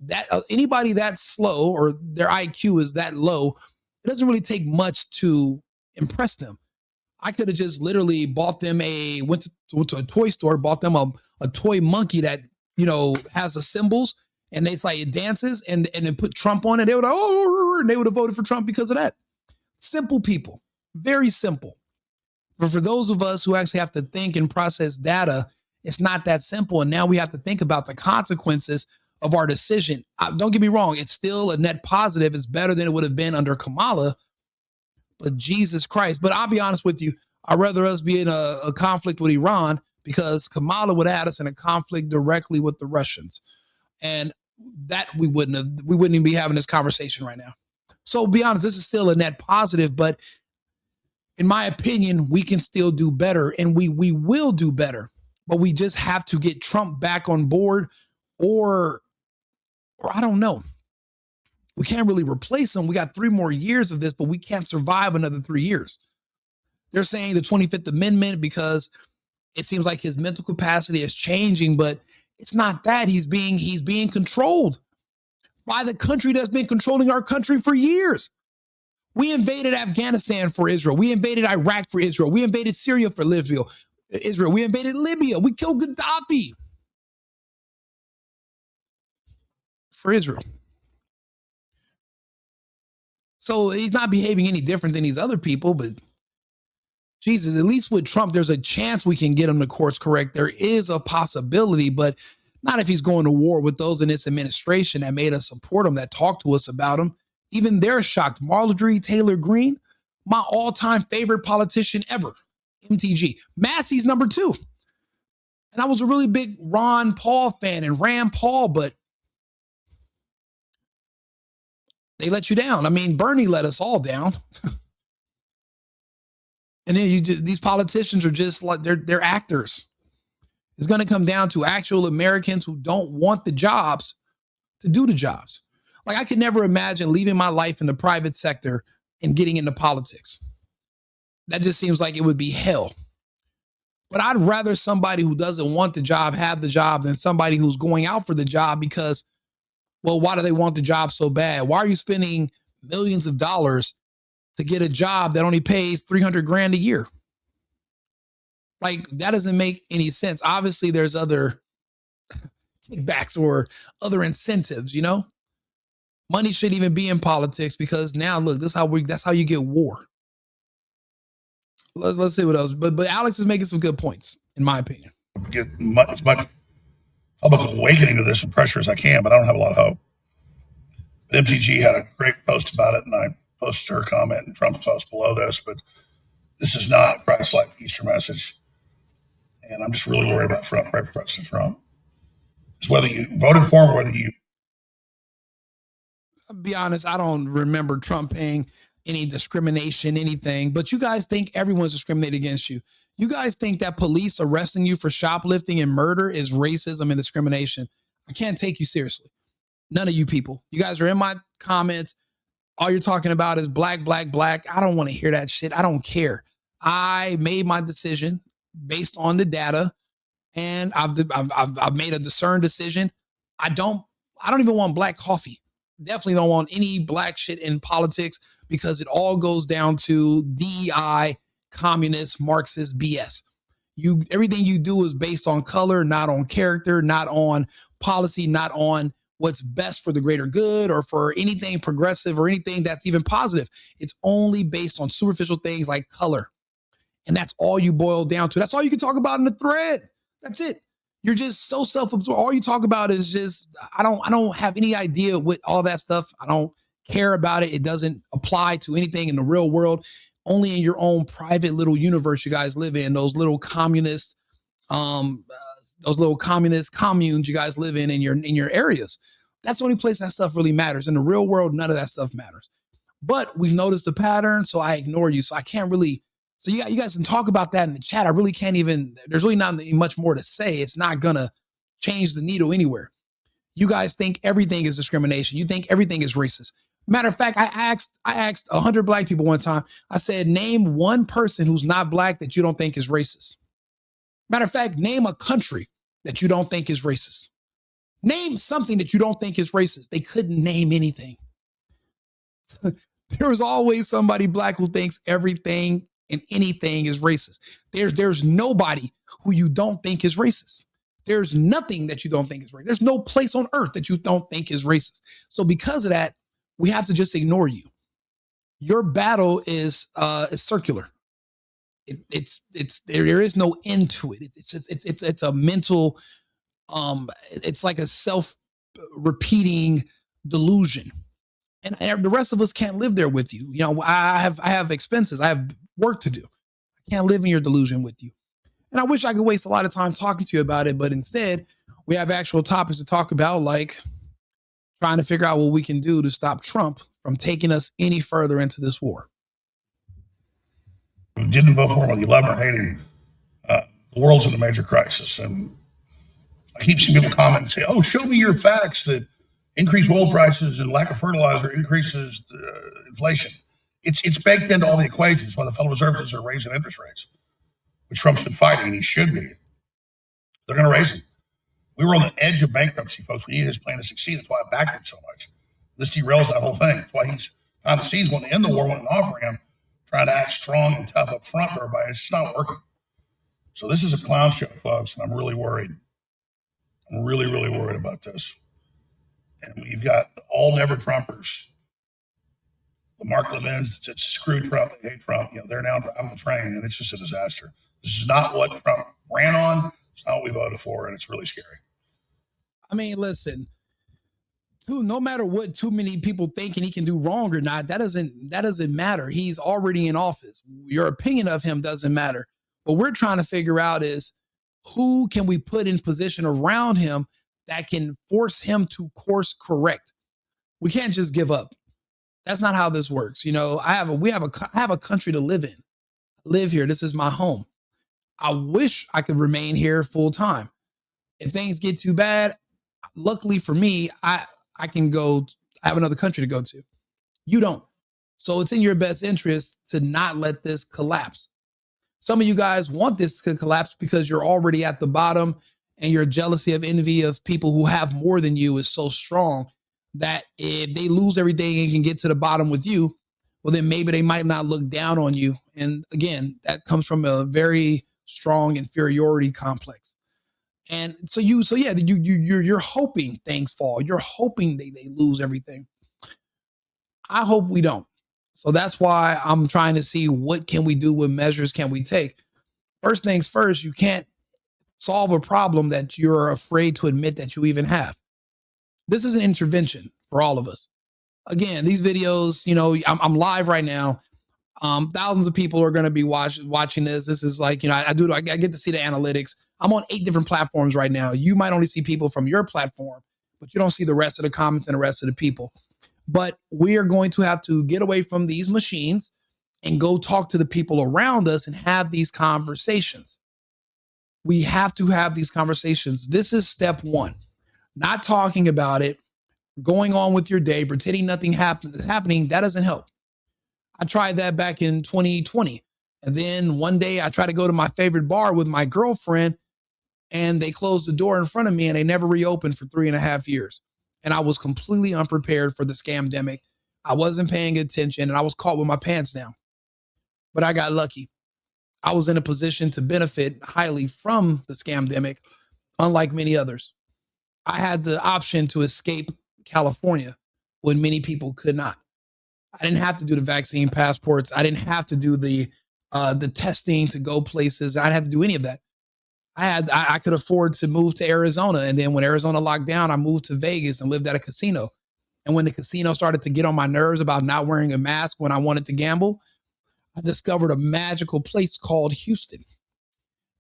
S1: That anybody that slow or their IQ is that low, it doesn't really take much to impress them. I could have just literally bought them went to a toy store, bought them a toy monkey that, you know, has the symbols, and it's like it dances, and then put Trump on it. They would and they would have voted for Trump because of that. Simple people, very simple. But for those of us who actually have to think and process data, it's not that simple. And now we have to think about the consequences of our decision. Don't get me wrong, it's still a net positive. It's better than it would have been under Kamala. But Jesus Christ. But I'll be honest with you, I'd rather us be in a conflict with Iran, because Kamala would add us in a conflict directly with the Russians. And that we wouldn't even be having this conversation right now. So be honest, this is still a net positive, but in my opinion, we can still do better, and we will do better. But we just have to get Trump back on board, or I don't know. We can't really replace him. We got 3 more years of this, but we can't survive another 3 years. They're saying the 25th Amendment because it seems like his mental capacity is changing, but it's not that. He's being controlled by the country that's been controlling our country for years. We invaded Afghanistan for Israel. We invaded Iraq for Israel. We invaded Syria for Israel. We invaded Libya. We killed Gaddafi for Israel. So he's not behaving any different than these other people, but Jesus, at least with Trump, there's a chance we can get him to course correct. There is a possibility, but not if he's going to war with those in this administration that made us support him, that talked to us about him. Even they're shocked. Marjorie Taylor Greene, my all-time favorite politician ever, MTG. Massey's number 2. And I was a really big Ron Paul fan and Rand Paul, but they let you down. I mean, Bernie let us all down. And then these politicians are just like, they're actors. It's going to come down to actual Americans who don't want the jobs to do the jobs. Like, I could never imagine leaving my life in the private sector and getting into politics. That just seems like it would be hell. But I'd rather somebody who doesn't want the job have the job than somebody who's going out for the job because, well, why do they want the job so bad? Why are you spending millions of dollars to get a job that only pays $300,000 a year? Like, that doesn't make any sense. Obviously, there's other kickbacks or other incentives, you know? Money shouldn't even be in politics, because now, look, that's how you get war. Let's see what else. But Alex is making some good points, in my opinion.
S12: Get as much public awakening to this and pressure as I can, but I don't have a lot of hope. But MTG had a great post about it, and I posted her comment and Trump's post below this, but this is not a Christ-like Easter message. And I'm just really worried about Trump, right, President Trump. It's whether you voted for him or whether you...
S1: I'll be honest, I don't remember Trump paying any discrimination, anything, but you guys think everyone's discriminating against you. You guys think that police arresting you for shoplifting and murder is racism and discrimination. I can't take you seriously. None of you people. You guys are in my comments. All you're talking about is black, black, black. I don't want to hear that shit. I don't care. I made my decision based on the data, and I've made a discerned decision. I don't even want black coffee. Definitely don't want any black shit in politics, because it all goes down to DEI, communist, Marxist BS. Everything you do is based on color, not on character, not on policy, not on what's best for the greater good or for anything progressive or anything that's even positive. It's only based on superficial things like color. And that's all you boil down to. That's all you can talk about in the thread. That's it. You're just so self-absorbed. All you talk about is just, I don't have any idea what all that stuff. I don't care about it. It doesn't apply to anything in the real world. Only in your own private little universe you guys live in, those little communist, communes you guys live in your areas. That's the only place that stuff really matters. In the real world, none of that stuff matters. But we've noticed the pattern, so I ignore you. So I can't really So you guys can talk about that in the chat. I really can't even, there's really not much more to say. It's not going to change the needle anywhere. You guys think everything is discrimination. You think everything is racist. Matter of fact, I asked 100 black people one time. I said, name one person who's not black that you don't think is racist. Matter of fact, name a country that you don't think is racist. Name something that you don't think is racist. They couldn't name anything. There was always somebody black who thinks everything and anything is racist. There's nobody who you don't think is racist. There's nothing that you don't think is racist. There's no place on earth that you don't think is racist. So because of that, we have to just ignore you. Your battle is circular. There is no end to it. It's a mental, it's like a self-repeating delusion. And the rest of us can't live there with you. You know, I have expenses. I have work to do. I can't live in your delusion with you. And I wish I could waste a lot of time talking to you about it, but instead we have actual topics to talk about, like trying to figure out what we can do to stop Trump from taking us any further into this war.
S12: We didn't vote for him, whether you love or hate him. The world's in a major crisis. And I keep seeing people comment and say, oh, show me your facts that increased oil prices and lack of fertilizer increases inflation. It's baked into all the equations why the Federal Reserve are raising interest rates, which Trump's been fighting, and he should be. They're going to raise them. We were on the edge of bankruptcy, folks. We needed his plan to succeed. That's why I backed him so much. This derails that whole thing. That's why he's behind the scenes wanting to end the war, wanting to offer him, trying to act strong and tough up front for everybody. It's just not working. So this is a clown show, folks, and I'm really worried. I'm really, really worried about this. And we've got all never Trumpers. The Mark Levins that screw Trump, they hate Trump. You know, they're now driving the train, and it's just a disaster. This is not what Trump ran on. It's not what we voted for, and it's really scary.
S1: I mean, listen, no matter what too many people thinking he can do wrong or not, that doesn't matter. He's already in office. Your opinion of him doesn't matter. What we're trying to figure out is who can we put in position around him that can force him to course correct. We can't just give up. That's not how this works. You know, I have a country to live in. I live here. This is my home. I wish I could remain here full time. If things get too bad, luckily for me, I can go. I have another country to go to. You don't. So it's in your best interest to not let this collapse. Some of you guys want this to collapse because you're already at the bottom, and your jealousy of envy of people who have more than you is so strong that if they lose everything and can get to the bottom with you, well, then maybe they might not look down on you. And again, that comes from a very strong inferiority complex. And so you're hoping things fall. You're hoping they lose everything. I hope we don't. So that's why I'm trying to see what can we do, what measures can we take. First things first, you can't solve a problem that you're afraid to admit that you even have. This is an intervention for all of us. Again, these videos, you know, I'm live right now. Thousands of people are going to be watching this. This is like, you know, I get to see the analytics. I'm on 8 different platforms right now. You might only see people from your platform, but you don't see the rest of the comments and the rest of the people. But we are going to have to get away from these machines and go talk to the people around us and have these conversations. We have to have these conversations. This is step one. Not talking about it, going on with your day, pretending nothing is happening, that doesn't help. I tried that back in 2020. And then one day I tried to go to my favorite bar with my girlfriend, and they closed the door in front of me and they never reopened for 3.5 years. And I was completely unprepared for the scamdemic. I wasn't paying attention and I was caught with my pants down. But I got lucky. I was in a position to benefit highly from the scamdemic, unlike many others. I had the option to escape California when many people could not. I didn't have to do the vaccine passports. I didn't have to do the testing to go places. I didn't have to do any of that. I could afford to move to Arizona. And then when Arizona locked down, I moved to Vegas and lived at a casino. And when the casino started to get on my nerves about not wearing a mask when I wanted to gamble, I discovered a magical place called Houston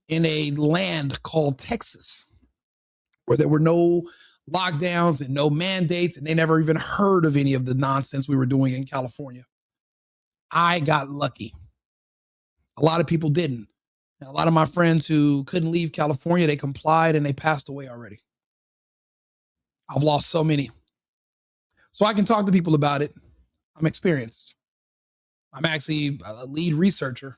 S1: in a land called Texas, where there were no lockdowns and no mandates, and they never even heard of any of the nonsense we were doing in California. I got lucky. A lot of people didn't. And a lot of my friends who couldn't leave California, they complied and they passed away already. I've lost so many. So I can talk to people about it. I'm experienced. I'm actually a lead researcher.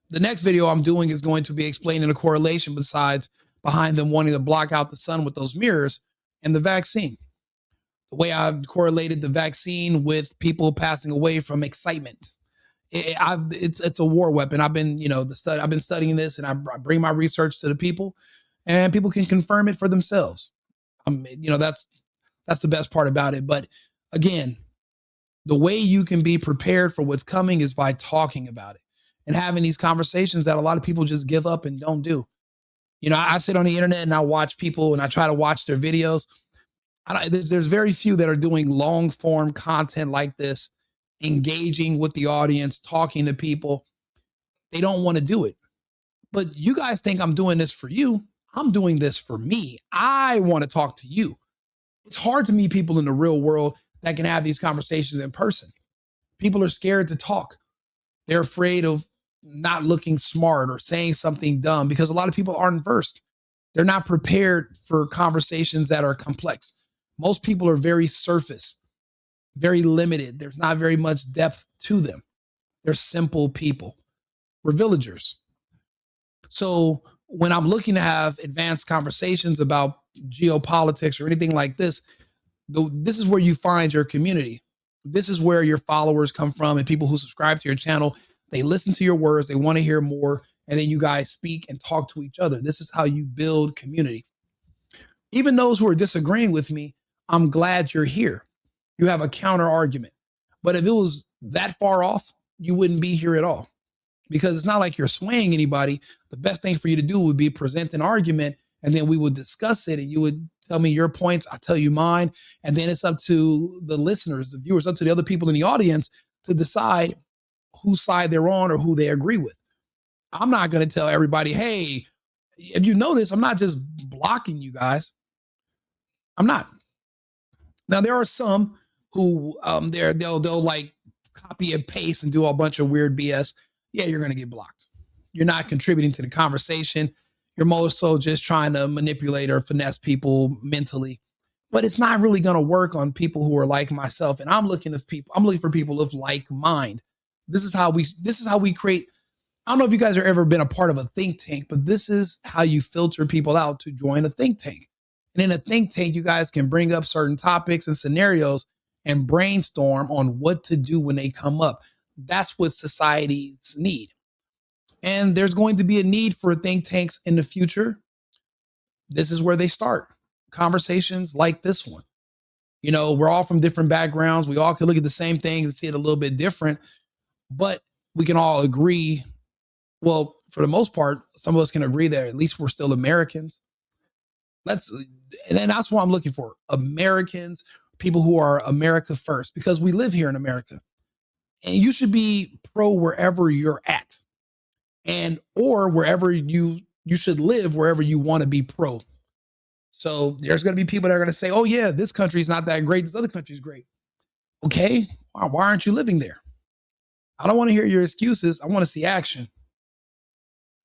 S1: The next video I'm doing is going to be explaining the correlation besides behind them wanting to block out the sun with those mirrors and the vaccine. The way I've correlated the vaccine with people passing away from excitement. It's a war weapon. I've been, I've been studying this, and I bring my research to the people, and people can confirm it for themselves. That's the best part about it. But again, the way you can be prepared for what's coming is by talking about it and having these conversations that a lot of people just give up and don't do. I sit on the internet and I watch people and I try to watch their videos. There's very few that are doing long form content like this, engaging with the audience, talking to people. They don't want to do it. But you guys think I'm doing this for you. I'm doing this for me. I want to talk to you. It's hard to meet people in the real world that can have these conversations in person. People are scared to talk. They're afraid of not looking smart or saying something dumb because a lot of people aren't versed. They're not prepared for conversations that are complex. Most people are very surface, very limited. There's not very much depth to them. They're simple people. We're villagers. So when I'm looking to have advanced conversations about geopolitics or anything like this, this is where you find your community. This is where your followers come from and people who subscribe to your channel. They listen to your words. They want to hear more. And then you guys speak and talk to each other. This is how you build community. Even those who are disagreeing with me, I'm glad you're here. You have a counter argument. But if it was that far off, you wouldn't be here at all. Because it's not like you're swaying anybody. The best thing for you to do would be present an argument, and then we would discuss it, and you would tell me your points, I'll tell you mine, and then it's up to the listeners, the viewers, up to the other people in the audience to decide whose side they're on or who they agree with. I'm not going to tell everybody, hey, if you notice, I'm not just blocking you guys. I'm not. Now, there are some who they'll like copy and paste and do a bunch of weird BS. Yeah, you're going to get blocked. You're not contributing to the conversation. You're more so just trying to manipulate or finesse people mentally. But it's not really going to work on people who are like myself. And I'm looking for people of like mind. This is how we create. I don't know if you guys have ever been a part of a think tank, but this is how you filter people out to join a think tank. And in a think tank, you guys can bring up certain topics and scenarios and brainstorm on what to do when they come up. That's what societies need. And there's going to be a need for think tanks in the future. This is where they start. Conversations like this one. We're all from different backgrounds. We all can look at the same thing and see it a little bit different, but we can all agree. Well, for the most part, some of us can agree that at least we're still Americans. And then that's what I'm looking for. Americans, people who are America first, because we live here in America. And you should be pro wherever you're at. Or wherever you should live, wherever you want to be pro. So there's going to be people that are going to say, oh yeah, this country's not that great. This other country's great. Okay, why aren't you living there? I don't want to hear your excuses. I want to see action.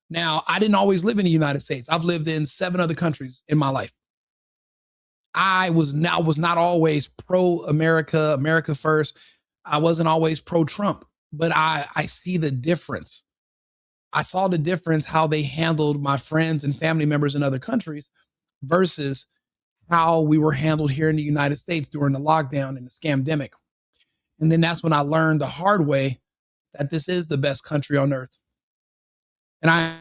S1: Now, I didn't always live in the United States. I've lived in 7 other countries in my life. I was not always pro-America, America first. I wasn't always pro-Trump, but I see the difference. I saw the difference how they handled my friends and family members in other countries versus how we were handled here in the United States during the lockdown and the scamdemic. And then that's when I learned the hard way that this is the best country on earth. And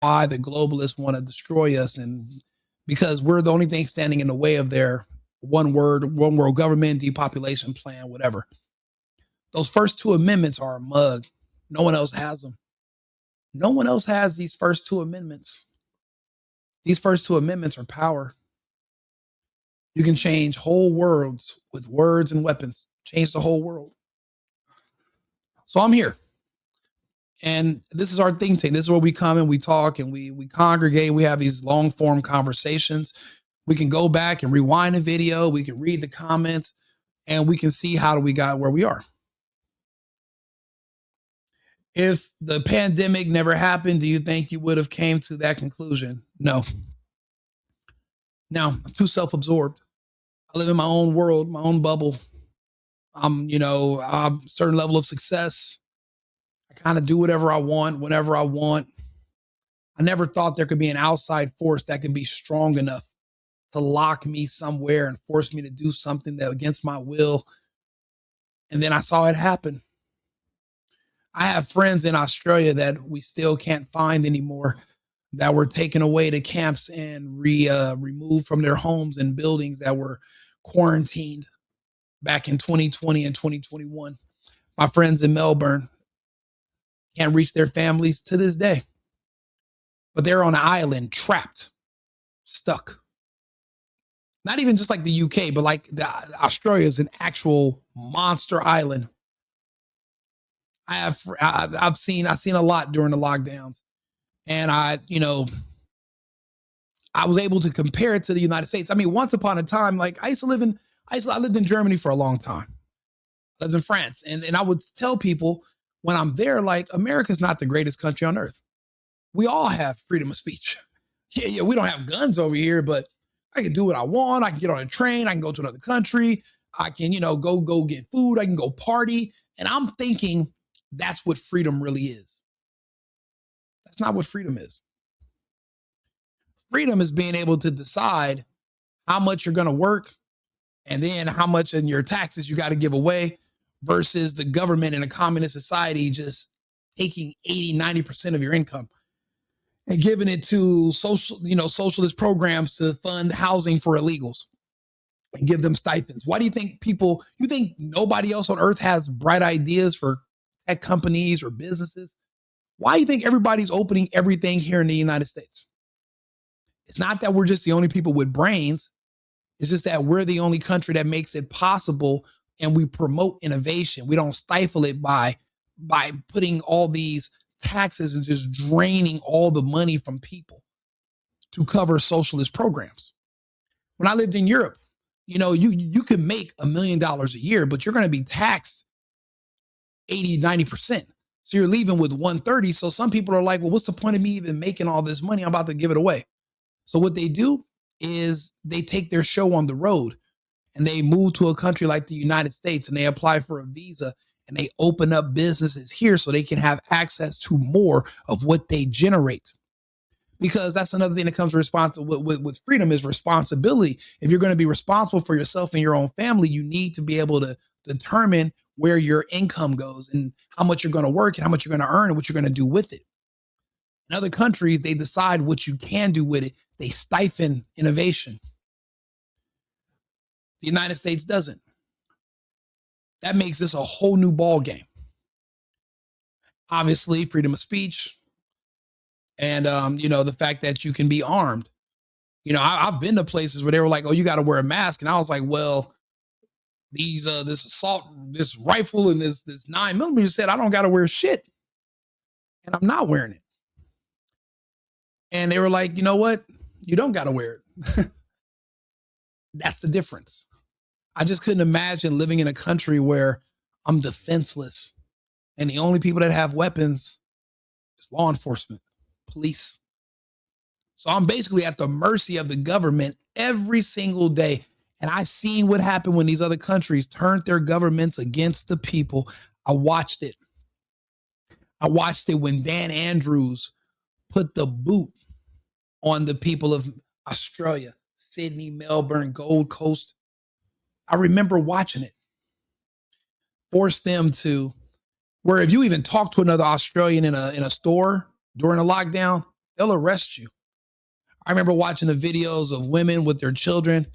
S1: why the globalists want to destroy us, and because we're the only thing standing in the way of their one world government, depopulation plan, whatever. Those first 2 amendments are a mug. No one else has them. No one else has these first 2 amendments. These first 2 amendments are power. You can change whole worlds with words and weapons. Change the whole world. So I'm here. And this is our think tank. This is where we come and we talk and we congregate. We have these long form conversations. We can go back and rewind a video. We can read the comments and we can see how we got where we are. If the pandemic never happened, do you think you would have came to that conclusion? No. Now, I'm too self-absorbed. I live in my own world, my own bubble. I'm a certain level of success. I kind of do whatever I want, whenever I want. I never thought there could be an outside force that could be strong enough to lock me somewhere and force me to do something that against my will. And then I saw it happen. I have friends in Australia that we still can't find anymore that were taken away to camps and removed from their homes and buildings that were quarantined back in 2020 and 2021. My friends in Melbourne can't reach their families to this day, but they're on an island, trapped, stuck. Not even just like the UK, but like Australia is an actual monster island. I've seen a lot during the lockdowns, and I was able to compare it to the United States. I mean, once upon a time, like I lived in Germany for a long time. I lived in France, and I would tell people when I'm there, like, America's not the greatest country on earth. We all have freedom of speech. Yeah, we don't have guns over here, but I can do what I want. I can get on a train. I can go to another country. I can, go get food. I can go party. And I'm thinking that's what freedom really is. That's not what freedom is. Freedom is being able to decide how much you're going to work and then how much in your taxes you got to give away versus the government in a communist society just taking 80-90% of your income and giving it to socialist programs to fund housing for illegals and give them stipends. Why do you think you think nobody else on earth has bright ideas for tech companies or businesses? Why do you think everybody's opening everything here in the United States? It's not that we're just the only people with brains. It's just that we're the only country that makes it possible, and we promote innovation. We don't stifle it by putting all these taxes and just draining all the money from people to cover socialist programs. When I lived in Europe, you can make $1 million a year, but you're going to be taxed 80-90%. So you're leaving with 130. So some people are like, well, what's the point of me even making all this money? I'm about to give it away. So what they do is they take their show on the road and they move to a country like the United States and they apply for a visa and they open up businesses here so they can have access to more of what they generate. Because that's another thing that comes with freedom is responsibility. If you're going to be responsible for yourself and your own family, you need to be able to determine where your income goes and how much you're going to work and how much you're going to earn and what you're going to do with it. In other countries, they decide what you can do with it. They stifle innovation. The United States doesn't. That makes this a whole new ball game. Obviously, freedom of speech and, the fact that you can be armed. I've been to places where they were like, oh, you got to wear a mask. And I was like, well, this rifle and this 9mm said I don't got to wear shit. And I'm not wearing it. And they were like, you know what? You don't got to wear it. That's the difference. I just couldn't imagine living in a country where I'm defenseless and the only people that have weapons is law enforcement, police. So I'm basically at the mercy of the government every single day. And I seen what happened when these other countries turned their governments against the people. I watched it. I watched it when Dan Andrews put the boot on the people of Australia, Sydney, Melbourne, Gold Coast. I remember watching it. Force them to, where if you even talk to another Australian in a store during a lockdown, they'll arrest you. I remember watching the videos of women with their children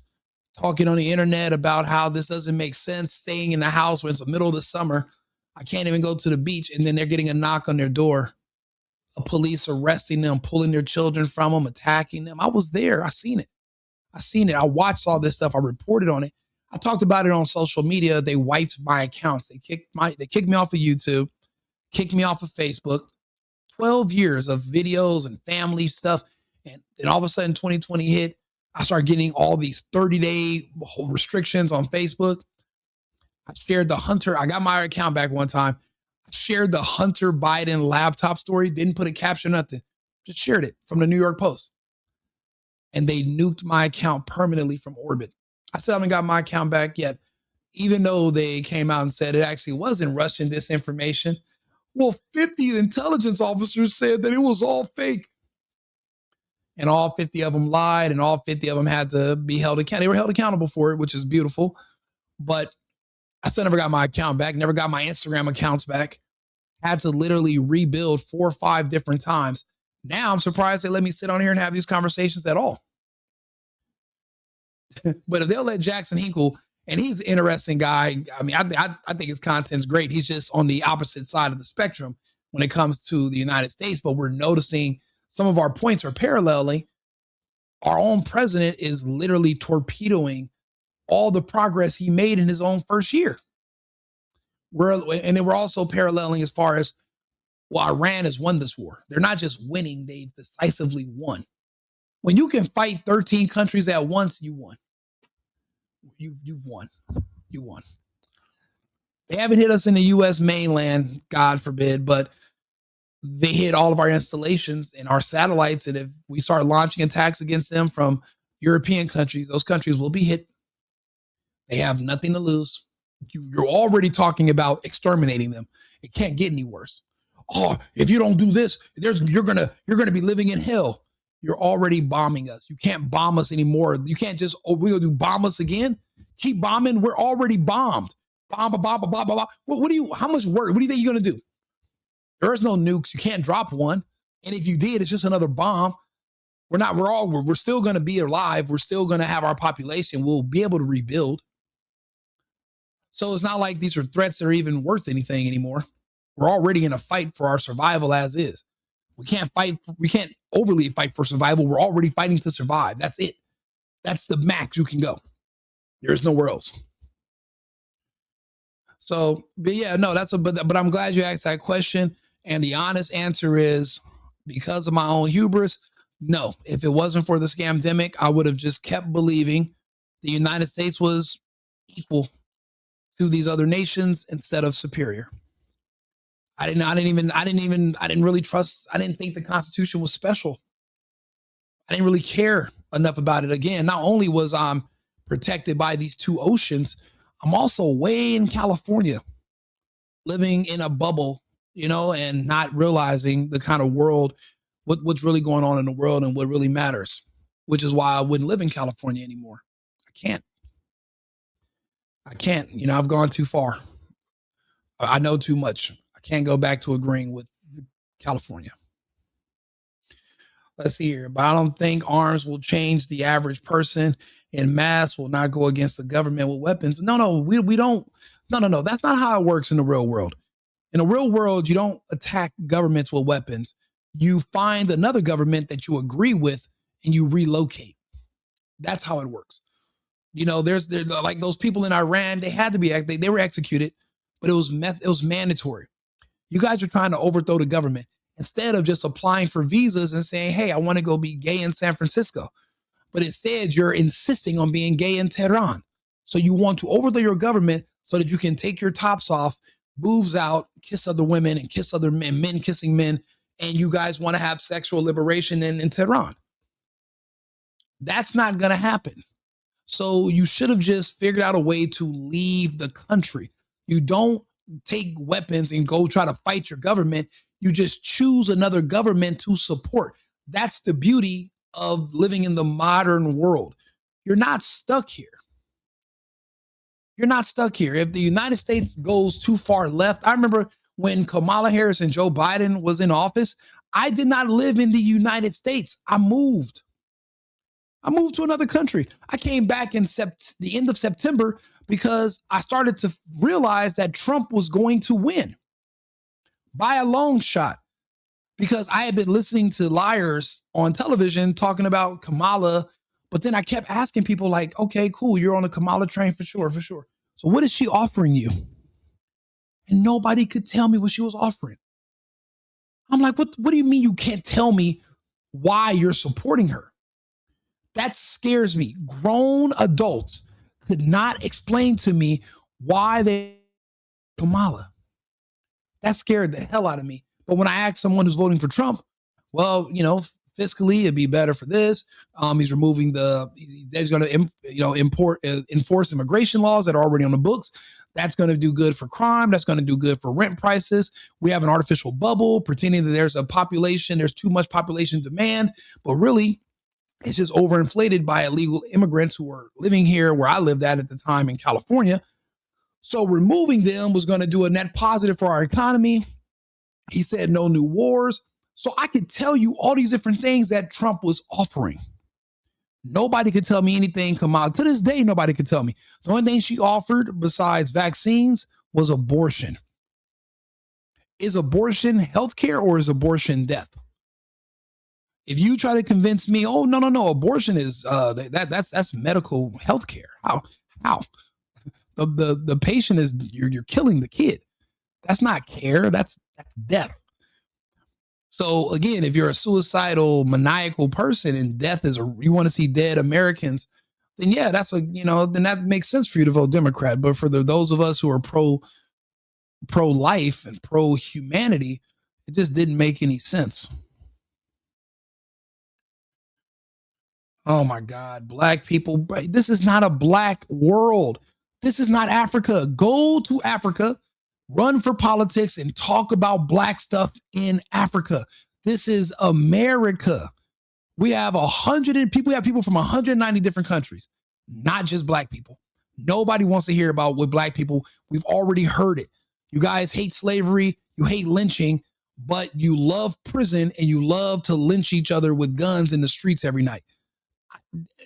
S1: talking on the internet about how this doesn't make sense, staying in the house when it's the middle of the summer. I can't even go to the beach. And then they're getting a knock on their door. A police arresting them, pulling their children from them, attacking them. I was there. I seen it. I watched all this stuff. I reported on it. I talked about it on social media. They wiped my accounts. They kicked me off of YouTube, kicked me off of Facebook. 12 years of videos and family stuff. And all of a sudden 2020 hit. I started getting all these 30-day restrictions on Facebook. I shared the Hunter. I got my account back one time. I shared the Hunter Biden laptop story, didn't put a caption, nothing. Just shared it from the New York Post. And they nuked my account permanently from orbit. I still haven't got my account back yet, even though they came out and said it actually wasn't Russian disinformation. Well, 50 intelligence officers said that it was all fake. And all 50 of them lied, and all 50 of them had to be held accountable. They were held accountable for it, which is beautiful. But I still never got my account back, never got my Instagram accounts back. Had to literally rebuild 4 or 5 different times. Now I'm surprised they let me sit on here and have these conversations at all. But if they'll let Jackson Hinkle, and he's an interesting guy. I mean, I think his content's great. He's just on the opposite side of the spectrum when it comes to the United States. But we're noticing some of our points are paralleling. Our own president is literally torpedoing all the progress he made in his own first year. And then we're also paralleling as far as, well, Iran has won this war. They're not just winning, they've decisively won. When you can fight 13 countries at once, you won. You've won. You won. They haven't hit us in the U.S. mainland, God forbid, but they hit all of our installations and our satellites. And if we start launching attacks against them from European countries, those countries will be hit. They have nothing to lose. You're already talking about exterminating them. It can't get any worse. Oh, if you don't do this, you're gonna be living in hell. You're already bombing us. You can't bomb us anymore. You can't just, oh, we're gonna bomb us again. Keep bombing. We're already bombed. Bomb. How much work? What do you think you're gonna do? There is no nukes. You can't drop one. And if you did, it's just another bomb. We're still gonna be alive. We're still gonna have our population. We'll be able to rebuild. So it's not like these are threats that are even worth anything anymore. We're already in a fight for our survival as is. We can't overly fight for survival. We're already fighting to survive. That's it. That's the max you can go. There's nowhere else. So, but yeah, no, but I'm glad you asked that question. And the honest answer is, because of my own hubris, no. If it wasn't for the scamdemic, I would have just kept believing the United States was equal to these other nations instead of superior. I didn't really trust. I didn't think the Constitution was special. I didn't really care enough about it. Again, not only was I protected by these 2 oceans, I'm also way in California, living in a bubble, and not realizing the kind of world, what's really going on in the world and what really matters, which is why I wouldn't live in California anymore. I can't, I've gone too far. I know too much. I can't go back to agreeing with California. Let's see here. But I don't think arms will change the average person, and mass will not go against the government with weapons. No, we don't. No. That's not how it works in the real world. In the real world, you don't attack governments with weapons. You find another government that you agree with and you relocate. That's how it works. There's like those people in Iran, they had to be, they were executed, but it was mandatory. You guys are trying to overthrow the government instead of just applying for visas and saying, hey, I want to go be gay in San Francisco. But instead, you're insisting on being gay in Tehran. So you want to overthrow your government so that you can take your tops off, boobs out, kiss other women and kiss other men kissing men, and you guys want to have sexual liberation in Tehran. That's not going to happen. So you should have just figured out a way to leave the country. You don't take weapons and go try to fight your government. You just choose another government to support. That's the beauty of living in the modern world. You're not stuck here. You're not stuck here. If the United States goes too far left, I remember when Kamala Harris and Joe Biden was in office, I did not live in the United States. I moved to another country. I came back in the end of September because I started to realize that Trump was going to win by a long shot, because I had been listening to liars on television talking about Kamala, but then I kept asking people like, okay, cool, you're on the Kamala train for sure. So what is she offering you? And nobody could tell me what she was offering. I'm like, what do you mean you can't tell me why you're supporting her? That scares me. Grown adults could not explain to me why they Kamala. That scared the hell out of me. But when I ask someone who's voting for Trump, well, fiscally it'd be better for this. He's removing he's going to enforce immigration laws that are already on the books. That's going to do good for crime. That's going to do good for rent prices. We have an artificial bubble pretending that there's too much population demand, but really it's just overinflated by illegal immigrants who were living here where I lived at the time in California. So removing them was going to do a net positive for our economy. He said no new wars. So I could tell you all these different things that Trump was offering. Nobody could tell me anything come out. To this day, nobody could tell me. The only thing she offered besides vaccines was abortion. Is abortion healthcare or is abortion death? If you try to convince me, oh, no, abortion is that's medical healthcare. How? The patient is you're killing the kid. That's not care. That's death. So again, if you're a suicidal, maniacal person and death is you want to see dead Americans, then yeah, then that makes sense for you to vote Democrat. But for those of us who are pro-life and pro-humanity, it just didn't make any sense. Oh my God, black people. This is not a black world. This is not Africa. Go to Africa, run for politics, and talk about black stuff in Africa. This is America. We have people from 190 different countries, not just black people. Nobody wants to hear about what black people. We've already heard it. You guys hate slavery. You hate lynching, but you love prison and you love to lynch each other with guns in the streets every night.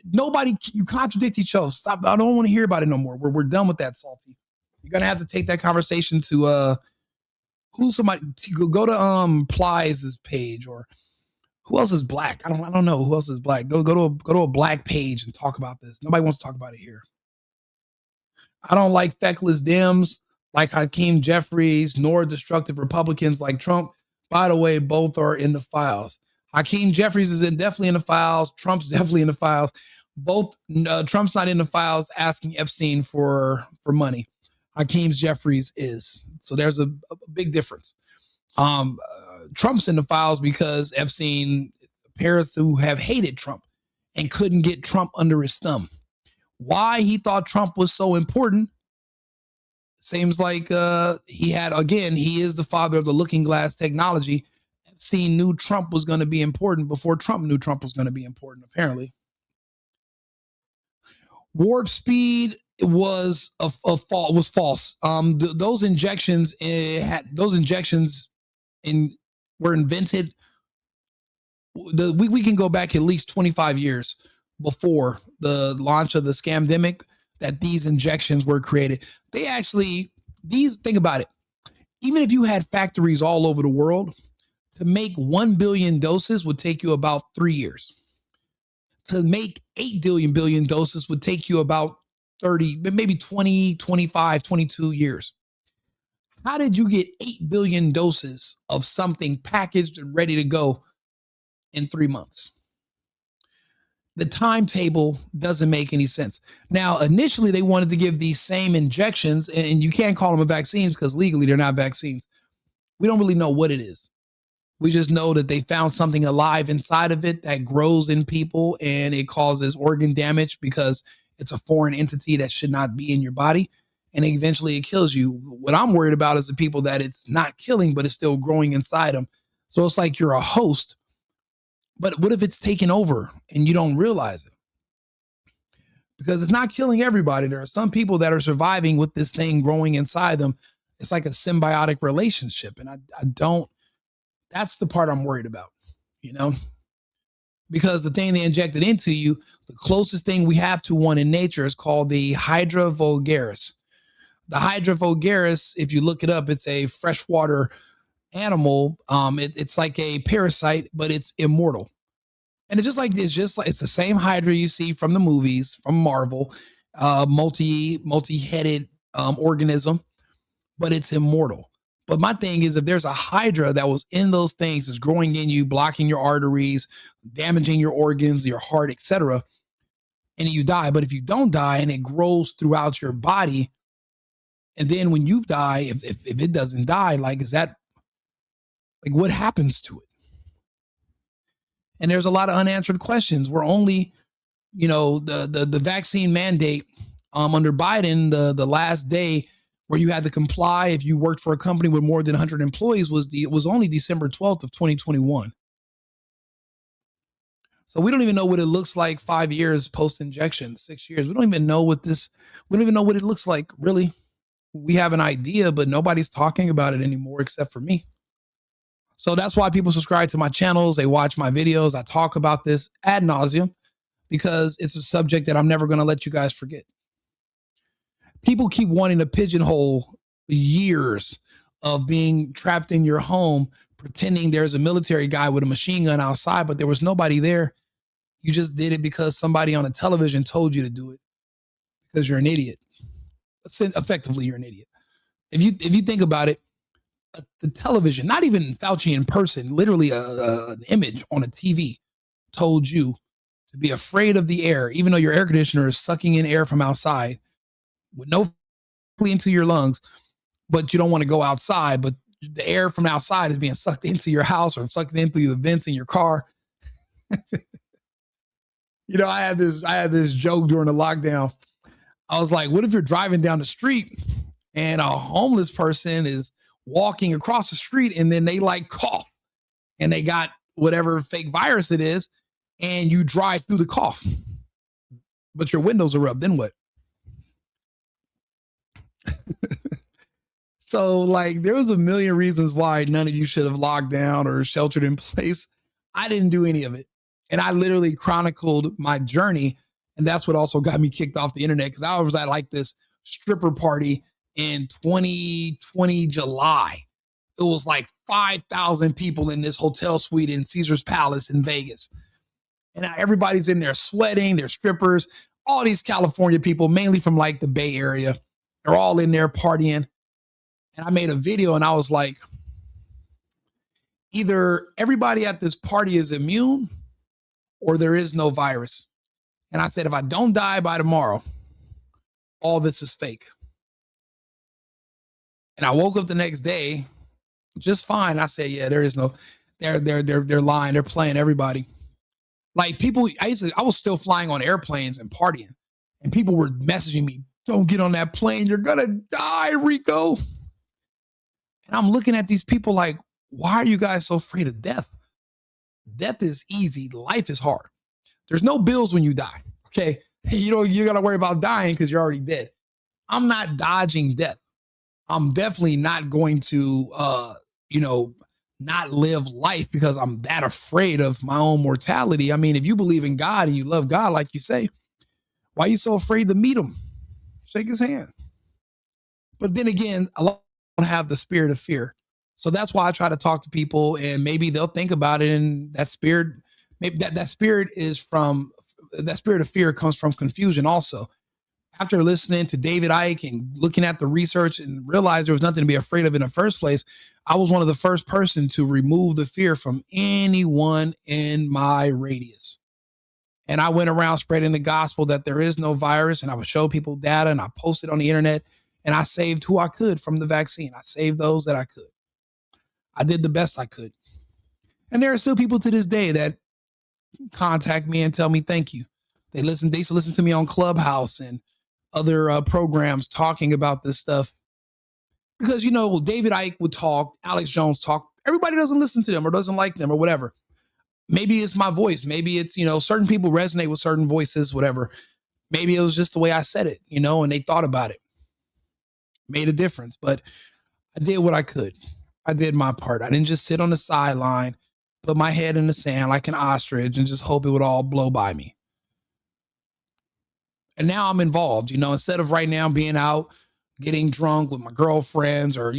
S1: You contradict each other. Stop. I don't want to hear about it no more. We're done with that, Salty. You're going to have to take that conversation to go to Plies' page, or who else is black? I don't know who else is black. Go to a black page and talk about this. Nobody wants to talk about it here. I don't like feckless Dems like Hakeem Jeffries, nor destructive Republicans like Trump. By the way, both are in the files. Hakeem Jeffries is definitely in the files. Trump's definitely in the files. Both Trump's not in the files asking Epstein for money. Hakeem Jeffries is. So there's a big difference. Trump's in the files because Epstein appears to have hated Trump and couldn't get Trump under his thumb. Why he thought Trump was so important seems like he is the father of the looking glass technology. Epstein knew Trump was going to be important before Trump knew Trump was going to be important, apparently. Warp speed was false. Those injections were invented. We can go back at least 25 years before the launch of the scamdemic that these injections were created. Think about it. Even if you had factories all over the world, to make 1 billion doses would take you about 3 years. To make 8 billion doses would take you about 30, maybe 20, 25, 22 years. How did you get 8 billion doses of something packaged and ready to go in 3 months? The timetable doesn't make any sense. Now, initially, they wanted to give these same injections, and you can't call them vaccines because legally they're not vaccines. We don't really know what it is. We just know that they found something alive inside of it that grows in people and it causes organ damage because it's a foreign entity that should not be in your body. And eventually it kills you. What I'm worried about is the people that it's not killing, but it's still growing inside them. So it's like you're a host. But what if it's taken over and you don't realize it? Because it's not killing everybody. There are some people that are surviving with this thing growing inside them. It's like a symbiotic relationship. And I don't. That's the part I'm worried about, because the thing they injected into you, the closest thing we have to one in nature is called the Hydra vulgaris. The Hydra vulgaris, if you look it up, it's a freshwater animal. It's like a parasite, but it's immortal. And it's the same Hydra you see from the movies, from Marvel, multi-headed organism, but it's immortal. But my thing is, if there's a Hydra that was in those things, is growing in you, blocking your arteries, damaging your organs, your heart, etc., and you die. But if you don't die and it grows throughout your body, And then when you die, if it doesn't die, like, is that, like, what happens to it? And there's a lot of unanswered questions. We're only, the vaccine mandate under Biden, the last day where you had to comply if you worked for a company with more than 100 employees was only December 12th of 2021. So we don't even know what it looks like 5 years post-injection, 6 years. We don't even know what it looks like, really. We have an idea, but nobody's talking about it anymore except for me. So that's why people subscribe to my channels. They watch my videos. I talk about this ad nauseum because it's a subject that I'm never going to let you guys forget. People keep wanting to pigeonhole years of being trapped in your home, pretending there's a military guy with a machine gun outside, but there was nobody there. You just did it because somebody on a television told you to do it because you're an idiot. Effectively, you're an idiot. If you think about it, the television, not even Fauci in person, literally an image on a TV told you to be afraid of the air, even though your air conditioner is sucking in air from outside with no into your lungs, but you don't want to go outside, but the air from outside is being sucked into your house or sucked in through the vents in your car. I had this joke during the lockdown. I was like, what if you're driving down the street and a homeless person is walking across the street and then they like cough and they got whatever fake virus it is and you drive through the cough, but your windows are up, then what? So like there was a million reasons why none of you should have locked down or sheltered in place. I didn't do any of it. And I literally chronicled my journey. And that's what also got me kicked off the internet because I was at like this stripper party in 2020 July. It was like 5,000 people in this hotel suite in Caesar's Palace in Vegas. And everybody's in there sweating, they're strippers, all these California people, mainly from like the Bay Area. They're all in there partying. And I made a video and I was like, either everybody at this party is immune or there is no virus. And I said, if I don't die by tomorrow, all this is fake. And I woke up the next day just fine. I said, yeah, there is no, they're lying. They're playing everybody. Like people, I was still flying on airplanes and partying and people were messaging me, don't get on that plane. You're going to die, Rico. And I'm looking at these people like, why are you guys so afraid of death? Death is easy. Life is hard. There's no bills when you die. Okay. You got to worry about dying because you're already dead. I'm not dodging death. I'm definitely not going to, not live life because I'm that afraid of my own mortality. I mean, if you believe in God and you love God, like you say, why are you so afraid to meet him? Shake his hand. But then again, a lot don't have the spirit of fear. So that's why I try to talk to people and maybe they'll think about it. And that spirit, maybe that spirit of fear comes from confusion also. After listening to David Icke and looking at the research and realized there was nothing to be afraid of in the first place, I was one of the first person to remove the fear from anyone in my radius. And I went around spreading the gospel that there is no virus, and I would show people data, and I posted on the internet, and I saved who I could from the vaccine. I saved those that I could. I did the best I could. And there are still people to this day that contact me and tell me thank you. They used to listen to me on Clubhouse and other programs talking about this stuff. Because, David Icke would talk, Alex Jones talk. Everybody doesn't listen to them or doesn't like them or whatever. Maybe it's my voice. Maybe it's, certain people resonate with certain voices, whatever. Maybe it was just the way I said it, and they thought about it. Made a difference. But I did what I could. I did my part. I didn't just sit on the sideline, put my head in the sand like an ostrich and just hope it would all blow by me. And now I'm involved, instead of right now being out getting drunk with my girlfriends or,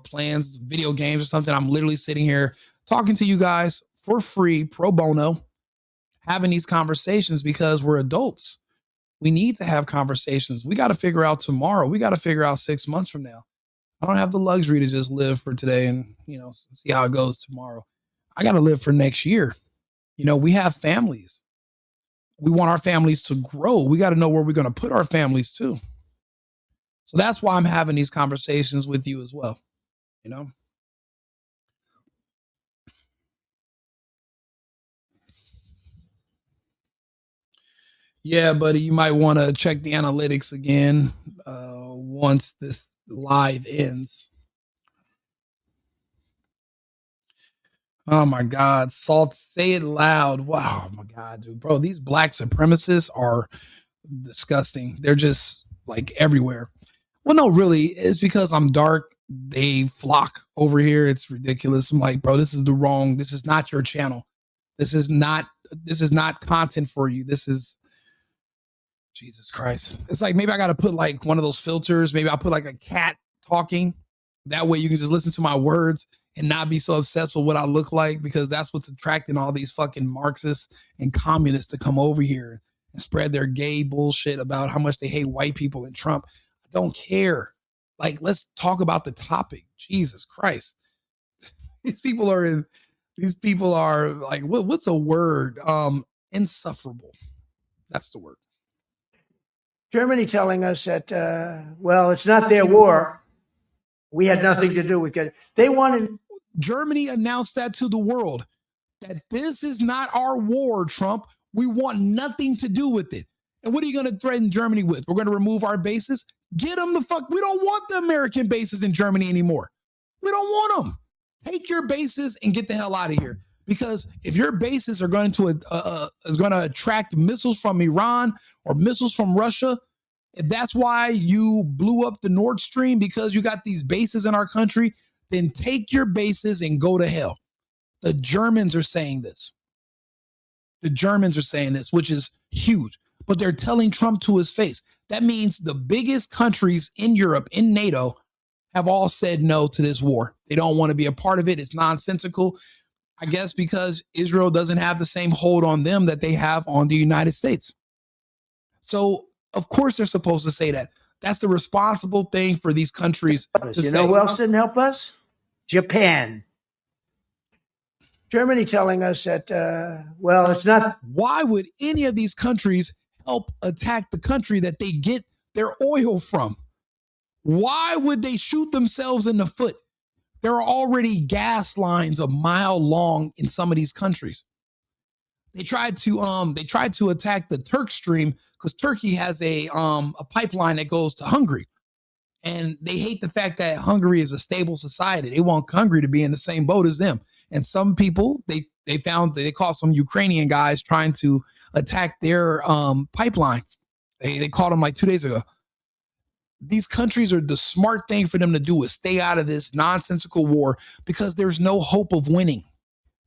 S1: playing video games or something, I'm literally sitting here talking to you guys for free, pro bono, having these conversations because we're adults. We need to have conversations. We got to figure out tomorrow. We got to figure out 6 months from now. I don't have the luxury to just live for today and, see how it goes tomorrow. I got to live for next year. We have families. We want our families to grow. We got to know where we're going to put our families too. So that's why I'm having these conversations with you as well. You know? Yeah, buddy, you might want to check the analytics again once this live ends. Oh my God, Salt, say it loud. Wow, my God, dude, bro, these black supremacists are disgusting. They're just like everywhere. Well, no, really, it's because I'm dark. They flock over here. It's ridiculous. I'm like, bro, this is not your channel. This is not content for you. This is Jesus Christ. It's like maybe I got to put like one of those filters. Maybe I'll put like a cat talking. That way you can just listen to my words and not be so obsessed with what I look like, because that's what's attracting all these fucking Marxists and communists to come over here and spread their gay bullshit about how much they hate white people and Trump. I don't care. Like, let's talk about the topic. Jesus Christ. These people are like, what's a word? Insufferable. That's the word.
S2: Germany telling us that, well, it's not their war. We had nothing to do with it. They wanted.
S1: Germany announced that to the world, that this is not our war, Trump. We want nothing to do with it. And what are you going to threaten Germany with? We're going to remove our bases? Get them the fuck. We don't want the American bases in Germany anymore. We don't want them. Take your bases and get the hell out of here. Because if your bases are going to attract missiles from Iran or missiles from Russia, if that's why you blew up the Nord Stream, because you got these bases in our country, then take your bases and go to hell. The Germans are saying this. The Germans are saying this, which is huge. But they're telling Trump to his face. That means the biggest countries in Europe, in NATO, have all said no to this war. They don't want to be a part of it. It's nonsensical. I guess because Israel doesn't have the same hold on them that they have on the United States. So, of course, they're supposed to say that. That's the responsible thing for these countries to say.
S2: You know who else didn't help us? Japan. Germany telling us that, well, it's not.
S1: Why would any of these countries help attack the country that they get their oil from? Why would they shoot themselves in the foot? There are already gas lines a mile long in some of these countries. They tried to attack the Turk Stream because Turkey has a pipeline that goes to Hungary. And they hate the fact that Hungary is a stable society. They want Hungary to be in the same boat as them. And some people, they caught some Ukrainian guys trying to attack their pipeline. They caught them like 2 days ago. These countries are the smart thing for them to do is stay out of this nonsensical war because there's no hope of winning.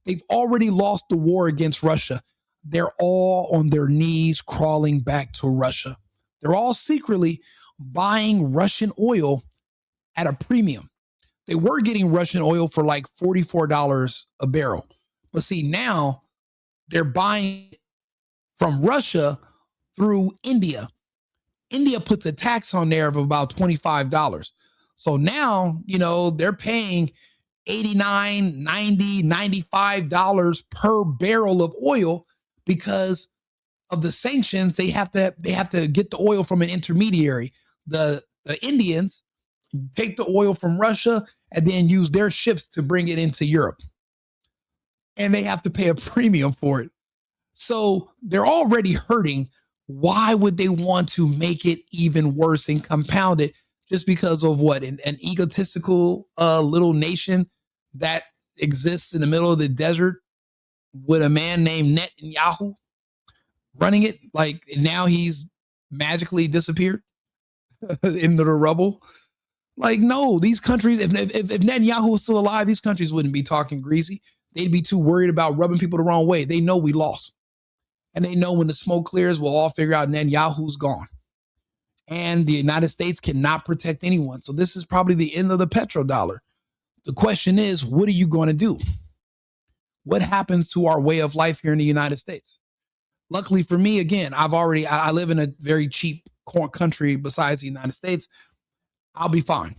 S1: They've already lost the war against Russia. They're all on their knees crawling back to Russia. They're all secretly buying Russian oil at a premium. They were getting Russian oil for like $44 a barrel. But see, now they're buying from Russia through India. India puts a tax on there of about $25. So now, they're paying $89, $90, $95 per barrel of oil because of the sanctions. They have to get the oil from an intermediary. The Indians take the oil from Russia and then use their ships to bring it into Europe. And they have to pay a premium for it. So they're already hurting. Why would they want to make it even worse and compound it just because of what? An egotistical little nation that exists in the middle of the desert with a man named Netanyahu running it? Like now he's magically disappeared into the rubble. Like, no, these countries, if Netanyahu was still alive, these countries wouldn't be talking greasy. They'd be too worried about rubbing people the wrong way. They know we lost. And they know when the smoke clears, we'll all figure out Netanyahu's gone. And the United States cannot protect anyone. So this is probably the end of the petrodollar. The question is, what are you going to do? What happens to our way of life here in the United States? Luckily for me, again, I live in a very cheap country besides the United States. I'll be fine.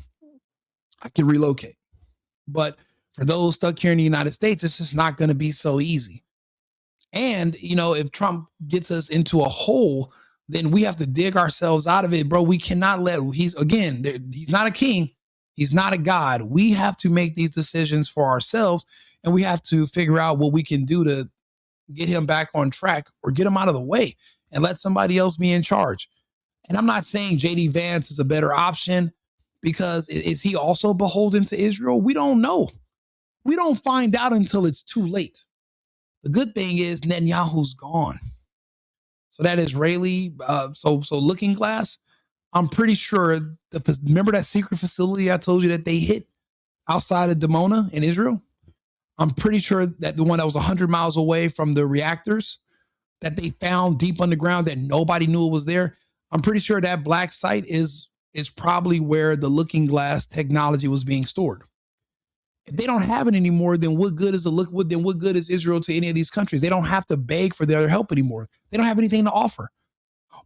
S1: I can relocate. But for those stuck here in the United States, it's just not going to be so easy. And, if Trump gets us into a hole then we have to dig ourselves out of it, bro. We cannot he's not a king. He's not a God. We have to make these decisions for ourselves, and we have to figure out what we can do to get him back on track or get him out of the way and let somebody else be in charge. And I'm not saying JD Vance is a better option, because is he also beholden to Israel? We don't know. We don't find out until it's too late. The good thing is Netanyahu's gone. So that Israeli, so Looking Glass, I'm pretty sure, remember that secret facility I told you that they hit outside of Dimona in Israel? I'm pretty sure that the one that was 100 miles away from the reactors that they found deep underground that nobody knew it was there, I'm pretty sure that black site is probably where the Looking Glass technology was being stored. If they don't have it anymore, then what good is what good is Israel to any of these countries? They don't have to beg for their help anymore. They don't have anything to offer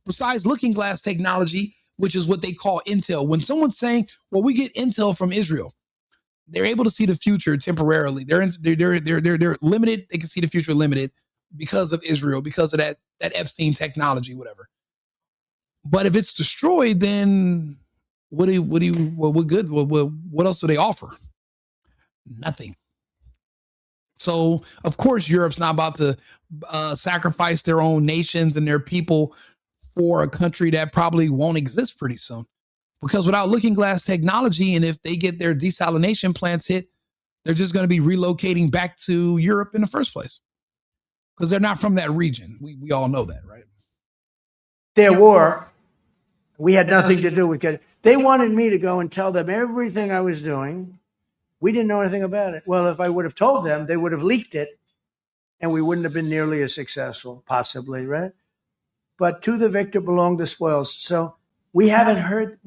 S1: besides Looking Glass technology, which is what they call intel. When someone's saying, well, we get intel from Israel, they're able to see the future temporarily. They're limited. They can see the future limited because of Israel, because of that Epstein technology, whatever. But if it's destroyed, then what else do they offer? Nothing. So of course Europe's not about to sacrifice their own nations and their people for a country that probably won't exist pretty soon. Because without Looking Glass technology, and if they get their desalination plants hit, they're just going to be relocating back to Europe in the first place, because they're not from that region. We all know that, right?
S2: Their war, we had nothing to do with it. They wanted me to go and tell them everything I was doing. We didn't know anything about it. Well, if I would have told them, they would have leaked it, and we wouldn't have been nearly as successful, possibly, right? But to the victor belong the spoils. So we haven't heard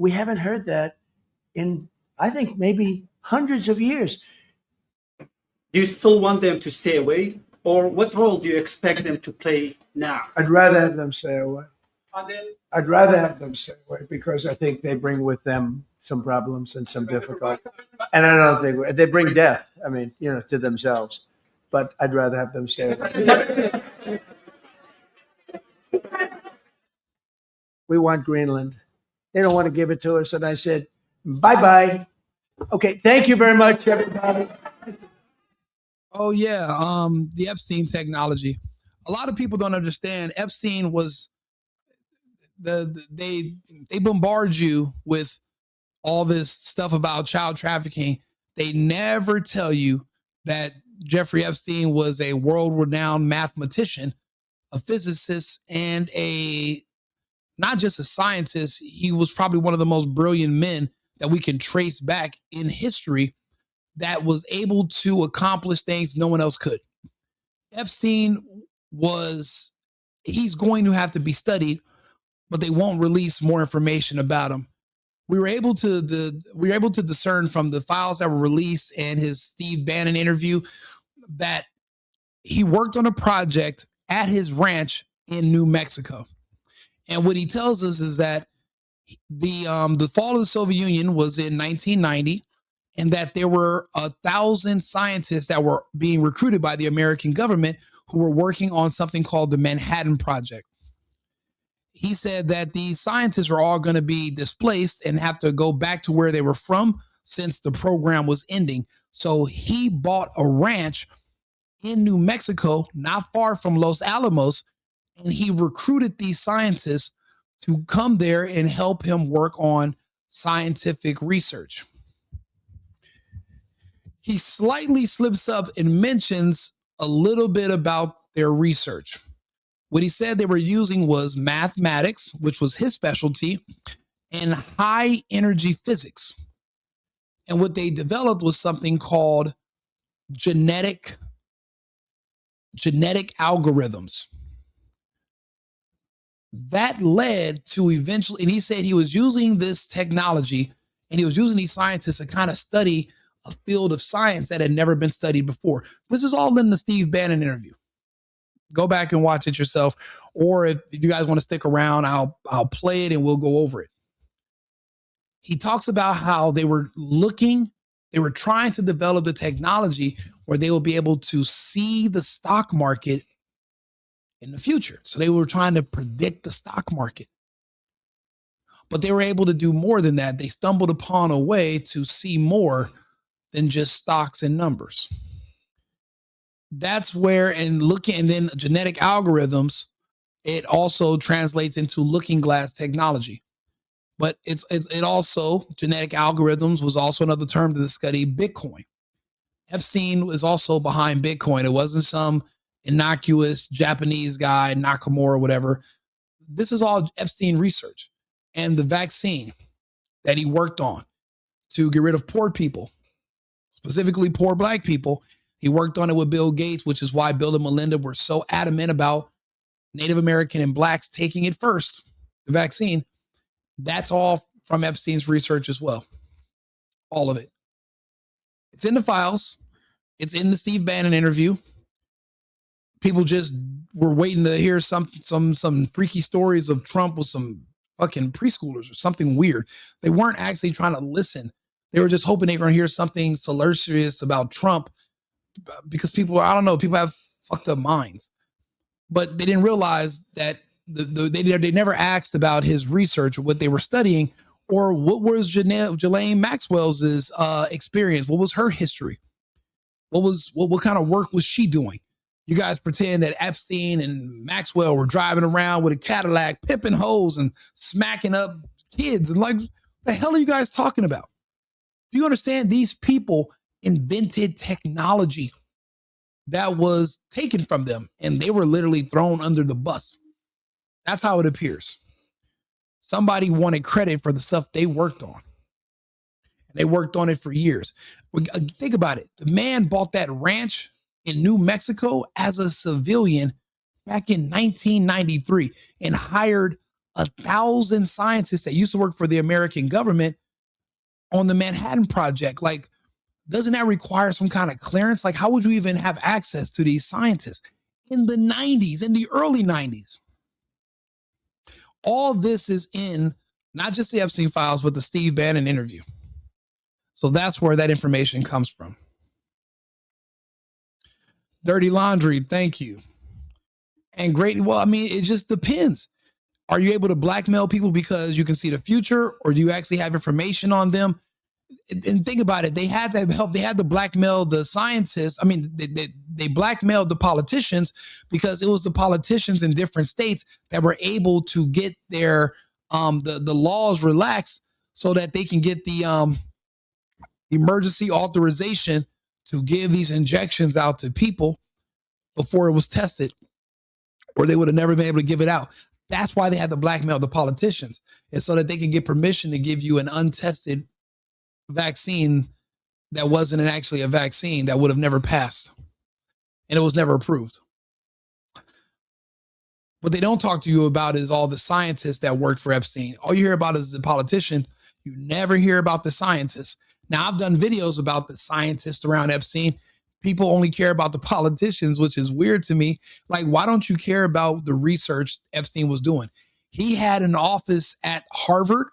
S2: that in, I think, maybe hundreds of years.
S13: Do you still want them to stay away, or what role do you expect them to play now?
S2: I'd rather have them stay away. I'd rather have them stay away, because I think they bring with them some problems and some difficulty. And I don't think they bring death, I mean, to themselves. But I'd rather have them stay away. We want Greenland. They don't want to give it to us. And I said, bye-bye. Okay, thank you very much, everybody.
S1: Oh, yeah, the Epstein technology. A lot of people don't understand. Epstein was they bombard you with all this stuff about child trafficking. They never tell you that Jeffrey Epstein was a world-renowned mathematician, a physicist, and not just a scientist. He was probably one of the most brilliant men that we can trace back in history that was able to accomplish things no one else could. Epstein he's going to have to be studied, but they won't release more information about him. We were able to discern from the files that were released and his Steve Bannon interview that he worked on a project at his ranch in New Mexico. And what he tells us is that the fall of the Soviet Union was in 1990, and that there were 1,000 scientists that were being recruited by the American government who were working on something called the Manhattan Project. He said that these scientists are all going to be displaced and have to go back to where they were from since the program was ending. So he bought a ranch in New Mexico, not far from Los Alamos, and he recruited these scientists to come there and help him work on scientific research. He slightly slips up and mentions a little bit about their research. What he said they were using was mathematics, which was his specialty, and high energy physics. And what they developed was something called genetic algorithms. That led to eventually, and he said he was using this technology and he was using these scientists to kind of study a field of science that had never been studied before. This is all in the Steve Bannon interview. Go back and watch it yourself. Or if you guys want to stick around, I'll play it and we'll go over it. He talks about how they were trying to develop the technology where they will be able to see the stock market in the future. So they were trying to predict the stock market. But they were able to do more than that. They stumbled upon a way to see more than just stocks and numbers. That's where, and then genetic algorithms, it also translates into looking glass technology. But it also, genetic algorithms was also another term to study Bitcoin. Epstein was also behind Bitcoin. It wasn't some innocuous Japanese guy, Nakamura, whatever. This is all Epstein research. And the vaccine that he worked on to get rid of poor people, specifically poor black people, he worked on it with Bill Gates, which is why Bill and Melinda were so adamant about Native American and blacks taking it first, the vaccine. That's all from Epstein's research as well. All of it. It's in the files. It's in the Steve Bannon interview. People just were waiting to hear some freaky stories of Trump with some fucking preschoolers or something weird. They weren't actually trying to listen. They were just hoping they were going to hear something salacious about Trump because people, I don't know, people have fucked up minds. But they didn't realize that they never asked about his research or what they were studying or what was Ghislaine Maxwell's experience. What was her history? What kind of work was she doing? You guys pretend that Epstein and Maxwell were driving around with a Cadillac, pimping hoes and smacking up kids. And like, what the hell are you guys talking about? Do you understand? These people invented technology that was taken from them, and they were literally thrown under the bus. That's how it appears. Somebody wanted credit for the stuff they worked on. And they worked on it for years. Think about it. The man bought that ranch in New Mexico as a civilian back in 1993 and hired 1,000 scientists that used to work for the American government on the Manhattan Project. Like, doesn't that require some kind of clearance? Like, how would you even have access to these scientists in the 90s, in the early 90s? All this is in not just the Epstein files, but the Steve Bannon interview. So that's where that information comes from. Dirty laundry, thank you. And great, well, I mean, it just depends. Are you able to blackmail people because you can see the future, or do you actually have information on them? And think about it. They had to help. They had to blackmail the scientists. I mean, they blackmailed the politicians because it was the politicians in different states that were able to get their the laws relaxed so that they can get the emergency authorization to give these injections out to people before it was tested, or they would have never been able to give it out. That's why they had to blackmail the politicians, is so that they can get permission to give you an untested vaccine that wasn't actually a vaccine, that would have never passed, and it was never approved. What they don't talk to you about is all the scientists that worked for Epstein. All you hear about is the politician. You never hear about the scientists. Now, I've done videos about the scientists around Epstein. People only care about the politicians, which is weird to me. Like, why don't you care about the research Epstein was doing? He had an office at Harvard,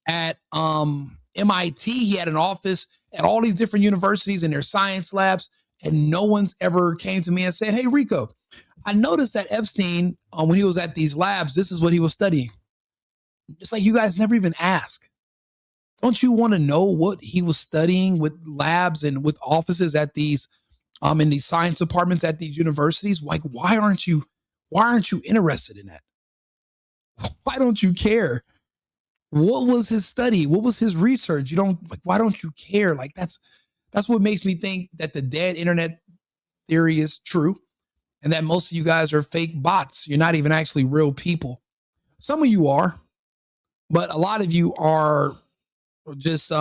S1: at MIT. He had an office at all these different universities in their science labs, and no one's ever came to me and said, hey, Rico, I noticed that Epstein, when he was at these labs, this is what he was studying. It's like, you guys never even ask. Don't you want to know what he was studying with labs and with offices at these in these science departments at these universities? Like, why aren't you interested in that? Why don't you care? What was his study? What was his research? You don't, like, why don't you care? Like, that's what makes me think that the dead internet theory is true, and that most of you guys are fake bots. You're not even actually real people. Some of you are, but a lot of you are just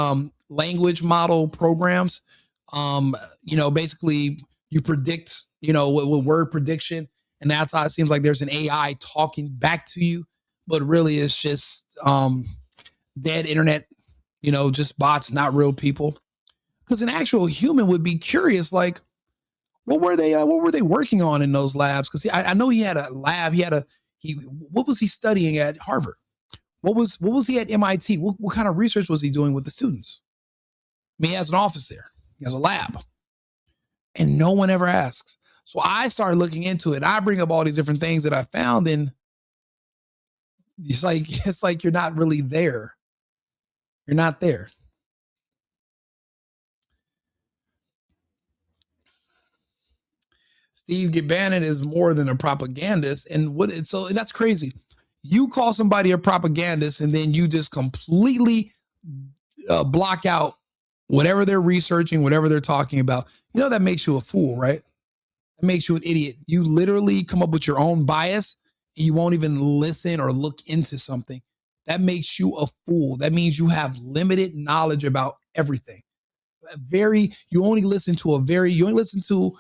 S1: language model programs. Basically you predict, with word prediction, and that's how it seems like there's an AI talking back to you, but really it's just dead internet, just bots, not real people. Because an actual human would be curious, like, what were they working on in those labs? Because I know he had a lab. What was he studying at Harvard? What was he at MIT? What kind of research was he doing with the students? I mean, he has an office there. He has a lab. And no one ever asks. So I started looking into it. I bring up all these different things that I found, and it's like you're not really there. You're not there. Steve Bannon is more than a propagandist, and so that's crazy. You call somebody a propagandist, and then you just completely block out whatever they're researching, whatever they're talking about. You know that makes you a fool, right? That makes you an idiot. You literally come up with your own bias, and you won't even listen or look into something. That makes you a fool. That means you have limited knowledge about everything. You only listen to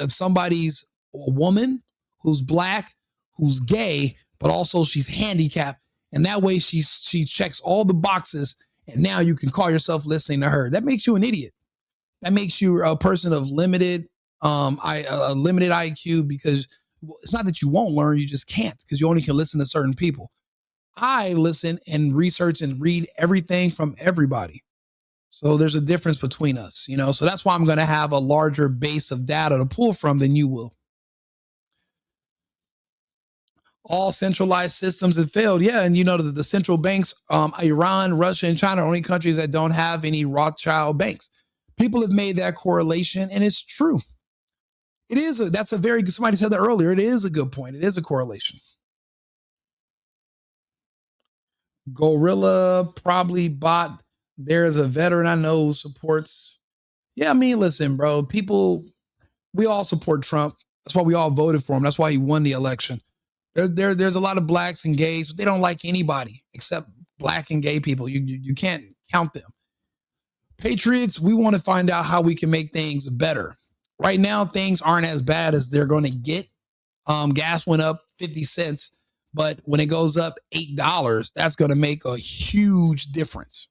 S1: somebody's a woman who's black, who's gay, but also she's handicapped. And that way she checks all the boxes, and now you can call yourself listening to her. That makes you an idiot. That makes you a person of limited IQ, because it's not that you won't learn, you just can't, because you only can listen to certain people. I listen and research and read everything from everybody. So there's a difference between us, so that's why I'm going to have a larger base of data to pull from than you will. All centralized systems have failed. Yeah. And the central banks, Iran, Russia, and China are only countries that don't have any Rothschild banks. People have made that correlation, and it's true. That's a very good, somebody said that earlier. It is a good point. It is a correlation. Gorilla probably bought. There's a veteran I know who supports. Yeah, I mean, listen, bro, we all support Trump. That's why we all voted for him. That's why he won the election. There's a lot of blacks and gays, but they don't like anybody except black and gay people. You can't count them. Patriots, we want to find out how we can make things better. Right now, things aren't as bad as they're going to get. Gas went up 50 cents, but when it goes up $8, that's going to make a huge difference.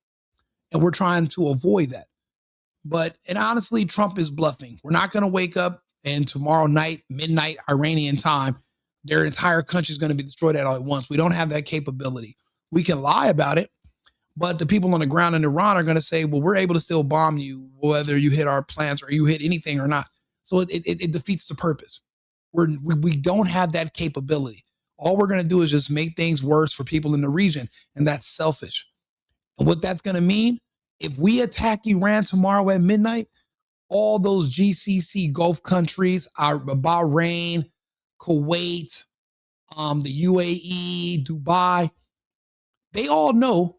S1: And we're trying to avoid that. And honestly, Trump is bluffing. We're not going to wake up and tomorrow night, midnight Iranian time, their entire country is going to be destroyed all at once. We don't have that capability. We can lie about it, but the people on the ground in Iran are going to say, well, we're able to still bomb you, whether you hit our plants or you hit anything or not. So it defeats the purpose. We don't have that capability. All we're going to do is just make things worse for people in the region, and that's selfish. And what that's going to mean, if we attack Iran tomorrow at midnight, all those GCC Gulf countries, Bahrain, Kuwait, the UAE, Dubai, they all know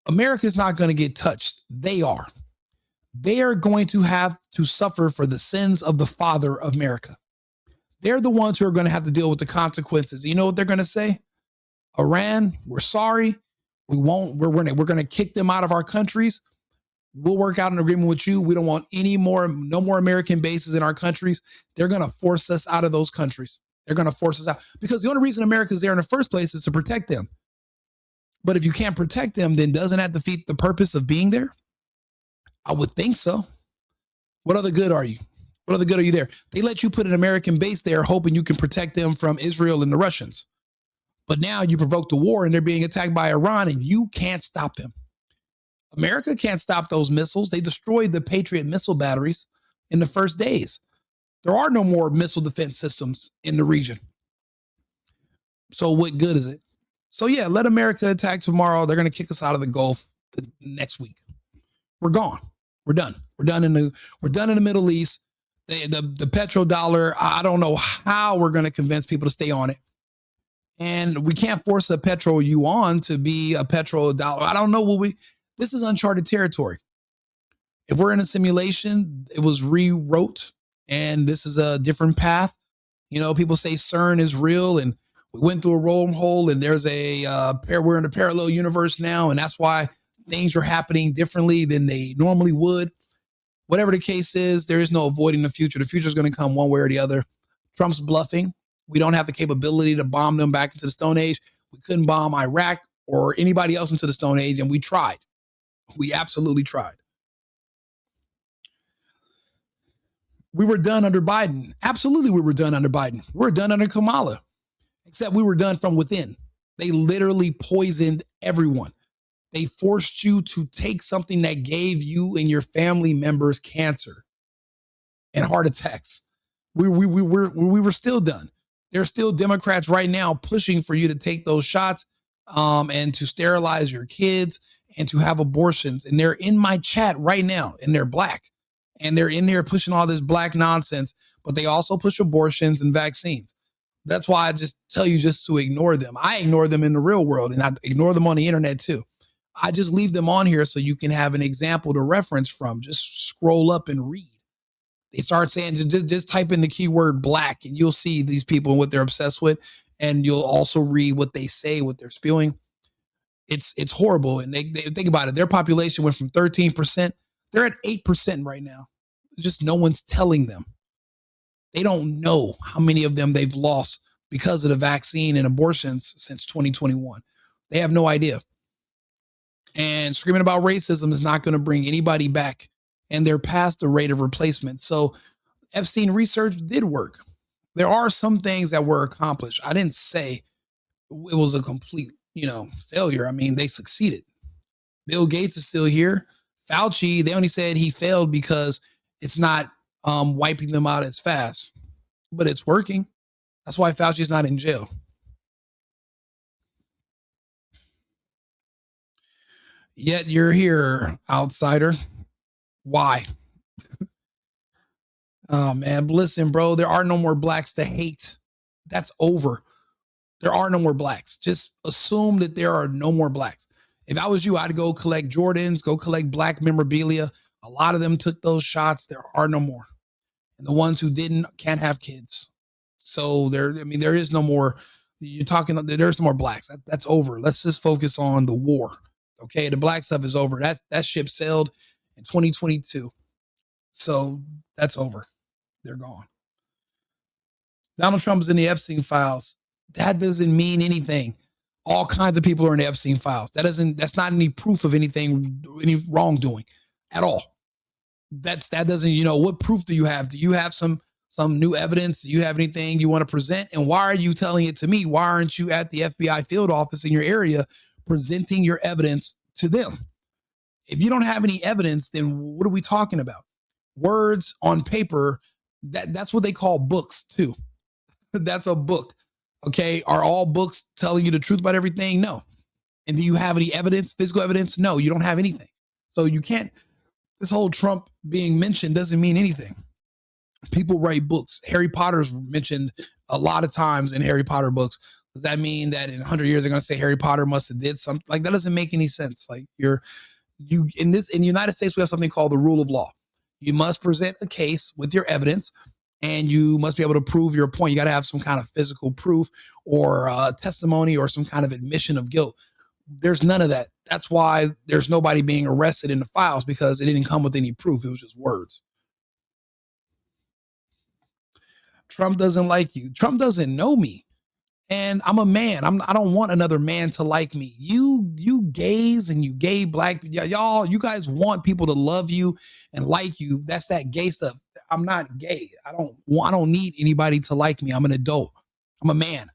S1: America's not going to get touched. They are. They are going to have to suffer for the sins of the father of America. They're the ones who are going to have to deal with the consequences. You know what they're going to say? Iran, we're sorry. We won't. We're going to kick them out of our countries. We'll work out an agreement with you. We don't want no more American bases in our countries. They're going to force us out of those countries. They're going to force us out, because the only reason America's there in the first place is to protect them. But if you can't protect them, then doesn't that defeat the purpose of being there? I would think so. What other good are you? What other good are you there? They let you put an American base there hoping you can protect them from Israel and the Russians. But now you provoked a war and they're being attacked by Iran, and you can't stop them. America can't stop those missiles. They destroyed the Patriot missile batteries in the first days. There are no more missile defense systems in the region. So what good is it? So yeah, let America attack tomorrow. They're going to kick us out of the Gulf next week. We're gone. We're done. We're done in the Middle East. The petrodollar, I don't know how we're going to convince people to stay on it. And we can't force a petro yuan to be a petrodollar. I don't know. This is uncharted territory. If we're in a simulation, it was rewrote, and this is a different path. People say CERN is real, and we went through a wormhole, and there's we're in a parallel universe now, and that's why things are happening differently than they normally would. Whatever the case is, there is no avoiding the future. The future is going to come one way or the other. Trump's bluffing. We don't have the capability to bomb them back into the Stone Age. We couldn't bomb Iraq or anybody else into the Stone Age, and we tried. We absolutely tried. We were done under Biden. Absolutely, we were done under Biden. We were done under Kamala, except we were done from within. They literally poisoned everyone. They forced you to take something that gave you and your family members cancer and heart attacks. we were still done. There's still Democrats right now pushing for you to take those shots and to sterilize your kids and to have abortions. And they're in my chat right now, and they're black. And they're in there pushing all this black nonsense, but they also push abortions and vaccines. That's why I just tell you just to ignore them. I ignore them in the real world, and I ignore them on the internet too. I just leave them on here so you can have an example to reference from. Just scroll up and read. They start saying, just type in the keyword black, and you'll see these people and what they're obsessed with. And you'll also read what they say, what they're spewing. It's horrible. And they think about it. Their population went from 13%. They're at 8% right now. Just no one's telling them. They don't know how many of them they've lost because of the vaccine and abortions since 2021. They have no idea. And screaming about racism is not going to bring anybody back. And they're past the rate of replacement. So Epstein research did work. There are some things that were accomplished. I didn't say it was a complete, failure. I mean, they succeeded. Bill Gates is still here. Fauci, they only said he failed because it's not wiping them out as fast, but it's working. That's why Fauci's not in jail. Yet you're here, outsider. Why? Oh, man. Listen, bro, there are no more blacks to hate. That's over. There are no more blacks. Just assume that there are no more blacks. If I was you, I'd go collect Jordans, go collect black memorabilia. A lot of them took those shots. There are no more. And the ones who didn't can't have kids. So there is no more. There's no more blacks. That's over. Let's just focus on the war. Okay. The black stuff is over. That ship sailed in 2022. So that's over. They're gone. Donald Trump is in the Epstein files. That doesn't mean anything. All kinds of people are in the Epstein files. That's not any proof of anything, any wrongdoing at all. That doesn't, what proof do you have? Do you have some new evidence? Do you have anything you want to present? And why are you telling it to me? Why aren't you at the FBI field office in your area presenting your evidence to them? If you don't have any evidence, then what are we talking about? Words on paper, that's what they call books too. That's a book. Okay. Are all books telling you the truth about everything? No. And do you have any evidence, physical evidence? No, you don't have anything. So you can't, this whole Trump being mentioned doesn't mean anything. People write books. Harry Potter's mentioned a lot of times in Harry Potter books. Does that mean that in 100 years they're going to say Harry Potter must have did something? Like, that doesn't make any sense. Like, in the United States, we have something called the rule of law. You must present a case with your evidence, and you must be able to prove your point. You got to have some kind of physical proof or testimony or some kind of admission of guilt. There's none of that. That's why there's nobody being arrested in the files, because it didn't come with any proof. It was just words. Trump doesn't like you. Trump doesn't know me. And I'm a man. I don't want another man to like me. You gays and you gay black, y'all, you guys want people to love you and like you. That's that gay stuff. I'm not gay. I don't need anybody to like me. I'm an adult. I'm a man.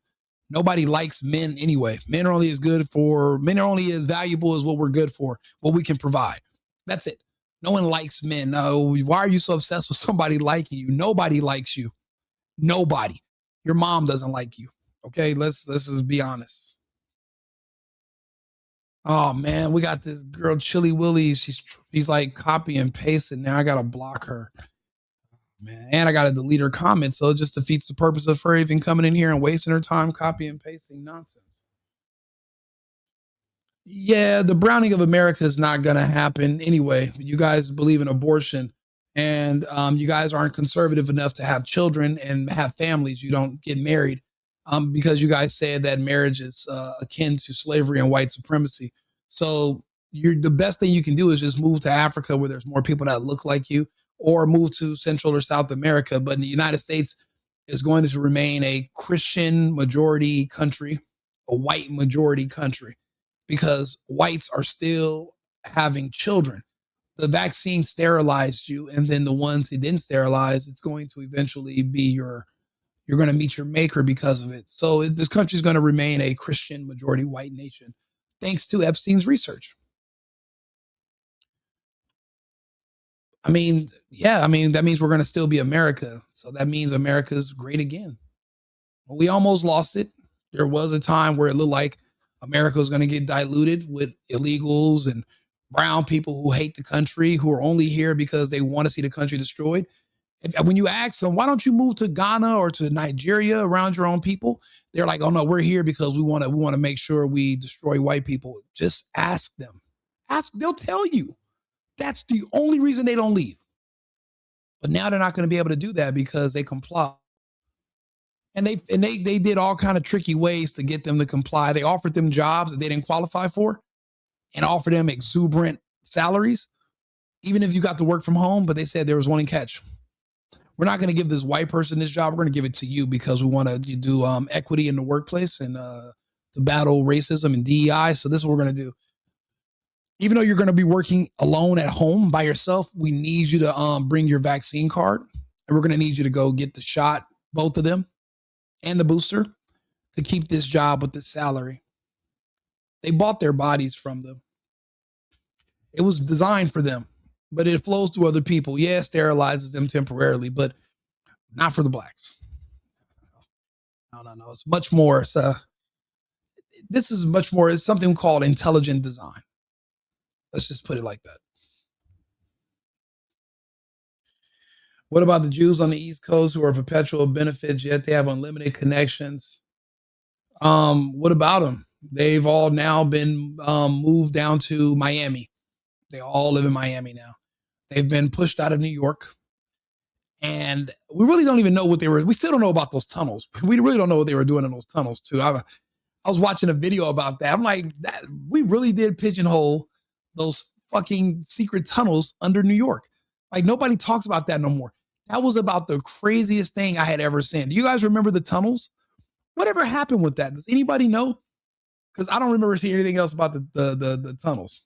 S1: Nobody likes men anyway. Men are only as valuable as what we're good for, what we can provide. That's it. No one likes men. No, why are you so obsessed with somebody liking you? Nobody likes you. Nobody. Your mom doesn't like you. Okay, let's just be honest. Oh man, we got this girl Chili Willy. She's like copy and paste, and now I gotta block her. Man, and I gotta delete her comments, so it just defeats the purpose of her even coming in here and wasting her time copy and pasting nonsense. Yeah, the browning of America is not gonna happen anyway. You guys believe in abortion, and you guys aren't conservative enough to have children and have families. You don't get married. Because you guys said that marriage is akin to slavery and white supremacy. So the best thing you can do is just move to Africa where there's more people that look like you, or move to Central or South America. But in the United States is going to remain a Christian majority country, a white majority country, because whites are still having children. The vaccine sterilized you, and then the ones who didn't sterilize, it's going to eventually be you're going to meet your maker because of it. So this country is going to remain a Christian majority white nation, thanks to Epstein's research. I mean, yeah, I mean, that means we're going to still be America. So that means America's great again. Well, we almost lost it. There was a time where it looked like America was going to get diluted with illegals and brown people who hate the country, who are only here because they want to see the country destroyed. When you ask them, why don't you move to Ghana or to Nigeria around your own people? They're like, oh no, we're here because we want to make sure we destroy white people. Just ask them. They'll tell you. That's the only reason they don't leave. But now they're not going to be able to do that because they comply. And they did all kind of tricky ways to get them to comply. They offered them jobs that they didn't qualify for and offered them exuberant salaries, even if you got to work from home. But they said there was one catch. We're not going to give this white person this job. We're going to give it to you because we want to do equity in the workplace and to battle racism and DEI. So this is what we're going to do. Even though you're going to be working alone at home by yourself, we need you to bring your vaccine card. And we're going to need you to go get the shot, both of them, and the booster to keep this job with this salary. They bought their bodies from them. It was designed for them, but it flows through other people. Yeah, it sterilizes them temporarily, but not for the blacks. No. It's much more. This is much more. It's something called intelligent design. Let's just put it like that. What about the Jews on the East Coast who are perpetual benefits, yet they have unlimited connections? What about them? They've all now been moved down to Miami. They all live in Miami now. They've been pushed out of New York. And we really don't even know what we still don't know about those tunnels. We really don't know what they were doing in those tunnels too. I was watching a video about that. I'm like, we really did pigeonhole those fucking secret tunnels under New York. Like nobody talks about that no more. That was about the craziest thing I had ever seen. Do you guys remember the tunnels? Whatever happened with that? Does anybody know? Because I don't remember seeing anything else about the tunnels.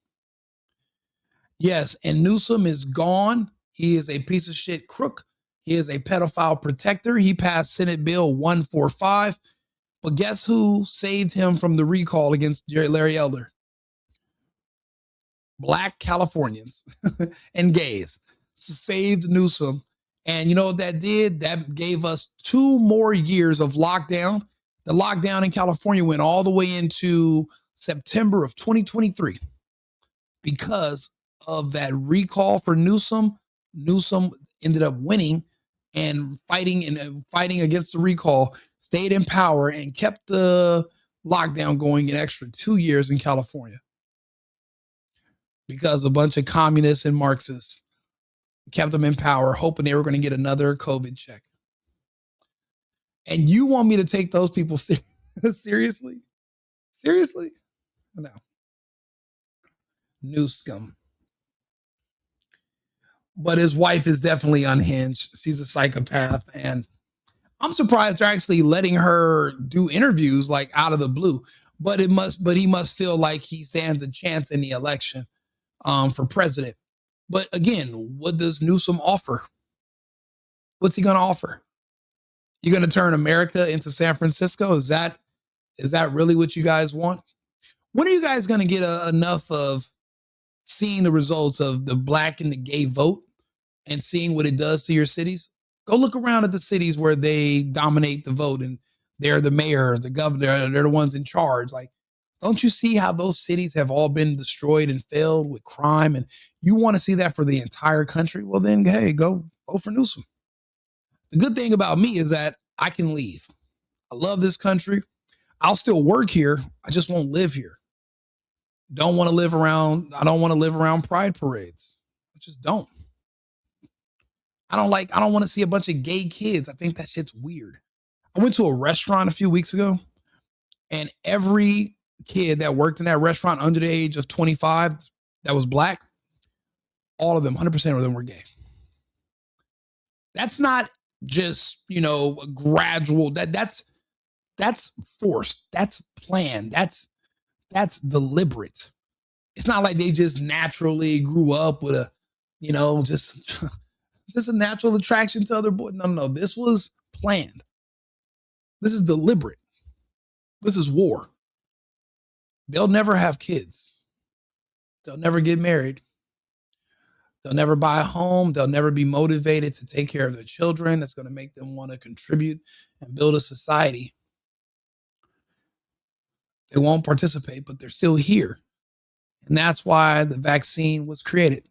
S1: Yes, and Newsom is gone. He is a piece of shit crook. He is a pedophile protector. He passed Senate Bill 145. But guess who saved him from the recall against Larry Elder? Black Californians and gays saved Newsom. And you know what that did? That gave us 2 more years of lockdown. The lockdown in California went all the way into September of 2023 because of that recall for Newsom. Newsom ended up winning and fighting against the recall, stayed in power and kept the lockdown going an extra 2 years in California because a bunch of communists and Marxists kept them in power, hoping they were going to get another COVID check. And you want me to take those people seriously? Seriously? No. Newsom. But his wife is definitely unhinged. She's a psychopath. And I'm surprised they're actually letting her do interviews like out of the blue. But he must feel like he stands a chance in the election for president. But again, what does Newsom offer? What's he going to offer? You're going to turn America into San Francisco? Is that really what you guys want? When are you guys going to get enough of seeing the results of the black and the gay vote and seeing what it does to your cities? Go look around at the cities where they dominate the vote and they're the mayor, the governor, they're the ones in charge. Like, don't you see how those cities have all been destroyed and failed with crime? And you want to see that for the entire country? Well, then, hey, go for Newsom. The good thing about me is that I can leave. I love this country. I'll still work here. I just won't live here. I don't want to live around pride parades. I just don't. I don't want to see a bunch of gay kids. I think that shit's weird. I went to a restaurant a few weeks ago and every kid that worked in that restaurant under the age of 25 that was black, all of them, 100% of them were gay. That's not just, a gradual, that's forced. That's planned. That's deliberate. It's not like they just naturally grew up with a, just a natural attraction to other boys. No. This was planned. This is deliberate. This is war. They'll never have kids. They'll never get married. They'll never buy a home. They'll never be motivated to take care of their children. That's going to make them want to contribute and build a society. They won't participate, but they're still here. And that's why the vaccine was created.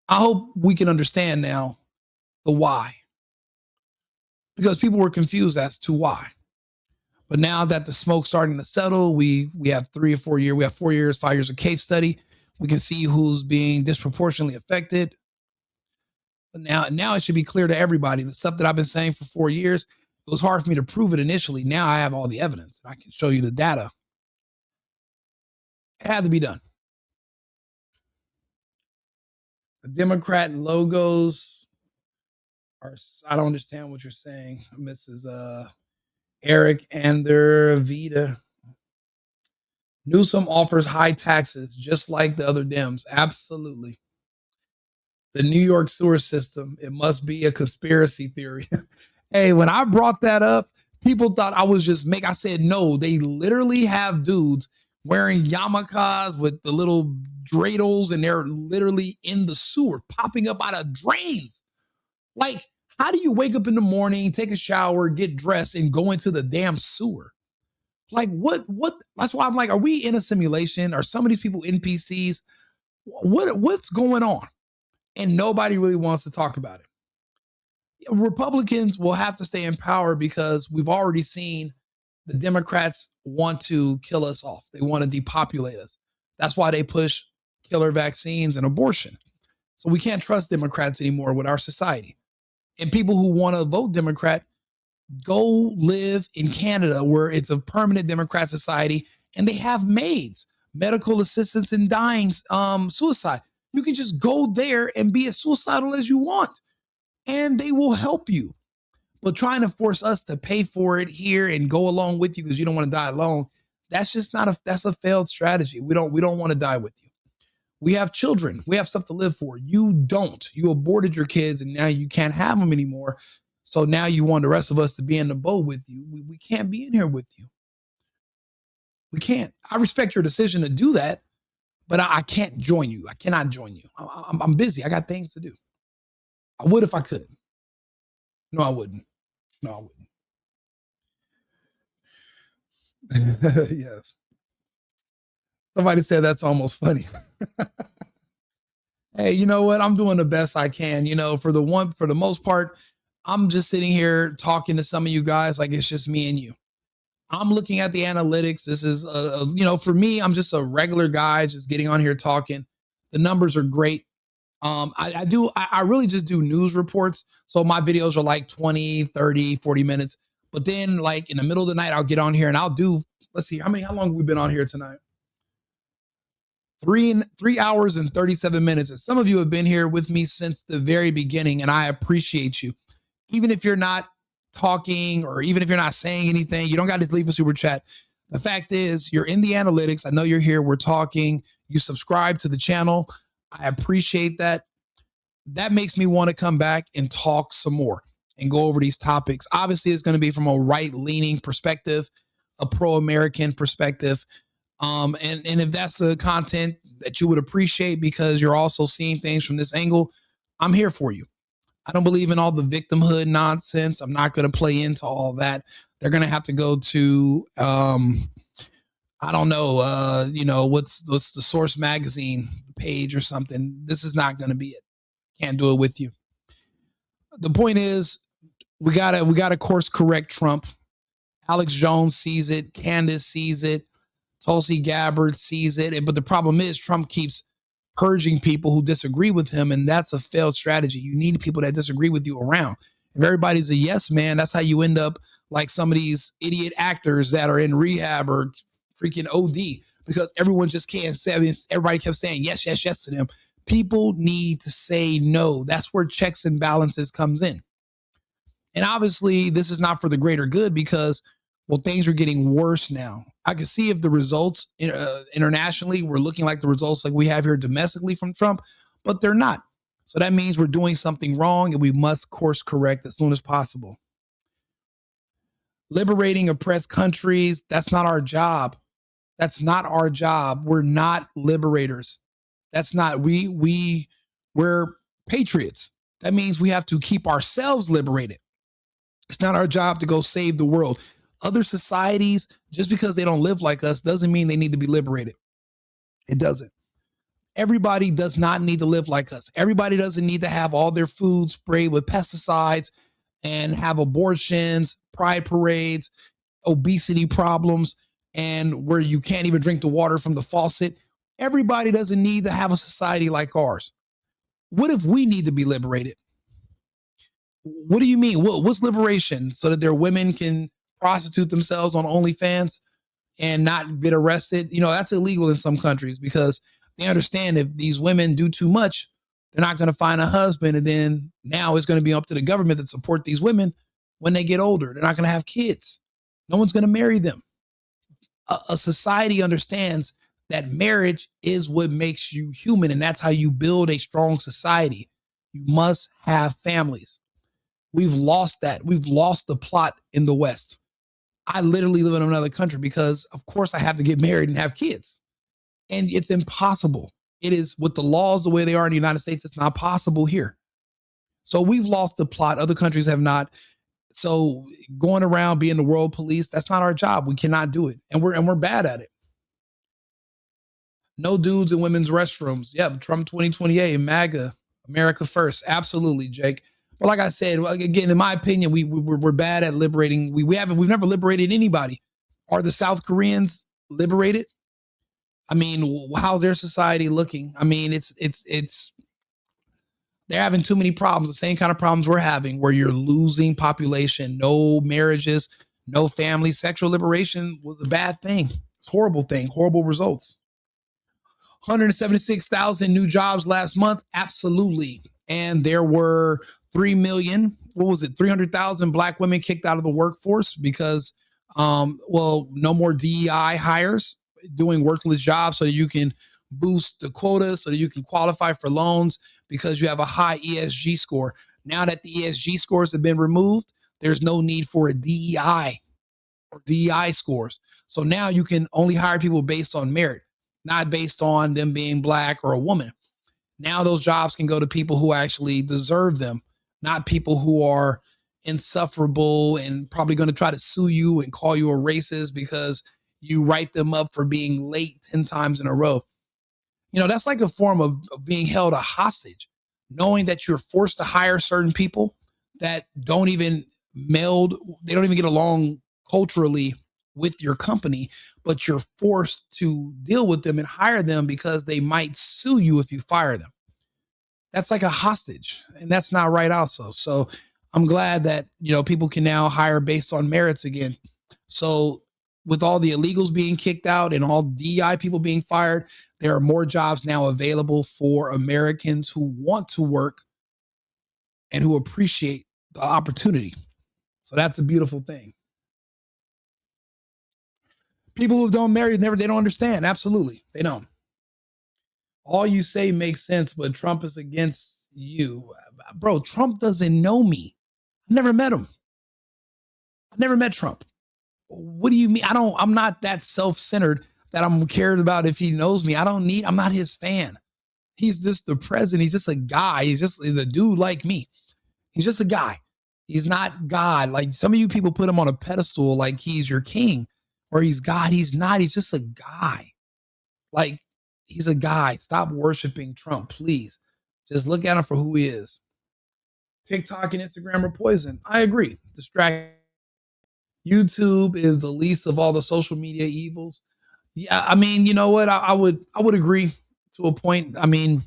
S1: I hope we can understand now the why, because people were confused as to why. But now that the smoke's starting to settle, we have 3 or 4 years, we have 4 years, 5 years of case study. We can see who's being disproportionately affected. But now it should be clear to everybody. The stuff that I've been saying for 4 years, it was hard for me to prove it initially. Now I have all the evidence. I can show you the data. It had to be done. The Democrat logos are, I don't understand what you're saying, Mrs. Eric Ander Vida. Newsom offers high taxes, just like the other Dems. Absolutely. The New York sewer system, it must be a conspiracy theory. Hey, when I brought that up, people thought I was just I said, no, they literally have dudes wearing yarmulkes with the little dreidels, and they're literally in the sewer, popping up out of drains. Like, how do you wake up in the morning, take a shower, get dressed, and go into the damn sewer? Like, what? That's why I'm like, are we in a simulation? Are some of these people NPCs? What's going on? And nobody really wants to talk about it. Republicans will have to stay in power because we've already seen the Democrats want to kill us off. They want to depopulate us. That's why they push killer vaccines and abortion. So we can't trust Democrats anymore with our society. And people who want to vote Democrat, go live in Canada where it's a permanent Democrat society and they have maids, medical assistants in dying, suicide. You can just go there and be as suicidal as you want and they will help you. But trying to force us to pay for it here and go along with you because you don't want to die alone, that's just that's a failed strategy. We don't want to die with you. We have children. We have stuff to live for. You don't. You aborted your kids and now you can't have them anymore. So now you want the rest of us to be in the boat with you. We can't be in here with you. We can't. I respect your decision to do that, but I can't join you. I cannot join you. I'm busy. I got things to do. I would if I could. No, I wouldn't. No, I wouldn't. Yes. Somebody said that's almost funny. Hey, you know what? I'm doing the best I can. You know, for the most part, I'm just sitting here talking to some of you guys like it's just me and you. I'm looking at the analytics. This is, for me, I'm just a regular guy just getting on here talking. The numbers are great. I really just do news reports. So my videos are like 20, 30, 40 minutes. But then like in the middle of the night, I'll get on here and I'll do, let's see, how long have we been on here tonight? 3 hours and 37 minutes. And some of you have been here with me since the very beginning, and I appreciate you. Even if you're not talking or even if you're not saying anything, you don't got to leave a super chat. The fact is, you're in the analytics. I know you're here. We're talking. You subscribe to the channel. I appreciate that. That makes me want to come back and talk some more and go over these topics. Obviously, it's going to be from a right-leaning perspective, a pro-American perspective. And if that's the content that you would appreciate because you're also seeing things from this angle, I'm here for you. I don't believe in all the victimhood nonsense. I'm not going to play into all that. They're going to have to go to, I don't know, what's the Source magazine page or something. This is not going to be it. Can't do it with you. The point is, we gotta course correct Trump. Alex Jones sees it. Candace sees it. Tulsi Gabbard sees it. But the problem is Trump keeps purging people who disagree with him, and that's a failed strategy. You need people that disagree with you around. If everybody's a yes man, that's how you end up like some of these idiot actors that are in rehab or freaking OD because everyone just can't say, everybody kept saying yes, yes, yes to them. People need to say no. That's where checks and balances comes in. And obviously this is not for the greater good because, well, things are getting worse now. I can see if the results internationally were looking like the results like we have here domestically from Trump, but they're not. So that means we're doing something wrong and we must course correct as soon as possible. Liberating oppressed countries, that's not our job. That's not our job. We're not liberators. That's not, we're patriots. That means we have to keep ourselves liberated. It's not our job to go save the world. Other societies, just because they don't live like us, doesn't mean they need to be liberated. It doesn't. Everybody does not need to live like us. Everybody doesn't need to have all their food sprayed with pesticides and have abortions, pride parades, obesity problems, and where you can't even drink the water from the faucet. Everybody doesn't need to have a society like ours. What if we need to be liberated? What do you mean? What's liberation? So that their women can prostitute themselves on OnlyFans and not get arrested? You know, that's illegal in some countries because they understand if these women do too much, they're not going to find a husband. And then now it's going to be up to the government to support these women when they get older. They're not going to have kids. No one's going to marry them. A society understands that marriage is what makes you human, and that's how you build a strong society. You must have families. We've lost that. We've lost the plot in the West. I literally live in another country because, of course, I have to get married and have kids. And it's impossible. It is, with the laws the way they are in the United States, it's not possible here. So we've lost the plot. Other countries have not. So going around being the world police, that's not our job. We cannot do it. And we're bad at it. No dudes in women's restrooms. Yep, Trump 2028, MAGA, America first. Absolutely, Jake. But like I said, again, in my opinion, we're bad at liberating. We've never liberated anybody. Are the South Koreans liberated? I mean, how's their society looking? I mean, it's they're having too many problems, the same kind of problems we're having, where you're losing population, no marriages, no family. Sexual liberation was a bad thing. It's a horrible thing, horrible results. 176,000 new jobs last month. Absolutely. And there were 300,000 Black women kicked out of the workforce because, no more DEI hires, doing worthless jobs so that you can boost the quota, so that you can qualify for loans because you have a high ESG score. Now that the ESG scores have been removed, there's no need for a DEI or DEI scores. So now you can only hire people based on merit, not based on them being Black or a woman. Now those jobs can go to people who actually deserve them, not people who are insufferable and probably going to try to sue you and call you a racist because you write them up for being late 10 times in a row. You know, that's like a form of being held a hostage, knowing that you're forced to hire certain people that don't even meld, they don't even get along culturally with your company, but you're forced to deal with them and hire them because they might sue you if you fire them. That's like a hostage, and that's not right also. So I'm glad that, you know, people can now hire based on merits again. So with all the illegals being kicked out and all DEI people being fired, there are more jobs now available for Americans who want to work and who appreciate the opportunity. So that's a beautiful thing. People who don't marry, they don't understand. Absolutely. They don't. All you say makes sense, but Trump is against you. Bro, Trump doesn't know me. I never met him. I never met Trump. What do you mean? I'm not that self-centered that I'm cared about if he knows me. I'm not his fan. He's just the president. He's just a guy. He's a dude like me. He's just a guy. He's not God. Like some of you people put him on a pedestal like he's your king or he's God. He's not. He's just a guy. Like he's a guy. Stop worshiping Trump, please. Just look at him for who he is. TikTok and Instagram are poison. I agree. Distract. YouTube is the least of all the social media evils. Yeah, I mean, you know what? I would agree to a point. I mean,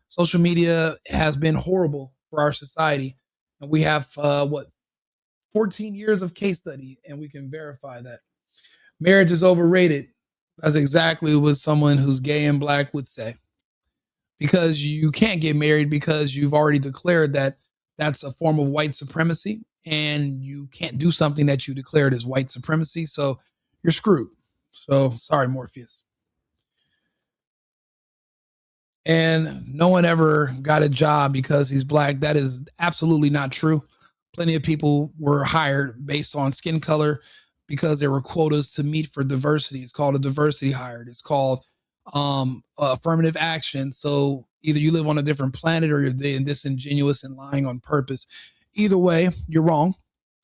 S1: social media has been horrible for our society. And we have 14 years of case study, and we can verify that. Marriage is overrated. That's exactly what someone who's gay and Black would say. Because you can't get married because you've already declared that that's a form of white supremacy, and you can't do something that you declared as white supremacy. So you're screwed. So sorry, Morpheus. And no one ever got a job because he's Black. That is absolutely not true. Plenty of people were hired based on skin color because there were quotas to meet for diversity. It's called a diversity hire. It's called affirmative action. So either you live on a different planet or you're disingenuous and lying on purpose. Either way, you're wrong.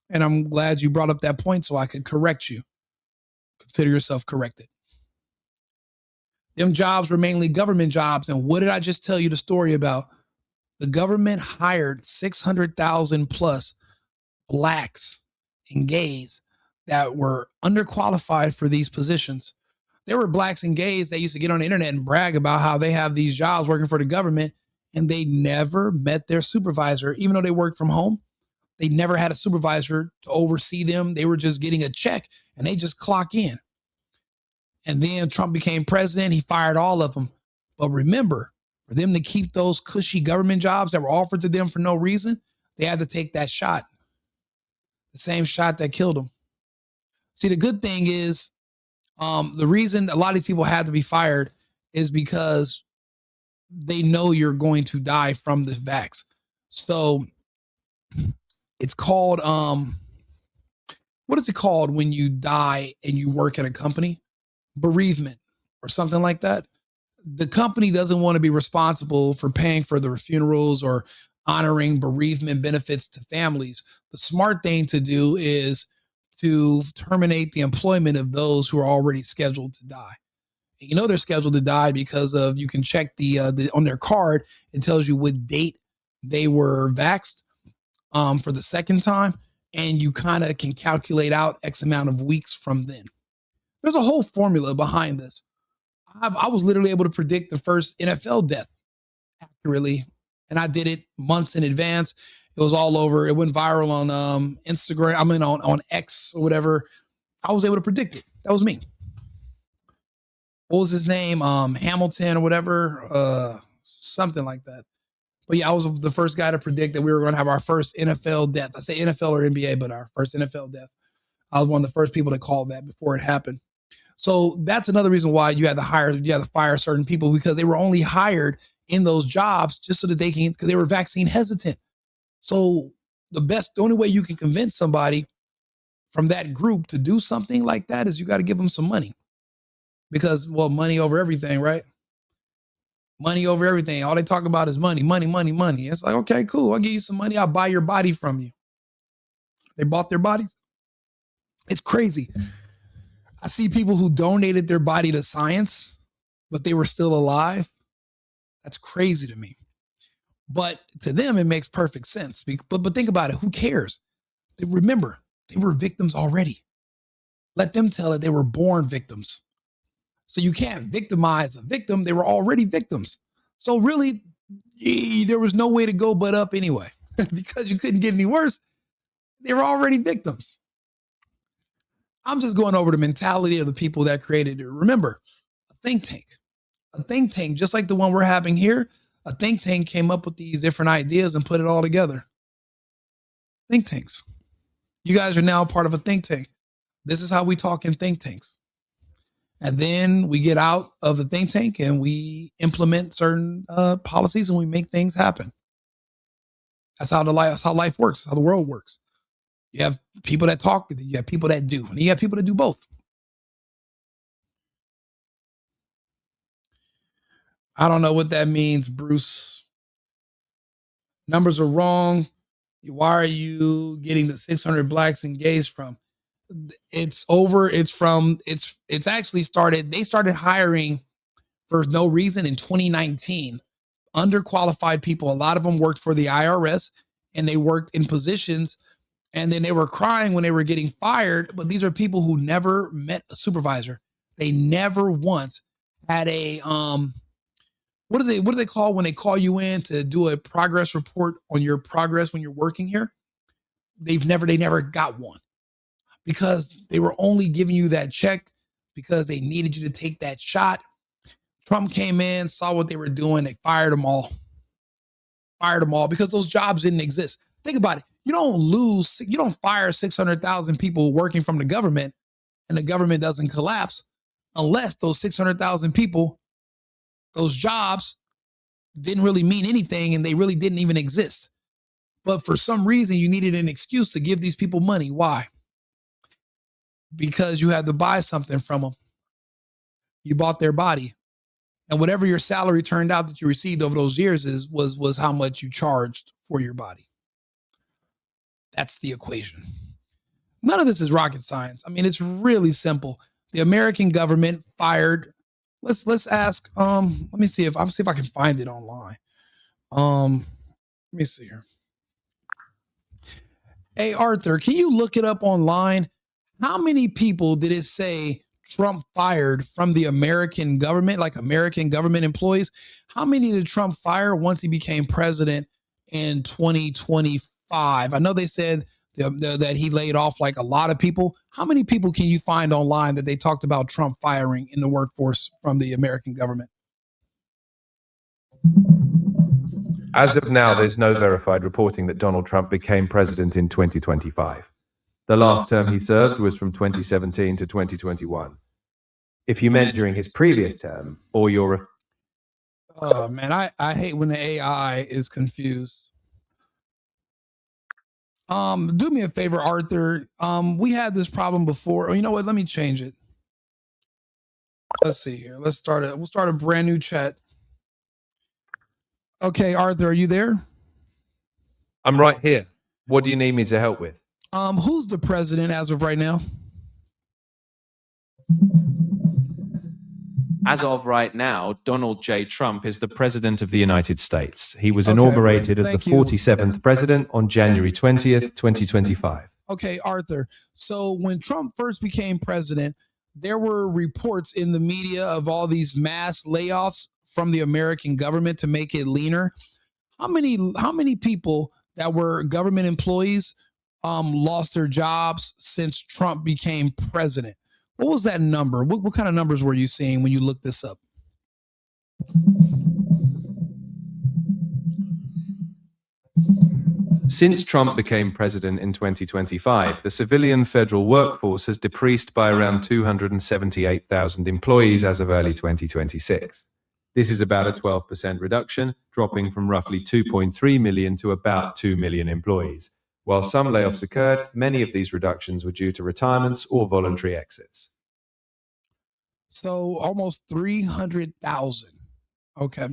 S1: And I'm glad you brought up that point so I could correct you. Consider yourself corrected. Them jobs were mainly government jobs. And what did I just tell you the story about? The government hired 600,000 plus blacks and gays that were underqualified for these positions. There were blacks and gays that used to get on the internet and brag about how they have these jobs working for the government, and they never met their supervisor. Even though they worked from home, they never had a supervisor to oversee them. They were just getting a check and they just clock in. And then Trump became president. He fired all of them. But remember, for them to keep those cushy government jobs that were offered to them for no reason, they had to take that shot. The same shot that killed them. See, the good thing is, the reason a lot of people had to be fired is because they know you're going to die from the vax. So it's called, what is it called when you die and you work at a company? Bereavement or something like that. The company doesn't want to be responsible for paying for the funerals or honoring bereavement benefits to families. The smart thing to do is to terminate the employment of those who are already scheduled to die. And you know they're scheduled to die because of, you can check the on their card, it tells you what date they were vaxxed for the second time, and you kind of can calculate out X amount of weeks from then. There's a whole formula behind this. I was literally able to predict the first NFL death accurately, and I did it months in advance. It was all over. It went viral on Instagram. I mean, on X or whatever. I was able to predict it. That was me. What was his name? Hamilton or whatever. Something like that. But yeah, I was the first guy to predict that we were going to have our first NFL death. I say NFL or NBA, but our first NFL death. I was one of the first people to call that before it happened. So that's another reason why you had to fire certain people, because they were only hired in those jobs just so that because they were vaccine hesitant. So the only way you can convince somebody from that group to do something like that is you got to give them some money, because, well, money over everything, right? Money over everything. All they talk about is money, money, money, money. It's like, okay, cool. I'll give you some money. I'll buy your body from you. They bought their bodies. It's crazy. I see people who donated their body to science, but they were still alive. That's crazy to me. But to them, it makes perfect sense. But think about it. Who cares? Remember, they were victims already. Let them tell it. They were born victims. So you can't victimize a victim. They were already victims. So really, there was no way to go but up anyway, because you couldn't get any worse. They were already victims. I'm just going over the mentality of the people that created it. Remember, a think tank, just like the one we're having here, a think tank came up with these different ideas and put it all together. Think tanks. You guys are now part of a think tank. This is how we talk in think tanks. And then we get out of the think tank and we implement certain policies and we make things happen. That's how life works. That's how the world works. You have people that talk, you have people that do, and you have people that do both. I don't know what that means, Bruce. Numbers are wrong. Why are you getting the 600 blacks and gays from? It's over. It's actually started. They started hiring for no reason in 2019. Underqualified people. A lot of them worked for the IRS and they worked in positions, and then they were crying when they were getting fired. But these are people who never met a supervisor. They never once had a, what do they call when they call you in to do a progress report on your progress when you're working here? They never got one, because they were only giving you that check because they needed you to take that shot. Trump came in, saw what they were doing. They fired them all. Because those jobs didn't exist. Think about it. You don't fire 600,000 people working from the government and the government doesn't collapse unless those 600,000 people, those jobs didn't really mean anything and they really didn't even exist. But for some reason, you needed an excuse to give these people money. Why? Because you had to buy something from them. You bought their body. And whatever your salary turned out that you received over those years was how much you charged for your body. That's the equation. None of this is rocket science. I mean, it's really simple. The American government fired. Let's ask. Let me see if I can find it online. Let me see here. Hey, Arthur, can you look it up online? How many people did it say Trump fired from the American government, like American government employees? How many did Trump fire once he became president in 2025? I know they said that he laid off like a lot of people. How many people can you find online that they talked about Trump firing in the workforce from the American government?
S14: As of now, there's no verified reporting that Donald Trump became president in 2025. The last term he served was from 2017 to 2021. If you meant during his previous term, or your...
S1: Oh, man, I hate when the AI is confused. Do me a favor, Arthur. We had this problem before. Oh, you know what? Let me change it. Let's see here. We'll start a brand new chat. Okay, Arthur, are you there?
S14: I'm right here. What do you need me to help with?
S1: Who's the president as of right now?
S15: As of right now, Donald J. Trump is the President of the United States. He was inaugurated as the 47th President on January 20th, 2025.
S1: Okay, Arthur. So when Trump first became president, there were reports in the media of all these mass layoffs from the American government to make it leaner. How many people that were government employees lost their jobs since Trump became president? What was that number? What kind of numbers were you seeing when you looked this up?
S15: Since Trump became president in 2025, the civilian federal workforce has decreased by around 278,000 employees as of early 2026. This is about a 12% reduction, dropping from roughly 2.3 million to about 2 million employees. While some layoffs occurred, many of these reductions were due to retirements or voluntary exits.
S1: So almost 300,000. Okay.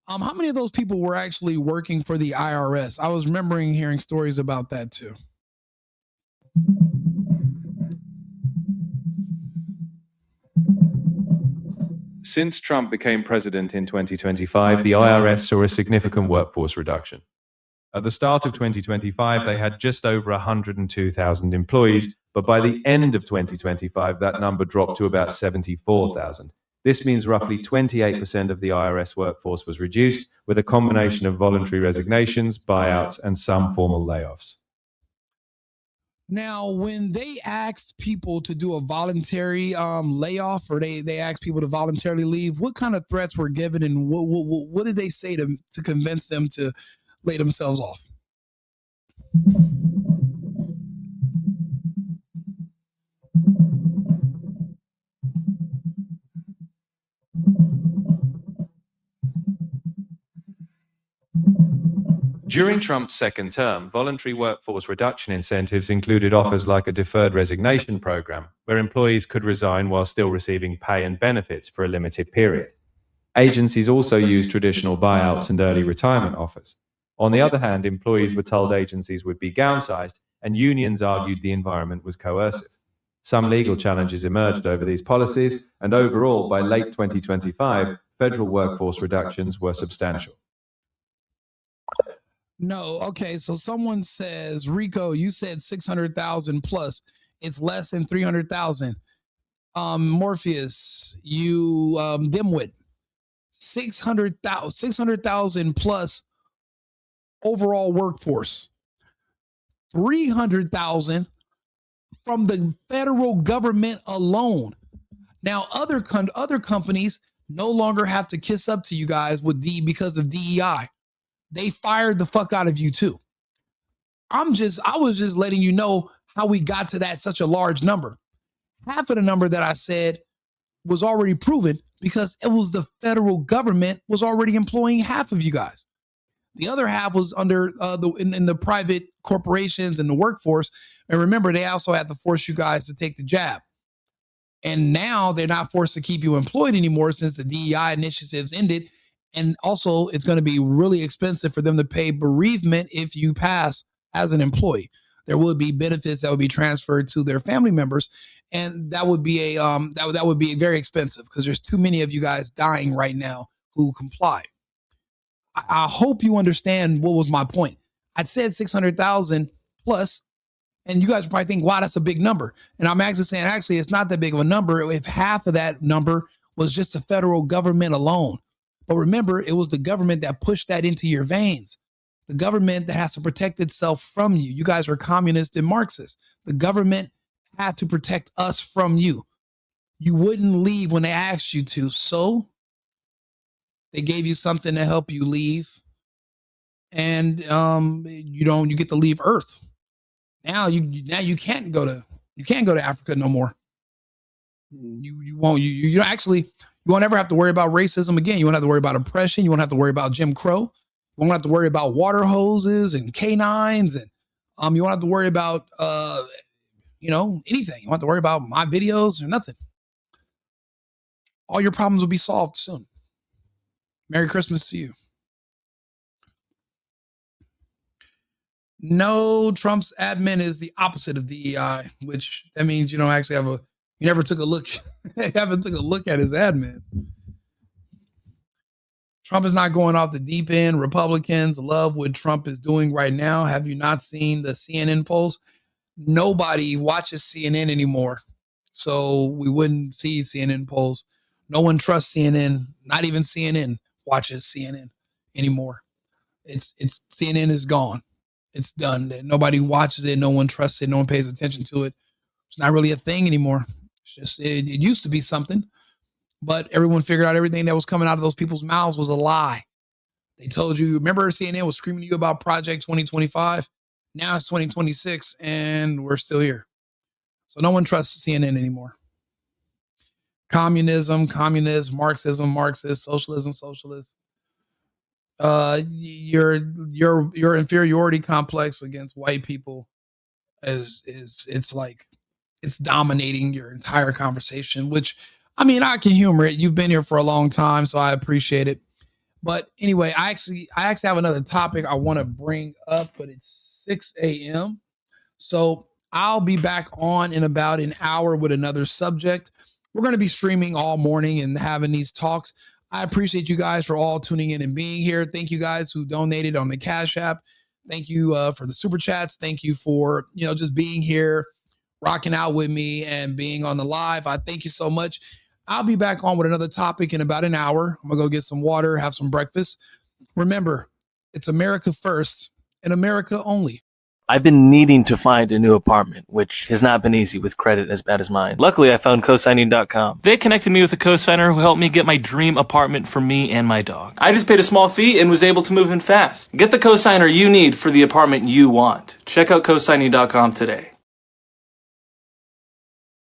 S1: How many of those people were actually working for the IRS? I was remembering hearing stories about that too.
S15: Since Trump became president in 2025, the IRS saw a significant workforce reduction. At the start of 2025, they had just over 102,000 employees, but by the end of 2025, that number dropped to about 74,000. This means roughly 28% of the IRS workforce was reduced, with a combination of voluntary resignations, buyouts, and some formal layoffs.
S1: Now, when they asked people to do a voluntary layoff, or they asked people to voluntarily leave, what kind of threats were given, and what did they say to convince them to lay themselves off?
S15: During Trump's second term, voluntary workforce reduction incentives included offers like a deferred resignation program, where employees could resign while still receiving pay and benefits for a limited period. Agencies also used traditional buyouts and early retirement offers. On the other hand, employees were told agencies would be downsized, and unions argued the environment was coercive. Some legal challenges emerged over these policies, and overall, by late 2025, federal workforce reductions were substantial.
S1: No, okay, so someone says, Rico, you said 600,000 plus. It's less than 300,000. Morpheus, you dimwit. 600,000 plus overall workforce. 300,000 from the federal government alone. Now, other companies no longer have to kiss up to you guys because of DEI. They fired the fuck out of you too. I was just letting you know how we got to that such a large number. Half of the number that I said was already proven because it was the federal government was already employing half of you guys. The other half was under in the private corporations and the workforce. And remember, they also had to force you guys to take the jab. And now they're not forced to keep you employed anymore since the DEI initiatives ended. And also, it's going to be really expensive for them to pay bereavement if you pass as an employee. There would be benefits that would be transferred to their family members, and that would be a that would be very expensive because there's too many of you guys dying right now who comply. I hope you understand what was my point. I said 600,000 plus. And you guys probably think, wow, that's a big number. And I'm actually saying, actually, it's not that big of a number if half of that number was just the federal government alone. But remember, it was the government that pushed that into your veins. The government that has to protect itself from you. You guys are communists and Marxists. The government had to protect us from you. You wouldn't leave when they asked you to. So they gave you something to help you leave. And you get to leave Earth. Now you can't go to Africa no more. You won't ever have to worry about racism again. You won't have to worry about oppression. You won't have to worry about Jim Crow. You won't have to worry about water hoses and canines, and you won't have to worry about anything. You won't have to worry about my videos or nothing. All your problems will be solved soon. Merry Christmas to you. No, Trump's admin is the opposite of DEI, which that means you don't actually you never took a look, you haven't took a look at his admin. Trump is not going off the deep end. Republicans love what Trump is doing right now. Have you not seen the CNN polls? Nobody watches CNN anymore. So we wouldn't see CNN polls. No one trusts CNN. Not even CNN watches CNN anymore. It's CNN is gone. It's done. Nobody watches it. No one trusts it. No one pays attention to it. It's not really a thing anymore. It's just, it used to be something, but everyone figured out everything that was coming out of those people's mouths was a lie. They told you, remember CNN was screaming to you about Project 2025. Now it's 2026 and we're still here. So no one trusts CNN anymore. Communism, Marxism, Marxist, socialism, socialist. Your inferiority complex against white people it's dominating your entire conversation, which I can humor it. You've been here for a long time, so I appreciate it. But anyway, I actually have another topic I want to bring up, but it's 6 a.m. So I'll be back on in about an hour with another subject. We're going to be streaming all morning and having these talks. I appreciate you guys for all tuning in and being here. Thank you guys who donated on the Cash App. Thank you for the super chats. Thank you for, just being here, rocking out with me and being on the live. I thank you so much. I'll be back on with another topic in about an hour. I'm going to go get some water, have some breakfast. Remember, it's America first and America only.
S16: I've been needing to find a new apartment, which has not been easy with credit as bad as mine. Luckily, I found cosigning.com. They connected me with a cosigner who helped me get my dream apartment for me and my dog. I just paid a small fee and was able to move in fast. Get the cosigner you need for the apartment you want. Check out cosigning.com today.